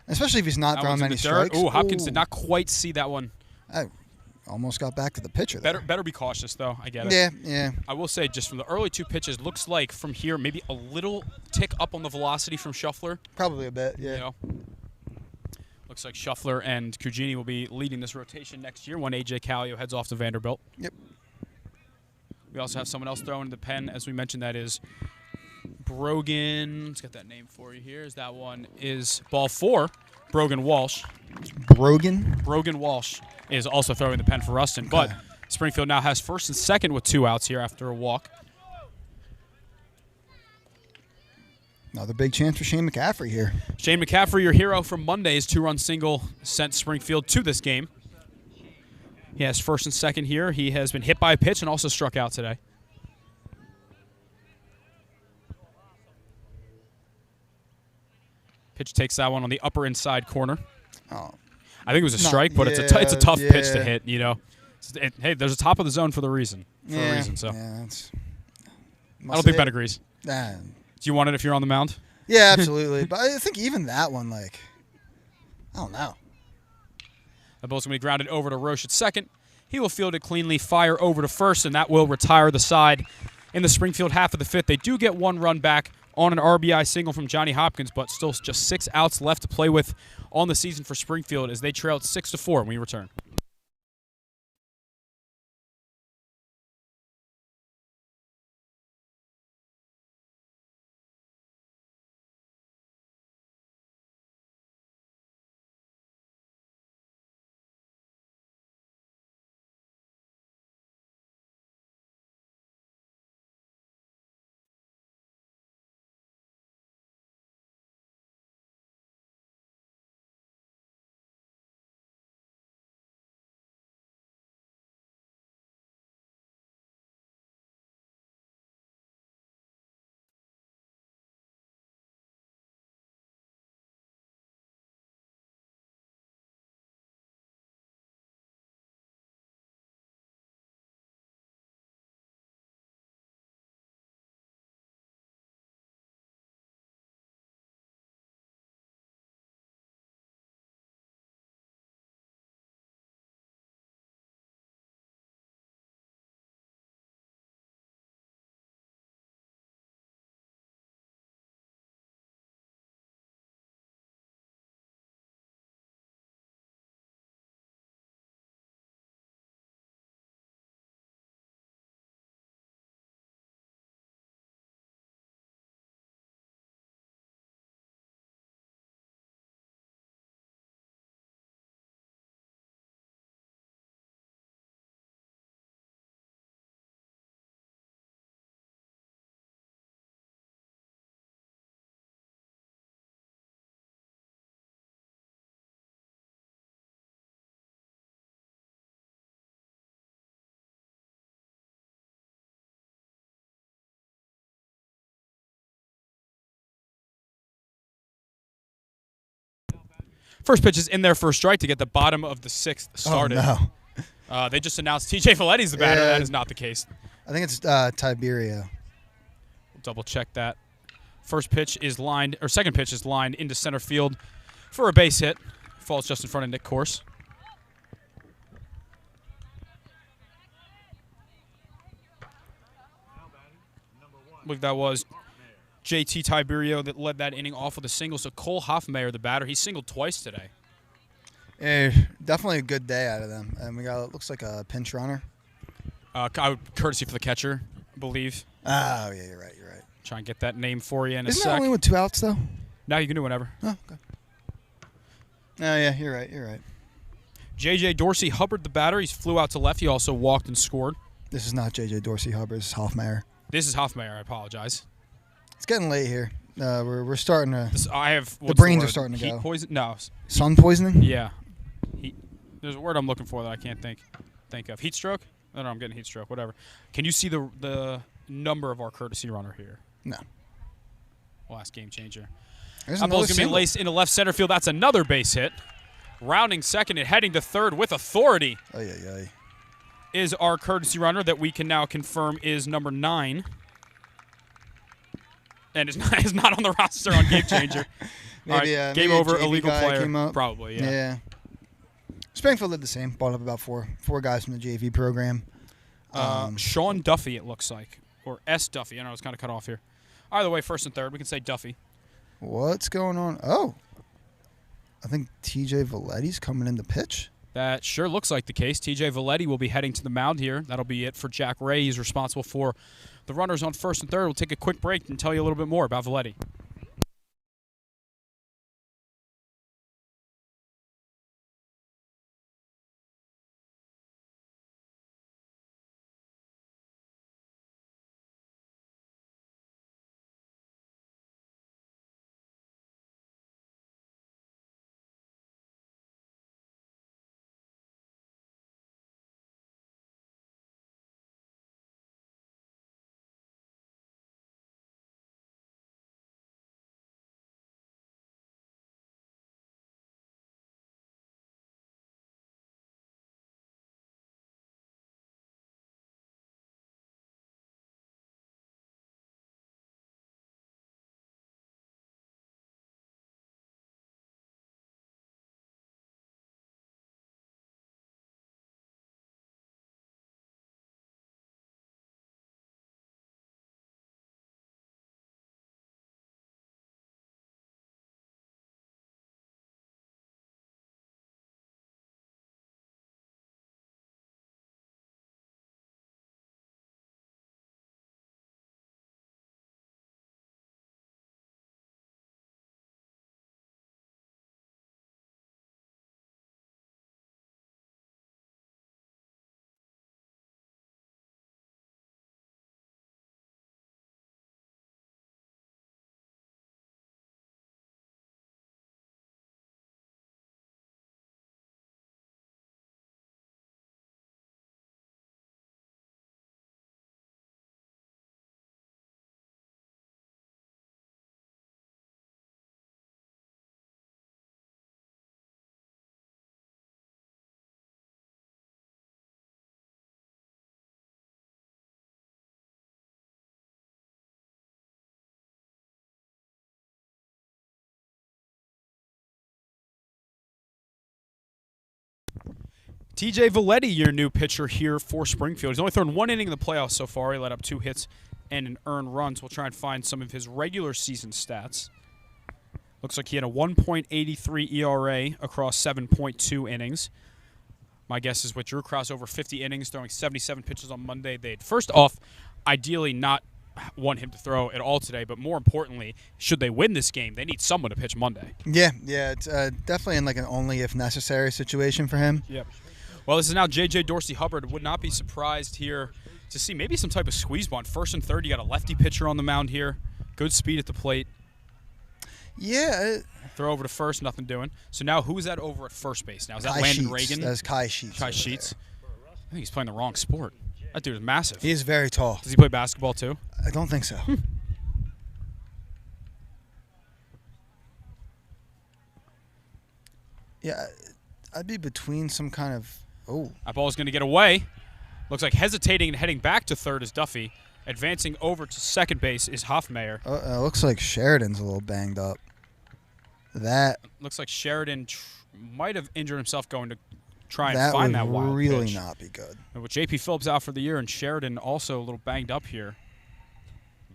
Especially if he's not throwing many strikes. Ooh, Hopkins did not quite see that one. I almost got back to the pitcher there. Better be cautious, though. I get it. Yeah. I will say, just from the early 2 pitches, looks like from here maybe a little tick up on the velocity from Shuffler. Probably a bit, yeah. You know? Looks like Shuffler and Cugini will be leading this rotation next year when AJ Calio heads off to Vanderbilt. Yep. We also have someone else throwing the pen, as we mentioned, that is Brogan. Let's get that name for you here. That one is ball 4, Brogan Walsh. Brogan Walsh is also throwing the pen for Rustin. But Springfield now has first and second with 2 outs here after a walk. Another big chance for Shane McCaffrey here. Shane McCaffrey, your hero from Monday's 2-run single, sent Springfield to this game. He has first and second here. He has been hit by a pitch and also struck out today. Pitch takes that one on the upper inside corner. Oh. I think it was a strike, but it's a tough pitch to hit, you know. Hey, there's a top of the zone for a reason. I don't think Ben agrees. Do you want it if you're on the mound? Yeah, absolutely. But I think even that one, I don't know. The ball's going to be grounded over to Roche at second. He will field it cleanly, fire over to first, and that will retire the side in the Springfield half of the 5th. They do get 1 run back on an RBI single from Johnny Hopkins, but still just 6 outs left to play with on the season for Springfield as they trailed 6-4 when we return. First pitch is in there for a strike to get the bottom of the 6th started. Oh, no. They just announced TJ Folletti's the batter. That is not the case. I think it's Tiberio. We'll double check that. Second pitch is lined into center field for a base hit. Falls just in front of Nick Corse. I believe that was JT Tiberio that led that inning off with a single. So Cole Hoffmeyer, the batter, he singled twice today. Yeah, definitely a good day out of them. And we got, looks like a pinch runner. Courtesy for the catcher, I believe. Oh, yeah, you're right. Try and get that name for you in a Isn't sec. that only with 2 outs, though? No, you can do whatever. Oh, okay. Oh, yeah, you're right. J.J. Dorsey Hubbard, the batter. He flew out to left. He also walked and scored. This is not J.J. Dorsey Hubbard. This is Hoffmeyer. This is Hoffmeyer. I apologize. It's getting late here. We're starting to. The brains are starting to Heat go. poison? No. Sun poisoning? Yeah. There's a word I'm looking for that I can't think of. Heat stroke? No, I'm getting heat stroke. Whatever. Can you see the number of our courtesy runner here? No. Last game changer. There's That ball's going to be laced into left center field. That's another base hit. Rounding second and heading to third with authority is our courtesy runner that we can now confirm is number 9. And is not on the roster on game changer. Maybe, game over, illegal player. Probably, yeah. Yeah. Springfield did the same. Bought up about four guys from the JV program. Sean Duffy, it looks like. Or S. Duffy. I know it's kind of cut off here. Either way, first and third. We can say Duffy. What's going on? Oh. I think TJ Valetti's coming in to pitch. That sure looks like the case. TJ Valetti will be heading to the mound here. That'll be it for Jack Ray. He's responsible for the runners on first and third. We'll take a quick break and tell you a little bit more about Valetti. TJ Valetti, your new pitcher here for Springfield. He's only thrown 1 inning in the playoffs so far. He let up 2 hits and an earned run. So we'll try and find some of his regular season stats. Looks like he had a 1.83 ERA across 7.2 innings. My guess is with Drew Krause over 50 innings, throwing 77 pitches on Monday, they'd first off ideally not want him to throw at all today, but more importantly, should they win this game, they need someone to pitch Monday. Yeah, it's definitely in like an only if necessary situation for him. Yep. Well, this is now J.J. Dorsey Hubbard. Would not be surprised here to see maybe some type of squeeze bunt. First and third, you got a lefty pitcher on the mound here. Good speed at the plate. Yeah. Throw over to first, nothing doing. So now who's that over at first base now? Is that Landon Reagan? That's Kai Sheets. Kai Sheets. I think he's playing the wrong sport. That dude is massive. He is very tall. Does he play basketball too? I don't think so. Yeah, I'd be between some kind of That ball is going to get away. Looks like hesitating and heading back to third is Duffy. Advancing over to second base is Hoffmeyer. Looks like Sheridan's a little banged up. That looks like Sheridan might have injured himself going to try and find that wild would really pitch. not be good. And with J.P. Phillips out for the year and Sheridan also a little banged up here,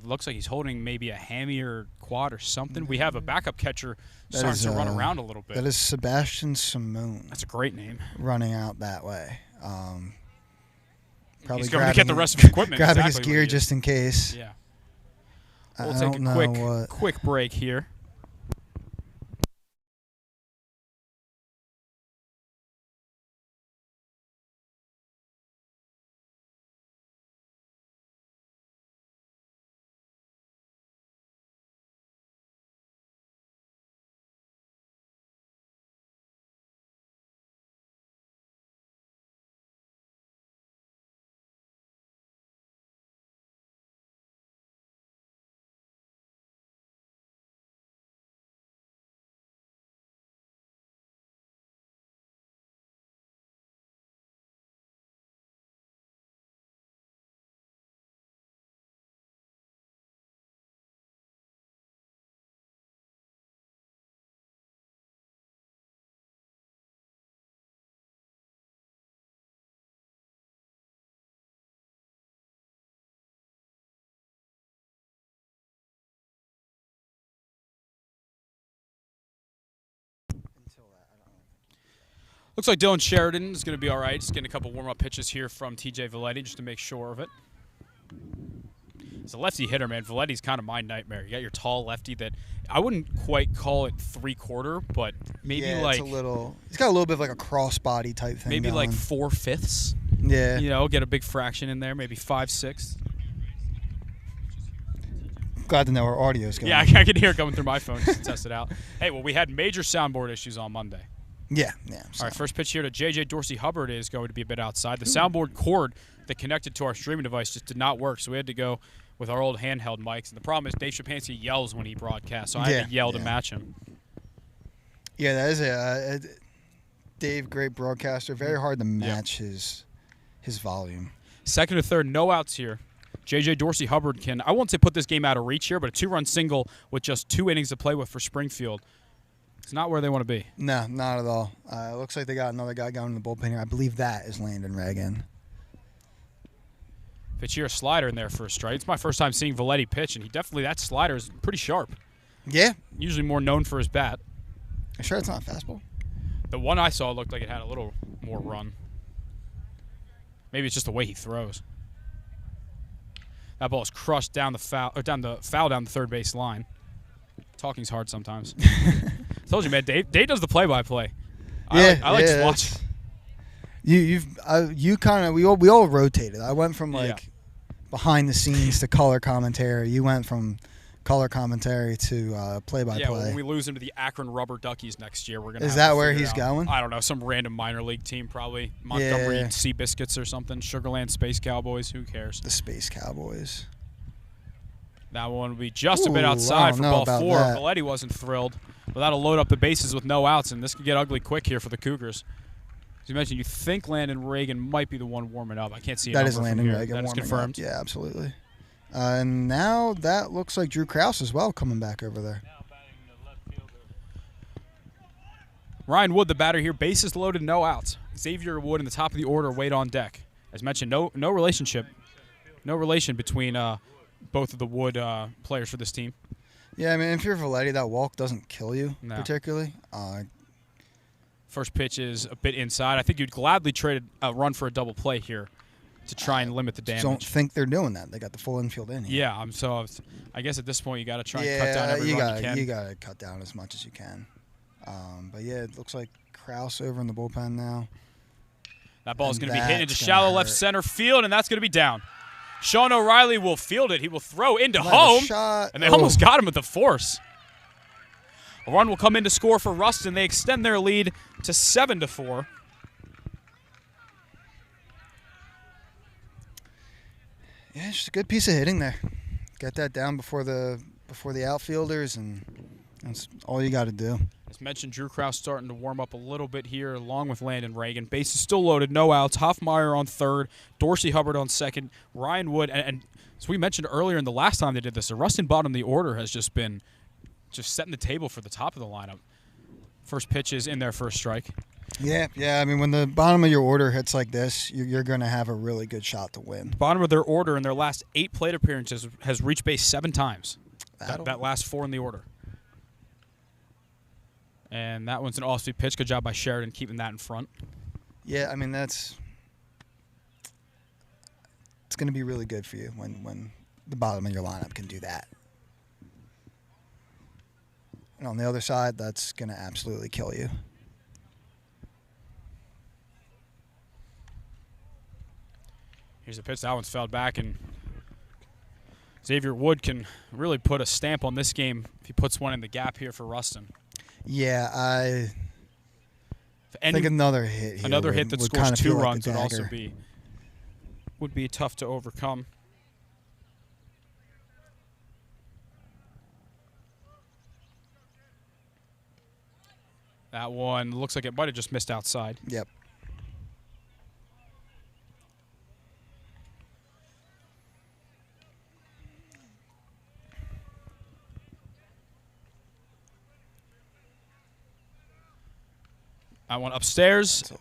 looks like he's holding maybe a hammy or quad or something. We have a backup catcher starting to run around a little bit. That is Sebastian Simone. That's a great name. Running out that way. Probably he's going to get the rest of his equipment. Grabbing exactly his gear just in case. Yeah. I We'll take don't a know quick break here. Looks like Dylan Sheridan is going to be all right. Just getting a couple warm-up pitches here from TJ Valetti just to make sure of it. He's a lefty hitter, man. Valetti's kind of my nightmare. You got your tall lefty that I wouldn't quite call it three-quarter, but maybe like it's a little. He's got a little bit of like a crossbody type thing. Maybe going. like 4/5. Yeah. You know, get a big fraction in there, maybe 5/6. Glad to know our audio's going. Yeah, I can hear it coming through my phone just to test it out. Hey, well, we had major soundboard issues on Monday. Yeah. All right, first pitch here to J.J. Dorsey Hubbard is going to be a bit outside. The soundboard cord that connected to our streaming device just did not work, so we had to go with our old handheld mics. And the problem is Dave Shapansky yells when he broadcasts, so I had to yell to match him. Yeah, that is a Dave, great broadcaster. Very hard to match his volume. Second to third, no outs here. J.J. Dorsey Hubbard can, I won't say put this game out of reach here, but a two-run single with just 2 innings to play with for Springfield. It's not where they want to be. No, not at all. It looks like they got another guy going in the bullpen here. I believe that is Landon Reagan. Pitch here, a slider in there for a strike. It's my first time seeing Valetti pitch, and that slider is pretty sharp. Yeah. Usually more known for his bat. You sure it's not a fastball? The one I saw looked like it had a little more run. Maybe it's just the way he throws. That ball is crushed down the foul down the third base line. Talking's hard sometimes. I told you, man. Dave does the play-by-play. I like to watch. You kind of we all rotated. I went from behind the scenes to color commentary. You went from color commentary to play-by-play. Yeah, when we lose him to the Akron Rubber Duckies next year, we're gonna. Is that where he's going? I don't know. Some random minor league team, probably Montgomery Seabiscuits or something. Sugarland Space Cowboys. Who cares? The Space Cowboys. That one will be just a bit outside for ball 4. Valetti wasn't thrilled, but that'll load up the bases with no outs, and this could get ugly quick here for the Cougars. As you mentioned, you think Landon Reagan might be the one warming up. I can't see it. That is Landon Reagan. That is confirmed. Up. Yeah, absolutely. And now that looks like Drew Krause as well coming back over there. Ryan Wood, the batter here, bases loaded, no outs. Xavier Wood in the top of the order, wait on deck. As mentioned, no relation between both of the Wood players for this team. Yeah, I mean, if you're Valetti, that walk doesn't kill you particularly. First pitch is a bit inside. I think you'd gladly trade a run for a double play here to try and limit the damage. Don't think they're doing that. They got the full infield in here. Yeah, so I guess at this point you got to try and cut down every run you can. You got to cut down as much as you can. But yeah, it looks like Krause over in the bullpen now. That ball is going to be hit into shallow left center field, and that's going to be down. Sean O'Reilly will field it. He will throw into home, and they almost got him with the force. A run will come in to score for Rustin. They extend their lead to 7-4. Yeah, it's just a good piece of hitting there. Get that down before the outfielders, and that's all you got to do. As mentioned, Drew Krause starting to warm up a little bit here along with Landon Reagan. Base is still loaded, no outs. Hoffmeyer on third, Dorsey Hubbard on second, Ryan Wood. And as we mentioned earlier in the last time they did this, the Rustin bottom of the order has just been setting the table for the top of the lineup. First pitch is in their first strike. Yeah. I mean, when the bottom of your order hits like this, you're going to have a really good shot to win. Bottom of their order in their last 8 plate appearances has reached base 7 times. That last 4 in the order. And that one's an off-speed pitch. Good job by Sheridan keeping that in front. Yeah, I mean, it's going to be really good for you when the bottom of your lineup can do that. And on the other side, that's going to absolutely kill you. Here's a pitch. That one's fouled back, and Xavier Wood can really put a stamp on this game if he puts one in the gap here for Rustin. Yeah, I think another hit here. Another hit that scores 2 runs like would also be tough to overcome. That one looks like it might have just missed outside. Yep. I went upstairs,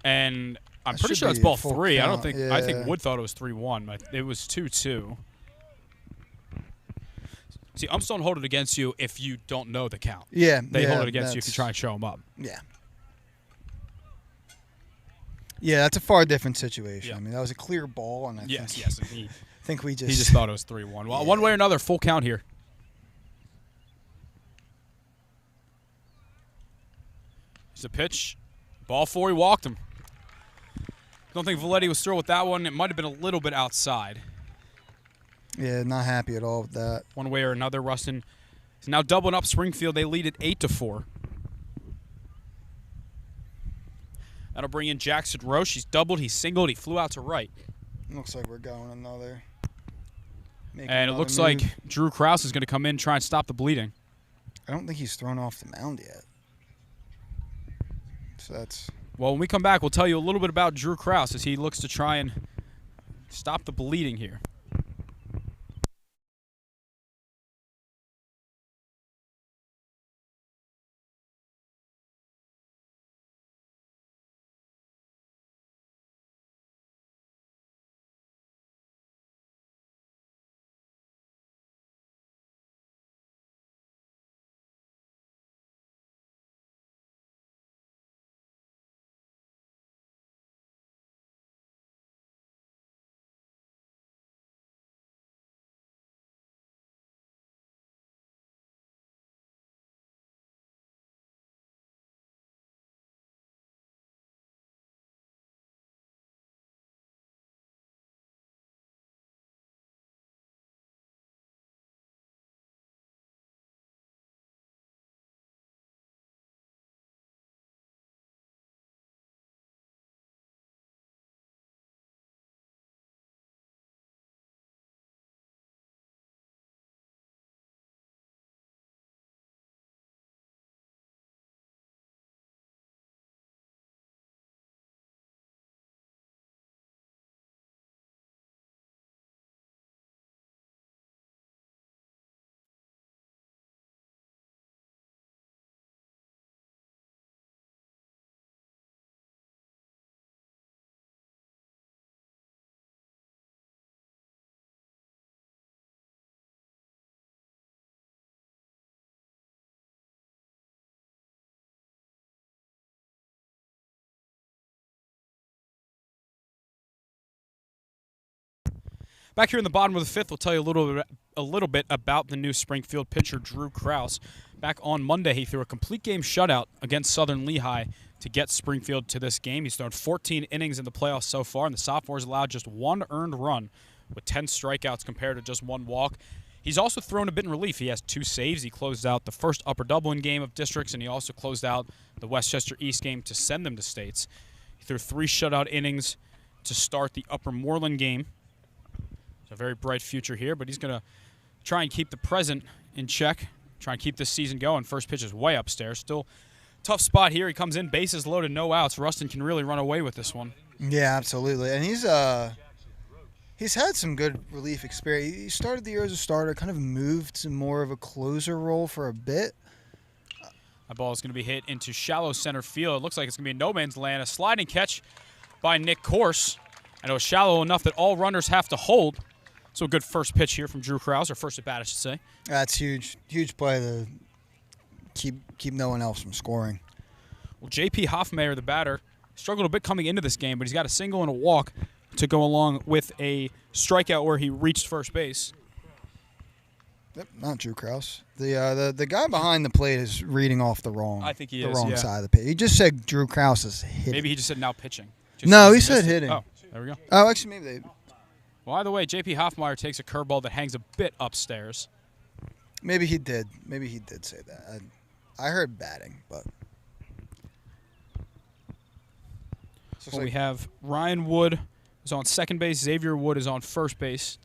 and I'm pretty sure it's ball 3. Count. I don't think. Yeah. I think Wood thought it was 3-1, but it was 2-2. See, umps don't hold it against you if you don't know the count. Yeah, they hold it against you if you try and show them up. Yeah. Yeah, that's a far different situation. Yeah. I mean, that was a clear ball, and I think we just he just thought it was 3-1. Well, one way or another, full count here. Here's a pitch. Ball 4, he walked him. Don't think Valetti was through with that one. It might have been a little bit outside. Yeah, not happy at all with that. One way or another, Rustin is now doubling up Springfield. They lead it 8-4. That'll bring in Jackson Roche. He's doubled, he's singled, he flew out to right. Looks like we're going another. And it looks like Drew Krause is going to come in and try and stop the bleeding. I don't think he's thrown off the mound yet. So that's... Well, when we come back, we'll tell you a little bit about Drew Krause as he looks to try and stop the bleeding here. Back here in the bottom of the 5th, we'll tell you a little bit about the new Springfield pitcher, Drew Krause. Back on Monday, he threw a complete game shutout against Southern Lehigh to get Springfield to this game. He's thrown 14 innings in the playoffs so far, and the sophomores allowed just 1 earned run with 10 strikeouts compared to just 1 walk. He's also thrown a bit in relief. He has 2 saves. He closed out the first Upper Dublin game of districts, and he also closed out the Westchester East game to send them to states. He threw 3 shutout innings to start the Upper Moreland game. A very bright future here, but he's going to try and keep the present in check, try and keep this season going. First pitch is way upstairs. Still tough spot here. He comes in, bases loaded, no outs. Rustin can really run away with this one. Yeah, absolutely. And he's had some good relief experience. He started the year as a starter, kind of moved to more of a closer role for a bit. That ball is going to be hit into shallow center field. It looks like it's going to be a no man's land. A sliding catch by Nick Corse. And it was shallow enough that all runners have to hold. So a good first pitch here from Drew Krause, or first at bat, I should say. That's huge. Huge play to keep no one else from scoring. Well, J.P. Hoffmeyer, the batter, struggled a bit coming into this game, but he's got a single and a walk to go along with a strikeout where he reached first base. Yep, not Drew Krause. The guy behind the plate is reading off the wrong. I think he the is, wrong yeah. side of the pitch. He just said Drew Krause is hitting. Maybe he just said now pitching. No, he said hitting. Oh, there we go. Oh, actually, maybe they. Well, either way, J.P. Hoffmeyer takes a curveball that hangs a bit upstairs. Maybe he did. Maybe he did say that. I heard batting, but. Well, we have Ryan Wood is on second base. Xavier Wood is on first base.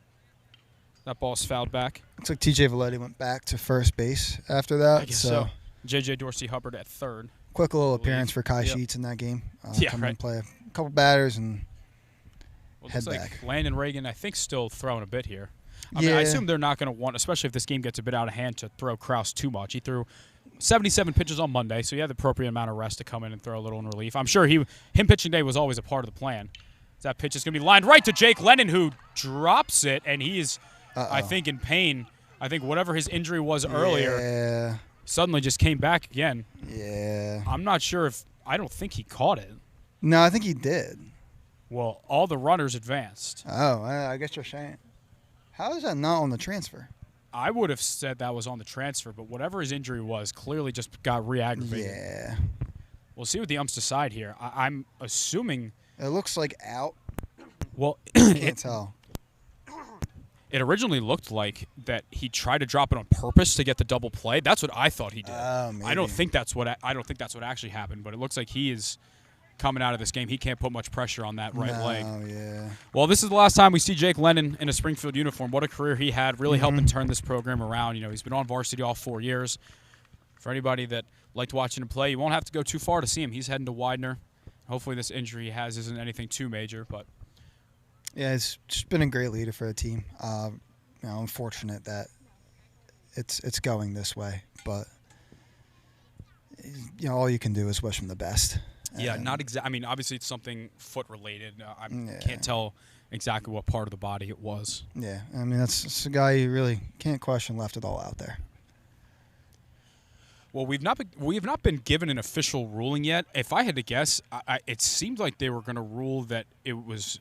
That ball's fouled back. Looks like TJ Valetti went back to first base after that. I guess so. J.J. Dorsey Hubbard at third. Quick little appearance for Kai Sheets in that game. Yeah, come right. and play a couple batters and head looks back. like Landon Reagan, I think, still throwing a bit here. I mean, I assume they're not going to want, especially if this game gets a bit out of hand, to throw Krause too much. He threw 77 pitches on Monday, so he had the appropriate amount of rest to come in and throw a little in relief. I'm sure him pitching day was always a part of the plan. That pitch is going to be lined right to Jake Lennon, who drops it, and he is, I think, in pain. I think whatever his injury was earlier suddenly just came back again. Yeah. I'm not sure if – I don't think he caught it. No, I think he did. Well, all the runners advanced. Oh, I guess you're saying. How is that not on the transfer? I would have said that was on the transfer, but whatever his injury was clearly just got re-aggravated. Yeah. We'll see what the umps decide here. I'm assuming – It looks like out. Well, Can't tell. It originally looked like that he tried to drop it on purpose to get the double play. That's what I thought he did. I don't think that's what actually happened, but it looks like he is coming out of this game. He can't put much pressure on that right leg. Oh, yeah. Well, this is the last time we see Jake Lennon in a Springfield uniform. What a career he had, really helping turn this program around. You know, he's been on varsity all 4 years. For anybody that liked watching him play, you won't have to go too far to see him. He's heading to Widener. Hopefully this injury he has isn't anything too major, but yeah, it's just been a great leader for the team. Unfortunate that it's going this way, but all you can do is wish him the best. Yeah, not exactly. I mean, obviously it's something foot related. I can't tell exactly what part of the body it was. Yeah, I mean that's a guy you really can't question. Left it all out there. Well, we have not been given an official ruling yet. If I had to guess, it seemed like they were going to rule that it was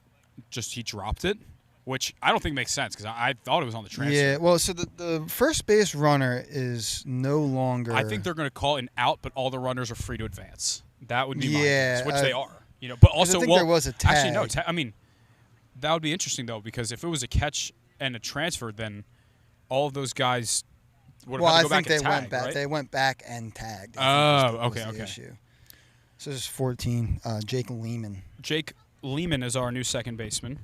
just he dropped it, which I don't think makes sense because I thought it was on the transfer. Yeah, well, so the first base runner is no longer. I think they're going to call it an out, but all the runners are free to advance. That would be my guess, which they are. But also, I think there was a tag. Actually, no. I mean, that would be interesting though because if it was a catch and a transfer, then all of those guys would have had to go back and tag, right? They went back and tagged. Oh, okay. Issue. So this is 14. Jake Lehman. Jake Lehman is our new second baseman.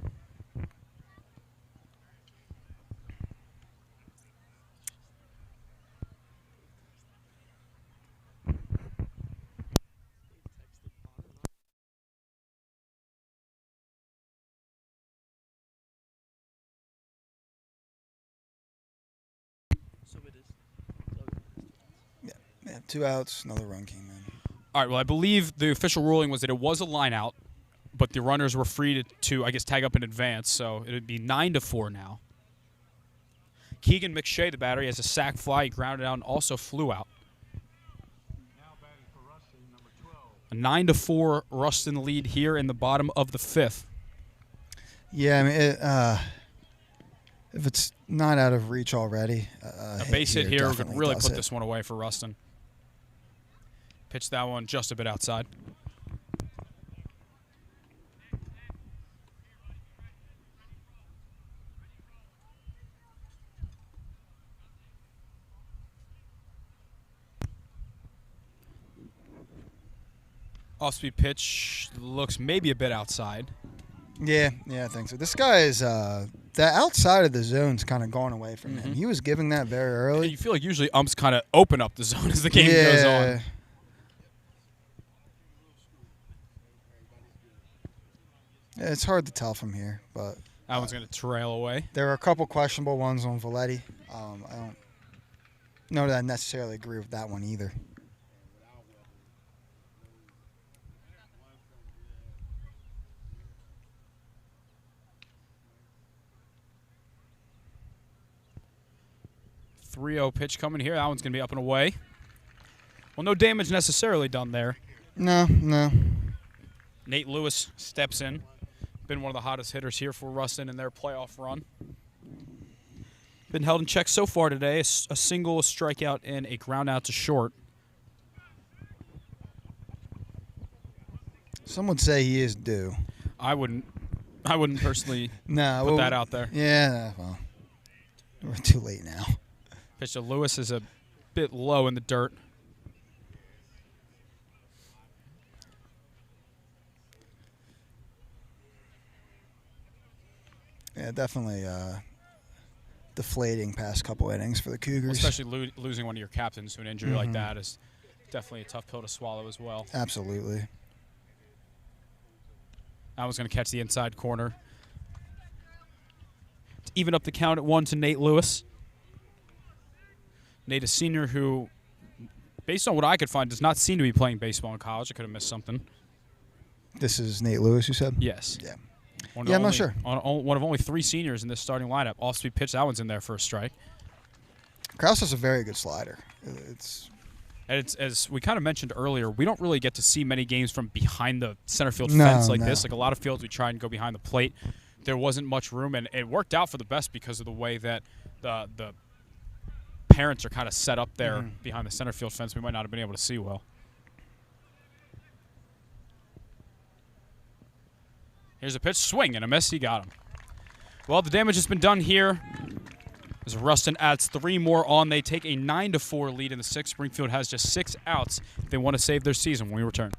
Yeah, 2 outs, another run came in. All right, well, I believe the official ruling was that it was a line out, but the runners were free to I guess, tag up in advance, so it would be 9-4 now. Keegan McShay, the batter, has a sac fly. He grounded out and also flew out. A 9-4 Rustin lead here in the bottom of the 5th. Yeah, I mean, if it's not out of reach already, a base hit here could really put it. this one away for Rustin. Pitched that one just a bit outside. Off-speed pitch looks maybe a bit outside. Yeah, I think so. This guy is the outside of the zone's kind of gone away from him. He was giving that very early. You feel like usually umps kind of open up the zone as the game goes on. Yeah, it's hard to tell from here, but that one's going to trail away. There are a couple questionable ones on Valetti. I don't know that I necessarily agree with that one either. 3-0 pitch coming here. That one's going to be up and away. Well, no damage necessarily done there. No. Nate Lewis steps in. Been one of the hottest hitters here for Rustin in their playoff run. Been held in check so far today. A single, a strikeout, and a ground out to short. Some would say he is due. I wouldn't personally put that out there. Yeah, well, we're too late now. Pitch to Lewis is a bit low in the dirt. Yeah, definitely deflating past couple innings for the Cougars. Well, especially losing one of your captains to an injury like that is definitely a tough pill to swallow as well. Absolutely. I was going to catch the inside corner. To even up the count at 1 to Nate Lewis. Nate, a senior who, based on what I could find, does not seem to be playing baseball in college. I could have missed something. This is Nate Lewis, you said? Yes. Yeah. I'm not sure. One of only 3 seniors in this starting lineup. Off-speed pitch, that one's in there for a strike. Krause has a very good slider. And as we kind of mentioned earlier, we don't really get to see many games from behind the center field fence like this. Like a lot of fields, we try and go behind the plate. There wasn't much room, and it worked out for the best because of the way that the parents are kind of set up there behind the center field fence. We might not have been able to see well. Here's a pitch, swing and a miss. He got him. Well, the damage has been done here. As Rustin adds 3 more on, they take a 9-4 lead in the 6th. Springfield has just 6 outs if they want to save their season when we return.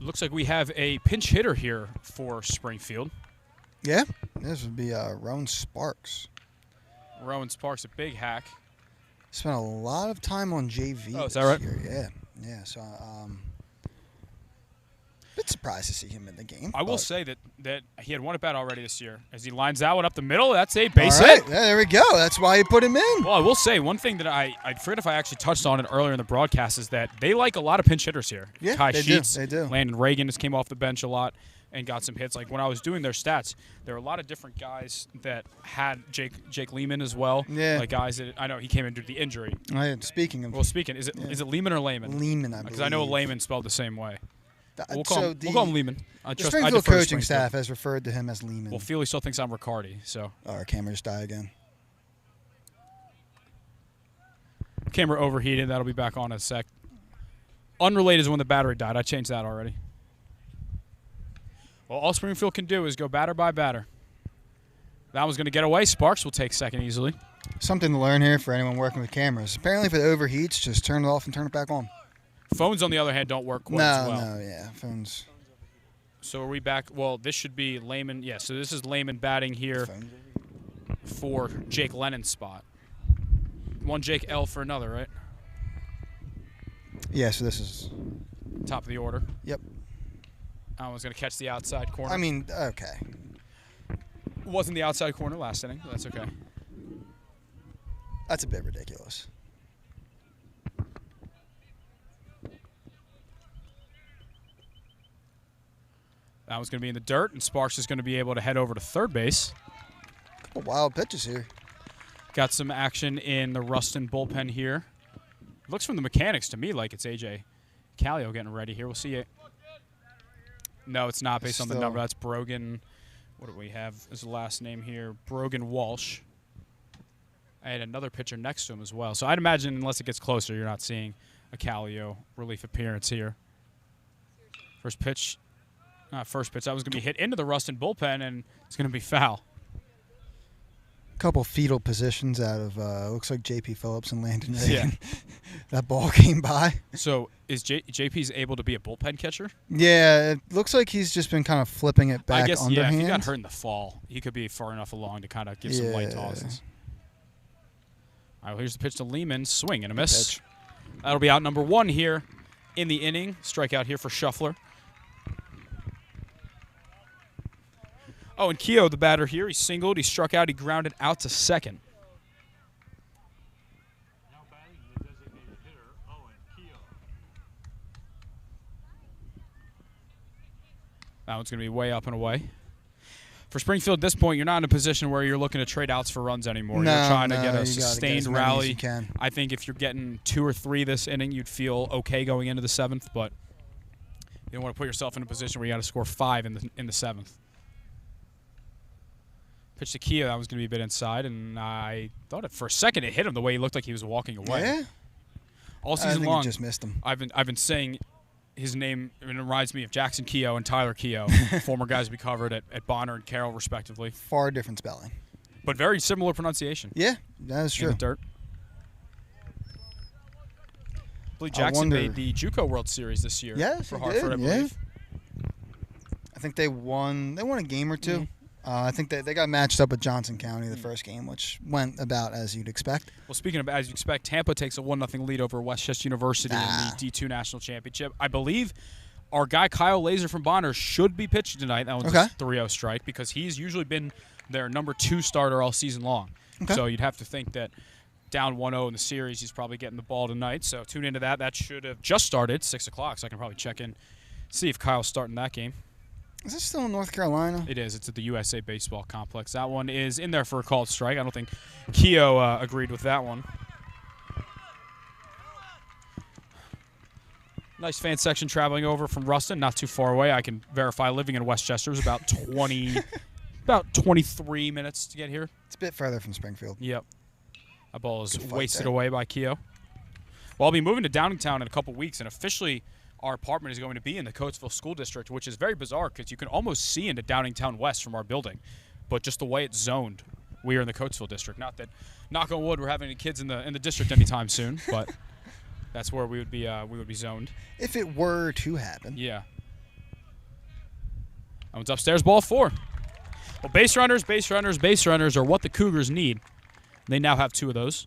Looks like we have a pinch hitter here for Springfield. Yeah, this would be Rowan Sparks. Rowan Sparks, a big hack. Spent a lot of time on JV. Oh, is that right? Year. Yeah. So, bit surprised to see him in the game. I will say that he had one at bat already this year. As he lines that one up the middle, that's a base hit. Yeah, there we go. That's why he put him in. Well, I will say one thing that I forget if I actually touched on it earlier in the broadcast is that they like a lot of pinch hitters here. Yeah, Kai they Sheets, do. They do. Landon Reagan just came off the bench a lot. and got some hits. Like when I was doing their stats, there were a lot of different guys that had Jake Lehman as well. Yeah. Like guys that I know he came in due to the injury. Speaking of, Is it Lehman or Lehman? Lehman, I believe. Because I know Lehman spelled the same way. We'll call him Lehman. The Springfield coaching staff has referred to him as Lehman. Well, Feely still thinks I'm Riccardi, so. Oh, our camera just died again. Camera overheated. That'll be back on in a sec. Unrelated is when the battery died. I changed that already. Well, all Springfield can do is go batter by batter. That one's going to get away. Sparks will take second easily. Something to learn here for anyone working with cameras. Apparently, if it overheats, just turn it off and turn it back on. Phones, on the other hand, don't work quite as well. No, yeah, phones. So are we back? Well, this should be Lehman. Yeah, so this is Lehman batting here for Jake Lennon's spot. One Jake L for another, right? Yeah, so this is top of the order. Yep. I was going to catch the outside corner. I mean, okay. Wasn't the outside corner last inning, but that's okay. That's a bit ridiculous. That was going to be in the dirt, and Sparks is going to be able to head over to third base. Couple wild pitches here. Got some action in the Rustin bullpen here. It looks from the mechanics to me like it's AJ Calio getting ready here. We'll see it. No, it's not based on the number. That's Brogan. What do we have as the last name here? Brogan Walsh. I had another pitcher next to him as well. So I'd imagine unless it gets closer, you're not seeing a Calio relief appearance here. First pitch. That was going to be hit into the Rustin bullpen, and it's going to be foul. Couple fetal positions out of looks like J.P. Phillips and Landon Reagan. Yeah. That ball came by. So is JP's able to be a bullpen catcher? Yeah, it looks like he's just been kind of flipping it back I guess, underhand. Yeah, if he got hurt in the fall, he could be far enough along to kind of give some light tosses. All right, well, here's the pitch to Lehman. Swing and a miss. That'll be out number one here in the inning. Strikeout here for Shuffler. Oh, and Keogh, the batter here, he singled, he struck out, he grounded out to second. Now batting the designated hitter, Owen Keogh. That one's going to be way up and away. For Springfield, at this point, you're not in a position where you're looking to trade outs for runs anymore. No, you're trying to get a you sustained gotta get as many as rally. you can. I think if you're getting 2 or 3 this inning, you'd feel okay going into the 7th, but you don't want to put yourself in a position where you got to score 5 in the 7th. Pitch to Kia, that was going to be a bit inside, and I thought for a second it hit him the way he looked like he was walking away. Yeah. All season I think long, he just missed him. I've been saying his name. It reminds me of Jackson Keogh and Tyler Keogh, former guys we covered at Bonner and Carroll, respectively. Far different spelling, but very similar pronunciation. Yeah, that is true. In the dirt. I believe Jackson made the JUCO World Series this year. Yes, for Hartford, I believe. I think they won. They won a game or two. I think they got matched up with Johnson County the first game, which went about as you'd expect. Well, speaking of as you expect, Tampa takes a 1-0 lead over Westchester University in the D2 National Championship. I believe our guy Kyle Laser from Bonner should be pitching tonight. That one's a 3-0 strike because he's usually been their number 2 starter all season long. Okay. So you'd have to think that down 1-0 in the series, he's probably getting the ball tonight. So tune into that. That should have just started, 6 o'clock, so I can probably check in, see if Kyle's starting that game. Is this still in North Carolina? It is. It's at the USA Baseball Complex. That one is in there for a called strike. I don't think Keogh agreed with that one. Nice fan section traveling over from Rustin, not too far away. I can verify living in Westchester is about 23 minutes to get here. It's a bit further from Springfield. Yep. That ball is wasted away by Keogh. Well, I'll be moving to Downingtown in a couple weeks, and officially our apartment is going to be in the Coatesville School District, which is very bizarre because you can almost see into Downingtown West from our building. But just the way it's zoned, we are in the Coatesville District. Not that, knock on wood, we're having any kids in the district anytime soon, but that's where we would be zoned. If it were to happen. Yeah. That one's upstairs, ball 4. Well, base runners are what the Cougars need. They now have 2 of those.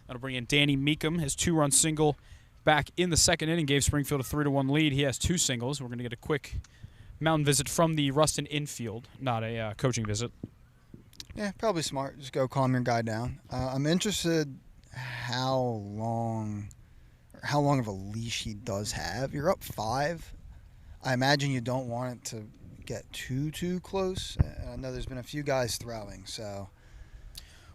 That'll bring in Danny Meekum, his 2-run single back in the second inning, gave Springfield a 3-1 lead. He has 2 singles. We're going to get a quick mound visit from the Rustin infield, not a coaching visit. Yeah, probably smart. Just go calm your guy down. I'm interested how long of a leash he does have. You're up 5. I imagine you don't want it to get too close. I know there's been a few guys throwing, so.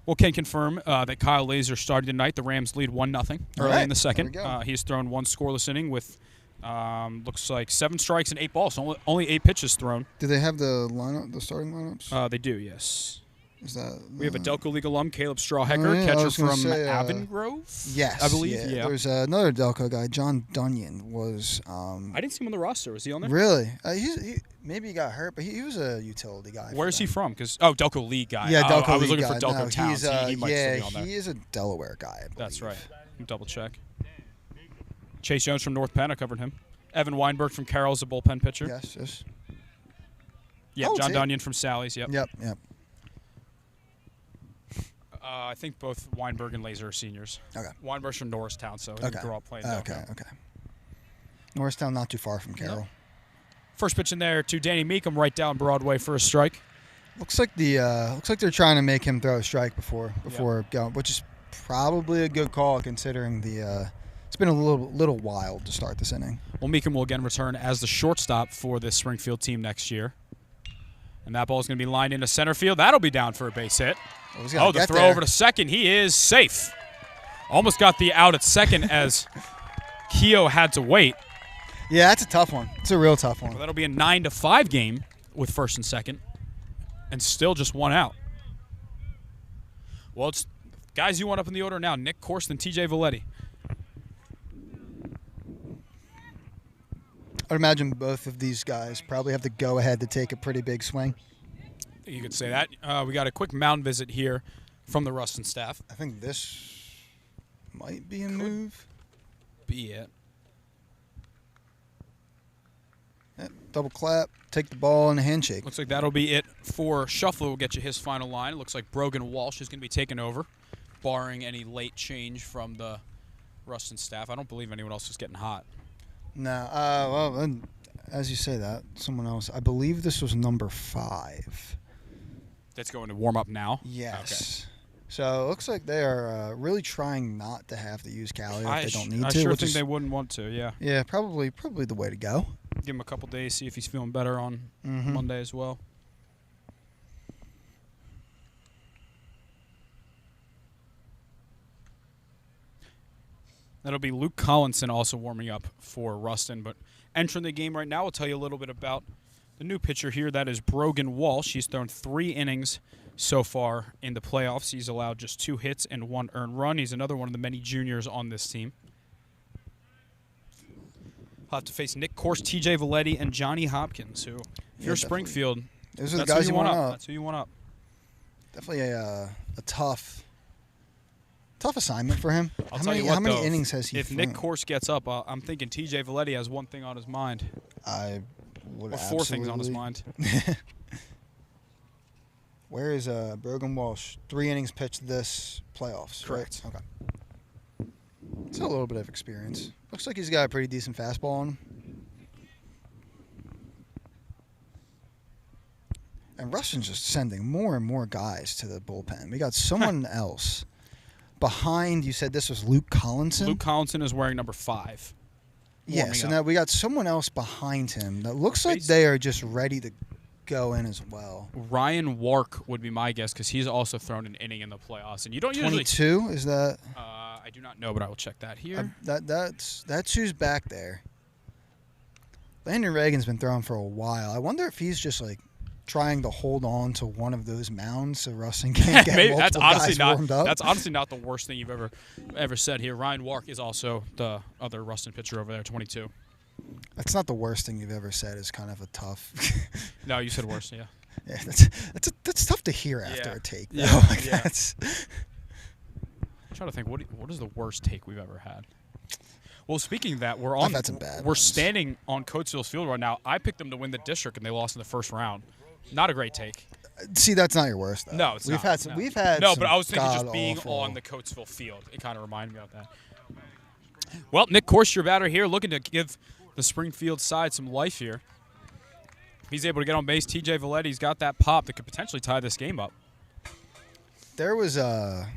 Well, can confirm that Kyle Laser started tonight. The Rams lead 1-0 early in the second. There we go. He's thrown one scoreless inning with looks like 7 strikes and 8 balls. So only 8 pitches thrown. Do they have the lineup, the starting lineups? They do, yes. Is that We have a Delco League alum, Caleb Strawhecker, catcher from Avongrove. Yes, I believe. Yeah. There's another Delco guy, John Dunyan, was. I didn't see him on the roster. Was he on there? Really? Maybe he got hurt, but he was a utility guy. Where's he from? Delco League guy. Yeah, Delco League guy. I was looking for Delco No, Towns. He might still be on there. He is a Delaware guy, I believe. That's right. Double check. Chase Jones from North Penn. I covered him. Evan Weinberg from Carroll's a bullpen pitcher. Yes. Yeah, John Dunyan from Sally's. Yep. Yep. I think both Weinberg and Laser are seniors. Okay. Weinberg's from Norristown, so he grew up playing. Okay. Norristown, not too far from Carroll. Yep. First pitch in there to Danny Meekum, right down Broadway for a strike. Looks like they're trying to make him throw a strike before going, which is probably a good call considering it's been a little wild to start this inning. Well, Meekum will again return as the shortstop for this Springfield team next year. And that ball is going to be lined into center field. That'll be down for a base hit. The throw over to second. He is safe. Almost got the out at second as Keogh had to wait. Yeah, that's a tough one. It's a real tough one. Well, that'll be a 9-5 game with first and second, and still just one out. Well, it's guys you want up in the order now: Nick Corse and TJ Valetti. I'd imagine both of these guys probably have to go ahead to take a pretty big swing. You could say that. We got a quick mound visit here from the Rustin staff. I think this might be a move. Be it. Yep, double clap, take the ball, and a handshake. Looks like that'll be it for Shuffler. Will get you his final line. It looks like Brogan Walsh is going to be taken over, barring any late change from the Rustin staff. I don't believe anyone else is getting hot. No. Well, as you say that, someone else. I believe this was number 5. That's going to warm up now? Yes. Okay. So it looks like they are really trying not to have to use Calio if they don't need to. I sure think they wouldn't want to, yeah. Yeah, probably the way to go. Give him a couple days, see if he's feeling better on Monday as well. That'll be Luke Collinson also warming up for Rustin. But entering the game right now, we'll tell you a little bit about the new pitcher here. That is Brogan Walsh. He's thrown 3 innings so far in the playoffs. He's allowed just 2 hits and 1 earned run. He's another one of the many juniors on this team. He'll have to face Nick Corse, TJ Valetti, and Johnny Hopkins, who, if you're Springfield, those are the guys you want up. That's who you want up. Definitely a tough assignment for him. I'll tell you what, how many innings has he If thrown? Nick Corse gets up, I'm thinking TJ Valetti has one thing on his mind. I would or 4 things on his mind. Where is Brogan Walsh? 3 innings pitched this playoffs. Correct. Right? Okay. It's a little bit of experience. Looks like he's got a pretty decent fastball on him. And Rustin's just sending more and more guys to the bullpen. We got someone else behind. You said this was Luke Collinson? Luke Collinson is wearing number 5. Yeah, so now we got someone else behind him that looks like they are just ready to go in as well. Ryan Wark would be my guess because he's also thrown an inning in the playoffs. And you don't 22, usually... is that? I do not know, but I will check that here. That's who's back there. Landon Reagan's been throwing for a while. I wonder if he's just like trying to hold on to one of those mounds so Rustin can't get multiple guys warmed up. That's honestly not the worst thing you've ever said here. Ryan Wark is also the other Rustin pitcher over there, 22. That's not the worst thing you've ever said. Is kind of a tough. No, you said worse. Yeah. Yeah, that's tough to hear after a take. Though. Yeah. Like yeah. That's. I'm trying to think. What is the worst take we've ever had? Well, speaking of that, we're standing on Coatesville Field right now. I picked them to win the district, and they lost in the first round. Not a great take. See, that's not your worst. Though. No, it's we've not. We've had. No, but I was thinking just being awful. on the Coatesville Field. It kind of reminded me of that. Well, Nick Corse, your batter here, looking to give the Springfield side some life here. If he's able to get on base, TJ Valetti's got that pop that could potentially tie this game up. There was a.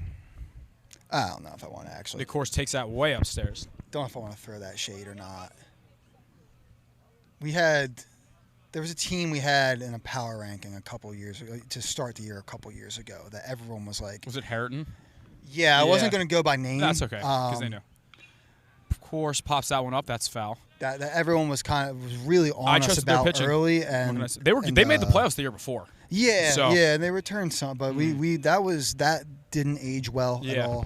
I don't know if I want to actually. Nick Corse takes that way upstairs. Don't know if I want to throw that shade or not. there was a team we had in a power ranking a couple years ago to start the year a couple years ago that everyone was like. Was it Harriton? Yeah, I wasn't going to go by name. That's okay because they knew. Of course, pops that one up. That's foul. That everyone was really on us about early, and they made the playoffs the year before. Yeah, yeah, and they returned some, but that didn't age well at all.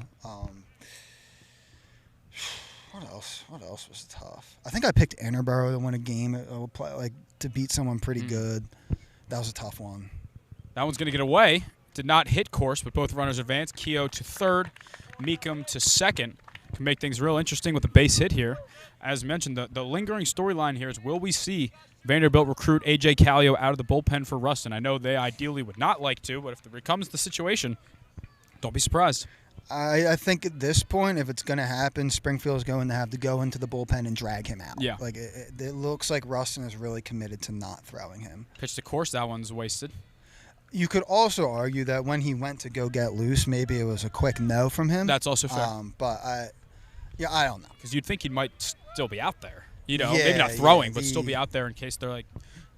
What else was tough? I think I picked Anterboro to win a game, to beat someone pretty good. That was a tough one. That one's going to get away. Did not hit Corse, but both runners advanced. Keogh to third, Meekum to second. Can make things real interesting with a base hit here. As mentioned, the lingering storyline here is, will we see Vanderbilt recruit AJ Calio out of the bullpen for Rustin? I know they ideally would not like to, but if it becomes the situation, don't be surprised. I think at this point, if it's going to happen, Springfield's going to have to go into the bullpen and drag him out. Yeah. Like it looks like Rustin is really committed to not throwing him. Pitch to Corse, that one's wasted. You could also argue that when he went to go get loose, maybe it was a quick no from him. That's also fair. But I don't know. Because you'd think he might still be out there. Maybe not throwing, but still be out there in case they're like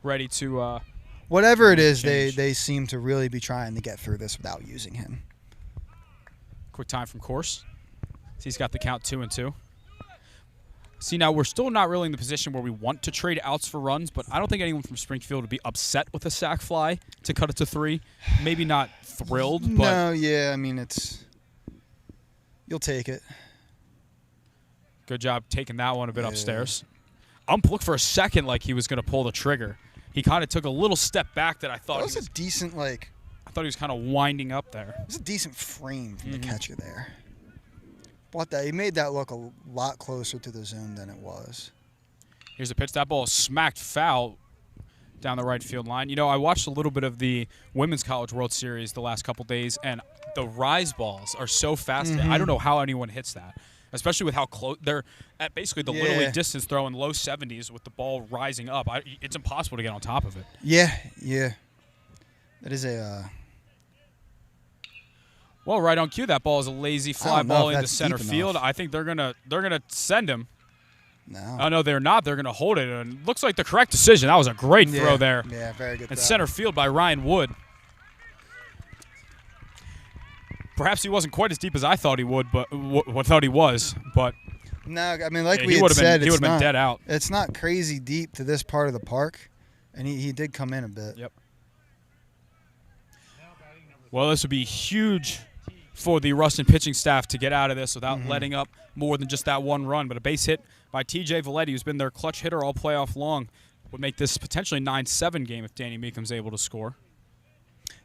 ready to. Whatever it is, they seem to really be trying to get through this without using him. Quick time from Corse. He's got the count 2-2. See, now we're still not really in the position where we want to trade outs for runs, but I don't think anyone from Springfield would be upset with a sac fly to cut it to 3. Maybe not thrilled, but no, yeah, I mean you'll take it. Good job taking that one a bit upstairs. Ump looked for a second like he was going to pull the trigger. He kind of took a little step back that I thought that was a decent I thought he was kind of winding up there. It was a decent frame from the catcher there. But he made that look a lot closer to the zone than it was. Here's a pitch. That ball smacked foul down the right field line. I watched a little bit of the Women's College World Series the last couple days, and the rise balls are so fast. I don't know how anyone hits that, especially with how close they're at basically the Little League distance throw in low 70s with the ball rising up. It's impossible to get on top of it. Yeah. That is a... Well, right on cue, that ball is a lazy fly ball into center field. I think they're gonna send him. No. Oh, no, they're not. They're going to hold it. And it looks like the correct decision. That was a great throw there. Yeah, very good. And center field by Ryan Wood. Perhaps he wasn't quite as deep as I thought he would, but thought he was. But no, I mean, like we had said, he would have been dead out. It's not crazy deep to this part of the park, and he did come in a bit. Yep. Well, this would be huge for the Rustin pitching staff to get out of this without letting up more than just that one run. But a base hit by TJ Valetti, who's been their clutch hitter all playoff long, would make this potentially 9-7 game if Danny Meekum's able to score.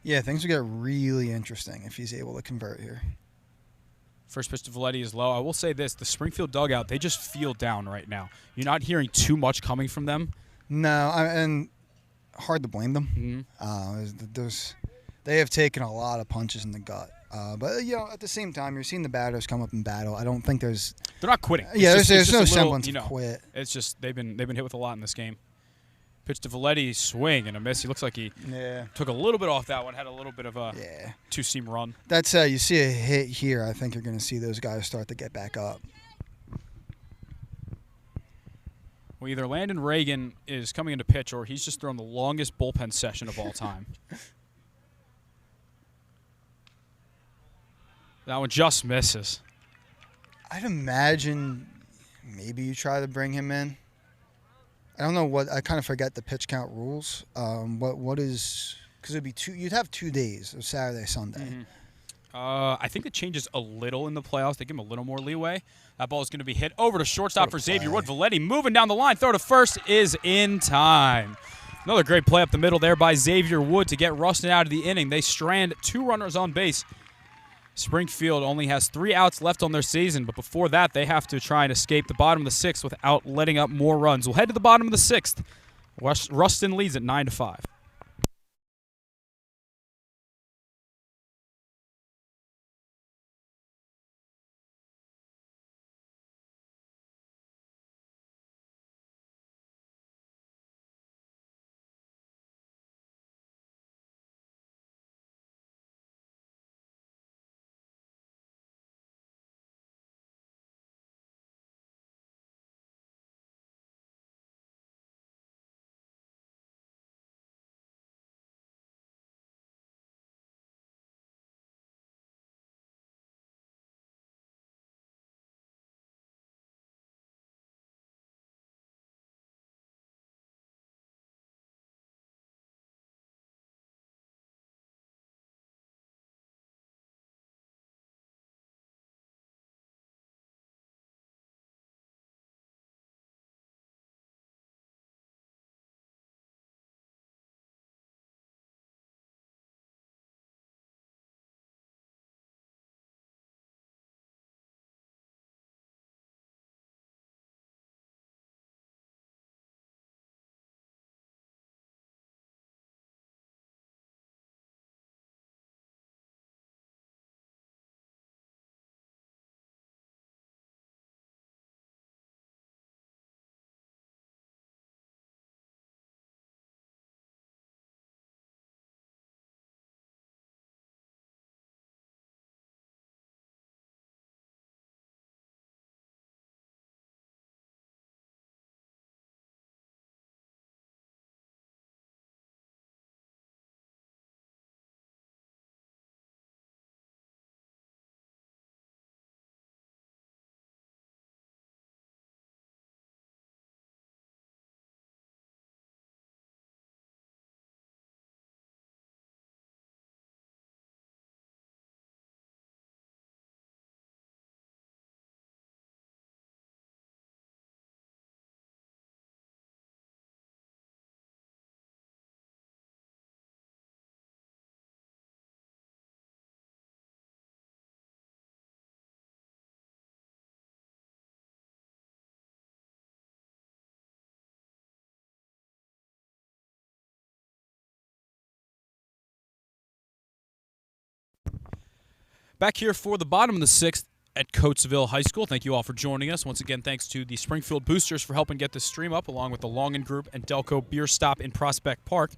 Yeah, things would get really interesting if he's able to convert here. First pitch to Valetti is low. I will say this, the Springfield dugout, they just feel down right now. You're not hearing too much coming from them. No, and hard to blame them. They have taken a lot of punches in the gut. But at the same time, you're seeing the batters come up in battle. I don't think they're not quitting. There's no semblance of quit. It's just they've been hit with a lot in this game. Pitch to Valetti, swing and a miss. He looks like he took a little bit off that one, had a little bit of a two-seam run. That's you see a hit here. I think you're going to see those guys start to get back up. Well, either Landon Reagan is coming into pitch or he's just thrown the longest bullpen session of all time. That one just misses. I'd imagine maybe you try to bring him in. I don't know what. I kind of forget the pitch count rules. What is, because it'd be you'd have 2 days of Saturday, Sunday. I think it changes a little in the playoffs. They give him a little more leeway. That ball is going to be hit over to shortstop for Xavier Wood. Valetti moving down the line. Throw to first is in time. Another great play up the middle there by Xavier Wood to get Rustin out of the inning. They strand 2 runners on base. Springfield only has 3 outs left on their season, but before that, they have to try and escape the bottom of the 6th without letting up more runs. We'll head to the bottom of the 6th. Rustin leads at 9-5. Back here for the bottom of the 6th at Coatesville High School. Thank you all for joining us. Once again, thanks to the Springfield Boosters for helping get this stream up, along with the Longan Group and Delco Beer Stop in Prospect Park.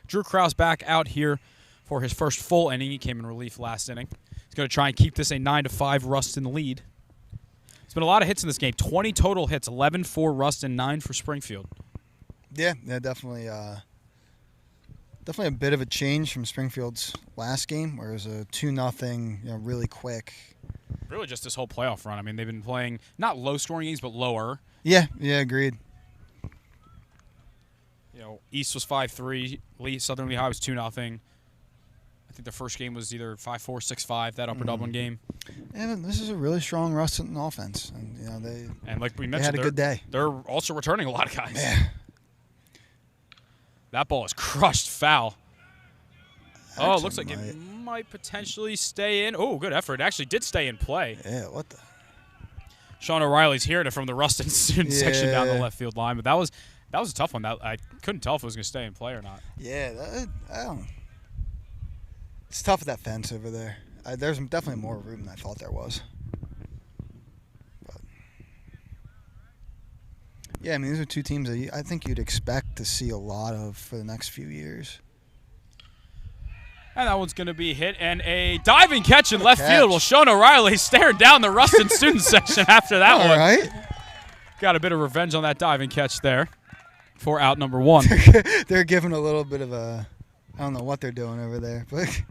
Drew Krause back out here for his first full inning. He came in relief last inning. He's going to try and keep this a 9-5 Rustin lead. It's been a lot of hits in this game. 20 total hits, 11 for Rustin, 9 for Springfield. Yeah, definitely. Definitely a bit of a change from Springfield's last game, where it was a 2-0, really quick. Really just this whole playoff run. I mean, they've been playing not low-scoring games, but lower. Yeah, agreed. East was 5-3. Southern Lehigh was 2-0. I think the first game was either 5-4, 6-5, that Upper Dublin game. And this is a really strong Rustin offense. And, and like we mentioned, they had a good day. They're also returning a lot of guys. Yeah. That ball is crushed foul. Oh, it looks like it might potentially stay in. Oh, good effort. It actually did stay in play. Yeah, what the? Sean O'Reilly's hearing it from the Rustin student section down the left field line, but that was a tough one. I couldn't tell if it was going to stay in play or not. Yeah, it's tough with that fence over there. There's definitely more room than I thought there was. But yeah, I mean, these are two teams that I think you'd expect to see a lot of for the next few years. And that one's going to be hit, and a diving catch in left field. Well, Sean O'Reilly staring down the Rustin student section after that one. All right. Got a bit of revenge on that diving catch there for out number 1. They're giving a little bit of a, I don't know what they're doing over there, but.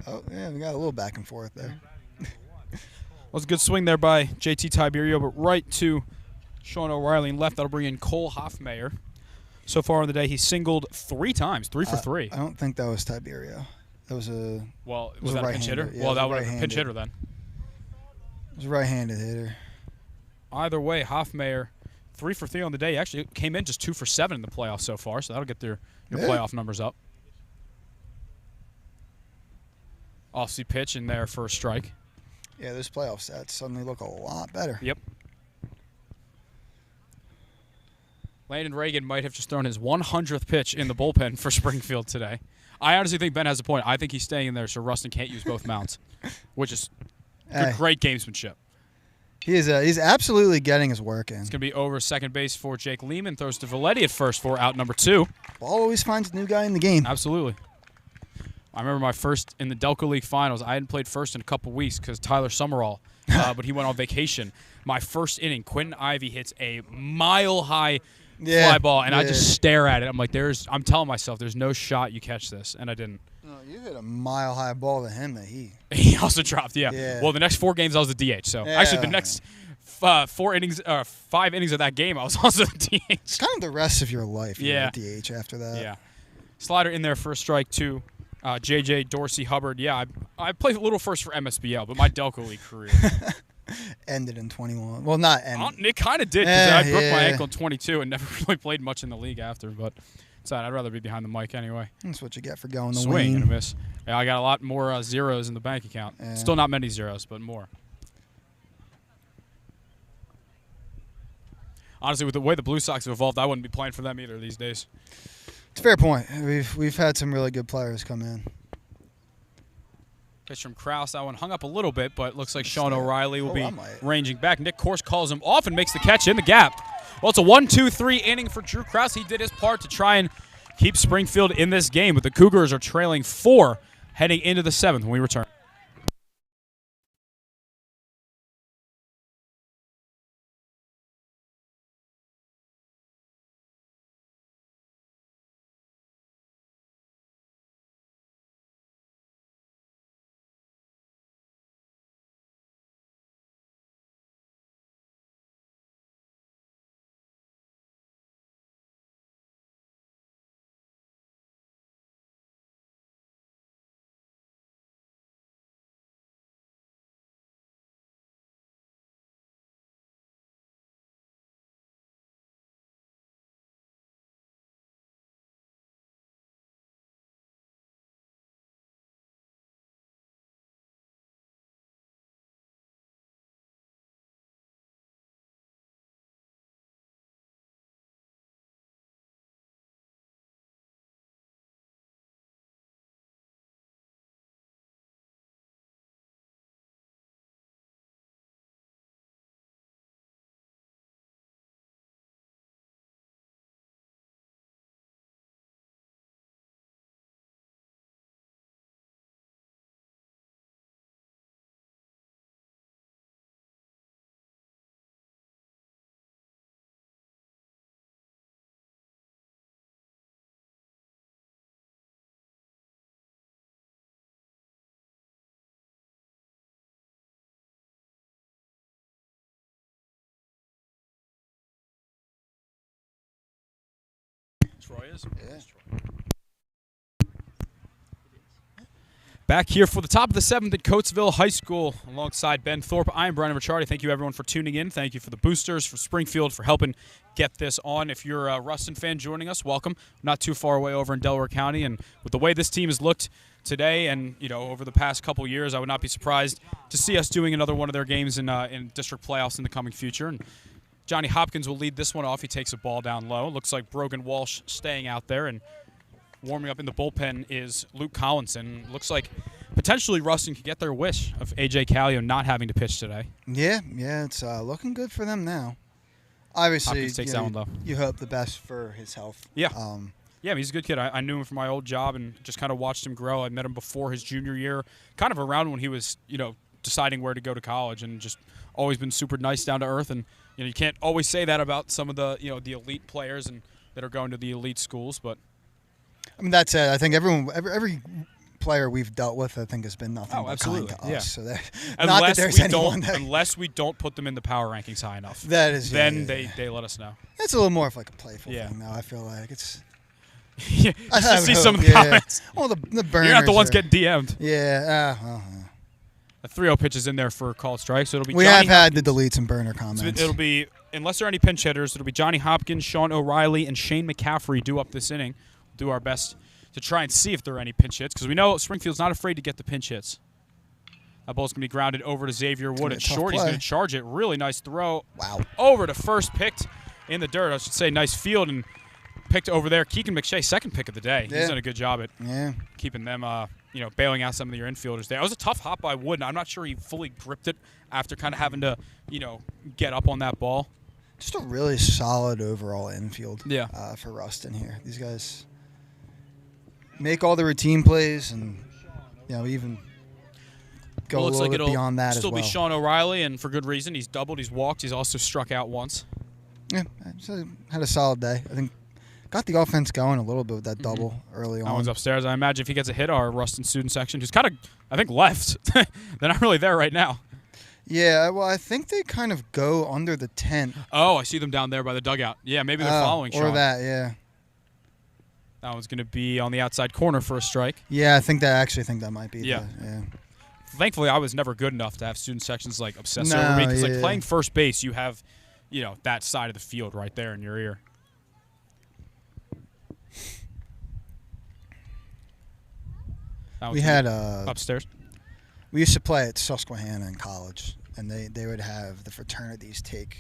Oh, yeah, we got a little back and forth there. Was a good swing there by JT Tiberio, but right to Sean O'Reilly and left. That'll bring in Cole Hoffmeyer. So far in the day, he's singled 3 times, 3 for 3. I don't think that was Tiberio. That was a. Well, was that a pinch hitter? Yeah, well, that would have been a pinch hitter then. It was a right-handed hitter. Either way, Hoffmeyer, 3 for 3 on the day. Actually came in just 2 for 7 in the playoffs so far, so that'll get your playoff numbers up. Off-speed pitch in there for a strike. Yeah, those playoff stats suddenly look a lot better. Yep. Landon Reagan might have just thrown his 100th pitch in the bullpen for Springfield today. I honestly think Ben has a point. I think he's staying in there so Rustin can't use both mounts, which is great gamesmanship. He is. He's absolutely getting his work in. It's going to be over second base for Jake Lehman. Throws to Valetti at first for out number 2. Ball always finds a new guy in the game. Absolutely. I remember my first in the Delco League Finals. I hadn't played first in a couple weeks because Tyler Summerall, but he went on vacation. My first inning, Quentin Ivey hits a mile-high fly ball, and I just stare at it. I'm like, I'm telling myself, there's no shot you catch this, and I didn't. No, you hit a mile-high ball to him that he also dropped, yeah. Well, the next 4 games, I was the DH. So, actually, the next 5 innings of that game, I was also the DH. It's kind of the rest of your life, you're the DH after that. Yeah. Slider in there for a strike, too. JJ Dorsey Hubbard. Yeah, I played a little first for MSBL, but my Delco League career ended in 21. Well, not ended. It kind of did because I broke my ankle in 22 and never really played much in the league after. But I'd rather be behind the mic anyway. That's what you get for going to swing win. And a miss. Yeah, I got a lot more zeros in the bank account. Yeah. Still not many zeros, but more. Honestly, with the way the Blue Sox have evolved, I wouldn't be playing for them either these days. It's a fair point. We've had some really good players come in. Pitch from Krause. That one hung up a little bit, but looks like Sean O'Reilly will be ranging back. Nick Corse calls him off and makes the catch in the gap. Well, it's a 1-2-3 inning for Drew Krause. He did his part to try and keep Springfield in this game, but the Cougars are trailing 4 heading into the 7th when we return. Troy is? Yeah. Back here for the top of the 7th at Coatesville High School alongside Ben Thorpe. I'm Brian Ricciardi. Thank you, everyone, for tuning in. Thank you for the boosters, for Springfield, for helping get this on. If you're a Rustin fan joining us, welcome. Not too far away over in Delaware County. And with the way this team has looked today and, over the past couple years, I would not be surprised to see us doing another one of their games in district playoffs in the coming future. And Johnny Hopkins will lead this one off. He takes a ball down low. Looks like Brogan Walsh staying out there, and warming up in the bullpen is Luke Collinson. Looks like potentially Rustin could get their wish of AJ Calio not having to pitch today. Yeah, it's looking good for them now. Obviously, Hopkins takes that one, though. You hope the best for his health. Yeah. Yeah, he's a good kid. I knew him from my old job and just kind of watched him grow. I met him before his junior year, kind of around when he was, deciding where to go to college, and just always been super nice, down to earth. And you can't always say that about some of the the elite players and that are going to the elite schools, but I mean, that's it. I think every player we've dealt with, I think, has been nothing but kind to us. Yeah. So not that there's anyone unless we don't put them in the power rankings high enough. That is. Then they let us know. It's a little more of like a playful thing, though. I feel like it's. Yeah, I see some of the comments. Well, the burners. You're not the ones getting DM'd. Yeah. A 3-0 pitch is in there for a called strike, so it'll be. We have had to delete some burner comments. So it'll be, unless there are any pinch hitters, it'll be Johnny Hopkins, Sean O'Reilly, and Shane McCaffrey due up this inning. We'll do our best to try and see if there are any pinch hits, because we know Springfield's not afraid to get the pinch hits. That ball's going to be grounded over to Xavier Wood at short. He's going to charge it. Really nice throw. Wow. Over to first, picked in the dirt. I should say nice field, and picked over there. Keegan McShay, second pick of the day. Yeah. He's done a good job at keeping them, bailing out some of your infielders there. It was a tough hop by Wood, and I'm not sure he fully gripped it after kind of having to, get up on that ball. Just a really solid overall infield for Rustin here. These guys make all the routine plays and, even go a little bit beyond that as well. Still be Sean O'Reilly, and for good reason. He's doubled, he's walked, he's also struck out once. Yeah, so had a solid day. I think got the offense going a little bit with that double early on. That one's upstairs. I imagine if he gets a hit, our Rustin student section, who's kind of, I think, left. They're not really there right now. Yeah, well, I think they kind of go under the tent. Oh, I see them down there by the dugout. Yeah, maybe they're following Sean. Or that, yeah. That one's going to be on the outside corner for a strike. Yeah, I think that might be. Yeah. Yeah. Thankfully, I was never good enough to have student sections obsess over me, because playing first base, you have, that side of the field right there in your ear. We had upstairs. We used to play at Susquehanna in college, and they would have the fraternities take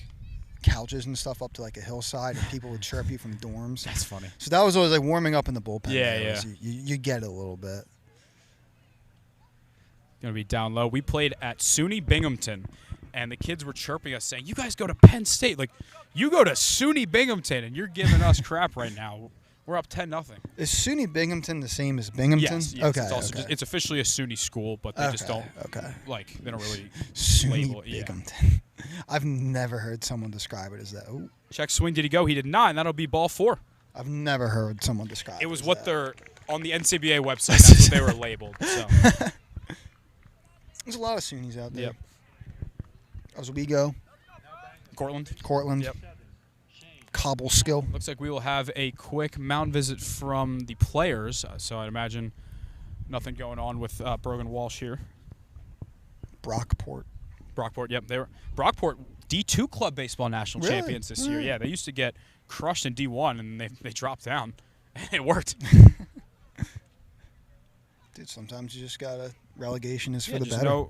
couches and stuff up to a hillside, and people would chirp you from dorms. That's funny. So that was always warming up in the bullpen. Yeah. You get it a little bit. Going to be down low. We played at SUNY Binghamton, and the kids were chirping us saying, "You guys go to Penn State. You go to SUNY Binghamton, and you're giving us crap right now. We're up 10-0. Is SUNY Binghamton the same as Binghamton? Yes. Okay. It's also it's officially a SUNY school, but they just don't. Okay. They don't really SUNY label it. Binghamton. I've never heard someone describe it as that. Ooh. Check swing. Did he go? He did not, and that'll be ball 4. I've never heard someone describe it. It was as what that. they're on the NCBA website. That's what they were labeled. So. There's a lot of SUNYs out there. Yep. Oswego. Cortland. Yep. Cobble skill. Looks like we will have a quick mound visit from the players. So I'd imagine nothing going on with Brogan Walsh here. Brockport, yep. They were Brockport D2 club baseball national champions this year. Yeah, they used to get crushed in D1, and they dropped down. And it worked. Dude, sometimes you just gotta. Relegation is for the just better.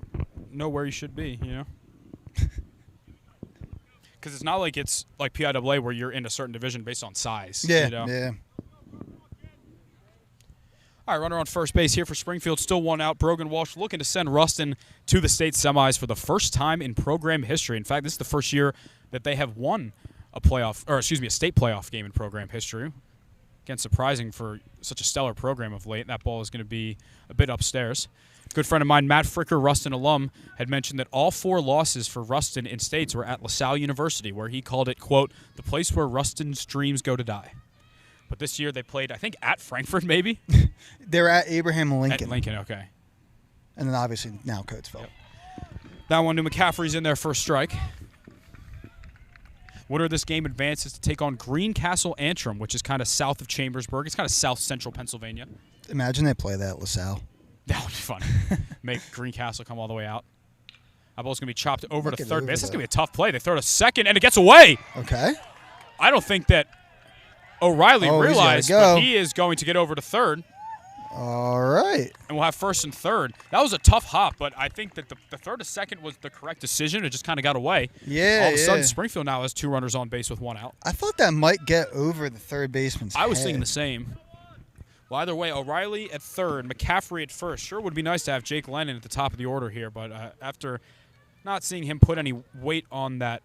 Know where you should be, Because it's not like it's like PIAA where you're in a certain division based on size. Yeah, yeah. All right, runner on first base here for Springfield. Still one out. Brogan Walsh looking to send Rustin to the state semis for the first time in program history. In fact, this is the first year that they have won a state playoff game in program history. Again, surprising for such a stellar program of late. That ball is going to be a bit upstairs. Good friend of mine, Matt Fricker, Rustin alum, had mentioned that all 4 losses for Rustin in states were at LaSalle University, where he called it, quote, the place where Rustin's dreams go to die. But this year they played, I think, at Frankfurt, maybe? They're at Abraham Lincoln. At Lincoln, okay. And then obviously now Coatesville. Yep. That one to McCaffrey's in there for a strike. Winner of this game advances to take on Greencastle Antrim, which is kind of south of Chambersburg. It's kind of south-central Pennsylvania. Imagine they play that at LaSalle. That would be funny. Make Greencastle come all the way out. That ball's going to be chopped over to third base. That's going to be a tough play. They throw it to second, and it gets away. Okay. I don't think that O'Reilly realized, but he is going to get over to third. All right. And we'll have first and third. That was a tough hop, but I think that the third to second was the correct decision. It just kind of got away. Yeah, All of a sudden, Springfield now has 2 runners on base with 1 out. I thought that might get over the third baseman's I was head. thinking the same. Well, either way, O'Reilly at third, McCaffrey at first. Sure would be nice to have Jake Lennon at the top of the order here, but after not seeing him put any weight on that,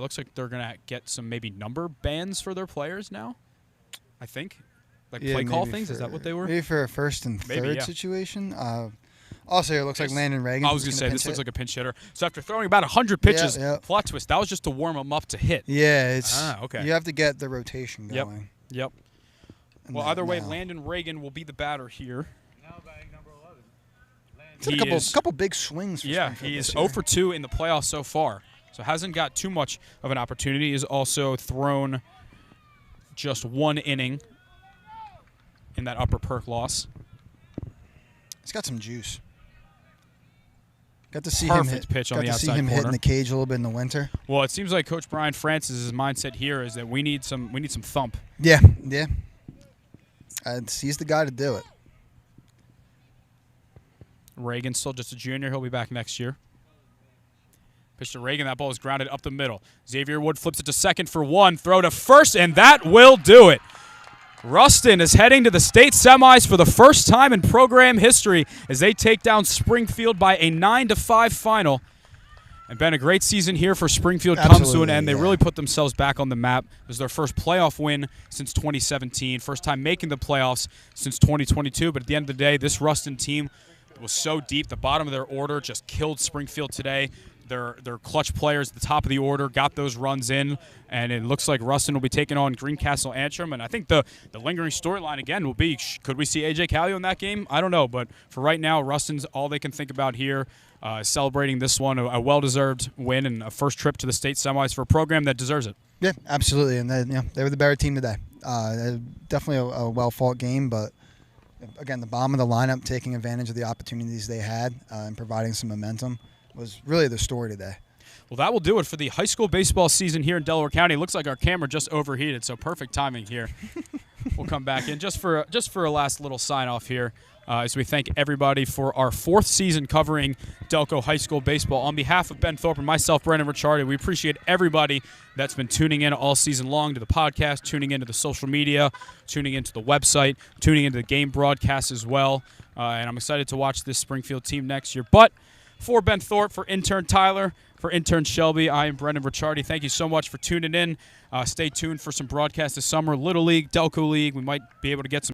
looks like they're going to get some maybe number bans for their players now, I think. Like play call things? Is that what they were? Maybe for a first and third situation. Also, it looks like Landon Reagan. I was going to say, this looks like a pinch hitter. So after throwing about 100 pitches, plot twist, that was just to warm him up to hit. Yeah, it's okay. You have to get the rotation going. Yep. Well, either way, Landon Reagan will be the batter here. Now batting number 11. It's a couple big swings for Springfield he is this year. 0 for 2 in the playoffs so far. So hasn't got too much of an opportunity. He's also thrown just 1 inning in that Upper Perk loss. He's got some juice. Got to see Perfect pitch on the outside corner. Hitting the cage a little bit in the winter. Well, it seems like Coach Brian Francis' mindset here is that we need some thump. Yeah. He's the guy to do it. Reagan's still just a junior. He'll be back next year. Pitch to Reagan. That ball is grounded up the middle. Xavier Wood flips it to second for 1. Throw to first, and that will do it. Rustin is heading to the state semis for the first time in program history as they take down Springfield by a 9-5 final. And been a great season here for Springfield. Comes to an end. They really put themselves back on the map. It was their first playoff win since 2017. First time making the playoffs since 2022. But at the end of the day, this Rustin team was so deep. The bottom of their order just killed Springfield today. Their clutch players at the top of the order got those runs in, and it looks like Rustin will be taking on Greencastle Antrim. And I think the lingering storyline again will be, could we see AJ Calio in that game? I don't know, but for right now, Rustin's all they can think about here, celebrating this one, a well-deserved win and a first trip to the state semis for a program that deserves it. Yeah, absolutely, and they were the better team today. Definitely a well-fought game, but again, the bottom of the lineup taking advantage of the opportunities they had and providing some momentum was really the story today. Well, that will do it for the high school baseball season here in Delaware County. It looks like our camera just overheated, so perfect timing here. We'll come back in just for a last little sign-off here as we thank everybody for our 4th season covering Delco High School baseball. On behalf of Ben Thorpe and myself, Brendan Ricciardi, we appreciate everybody that's been tuning in all season long to the podcast, tuning into the social media, tuning into the website, tuning into the game broadcast as well. And I'm excited to watch this Springfield team next year. But for Ben Thorpe, for intern Tyler, for intern Shelby, I am Brendan Ricciardi. Thank you so much for tuning in. Stay tuned for some broadcasts this summer. Little League, Delco League. We might be able to get some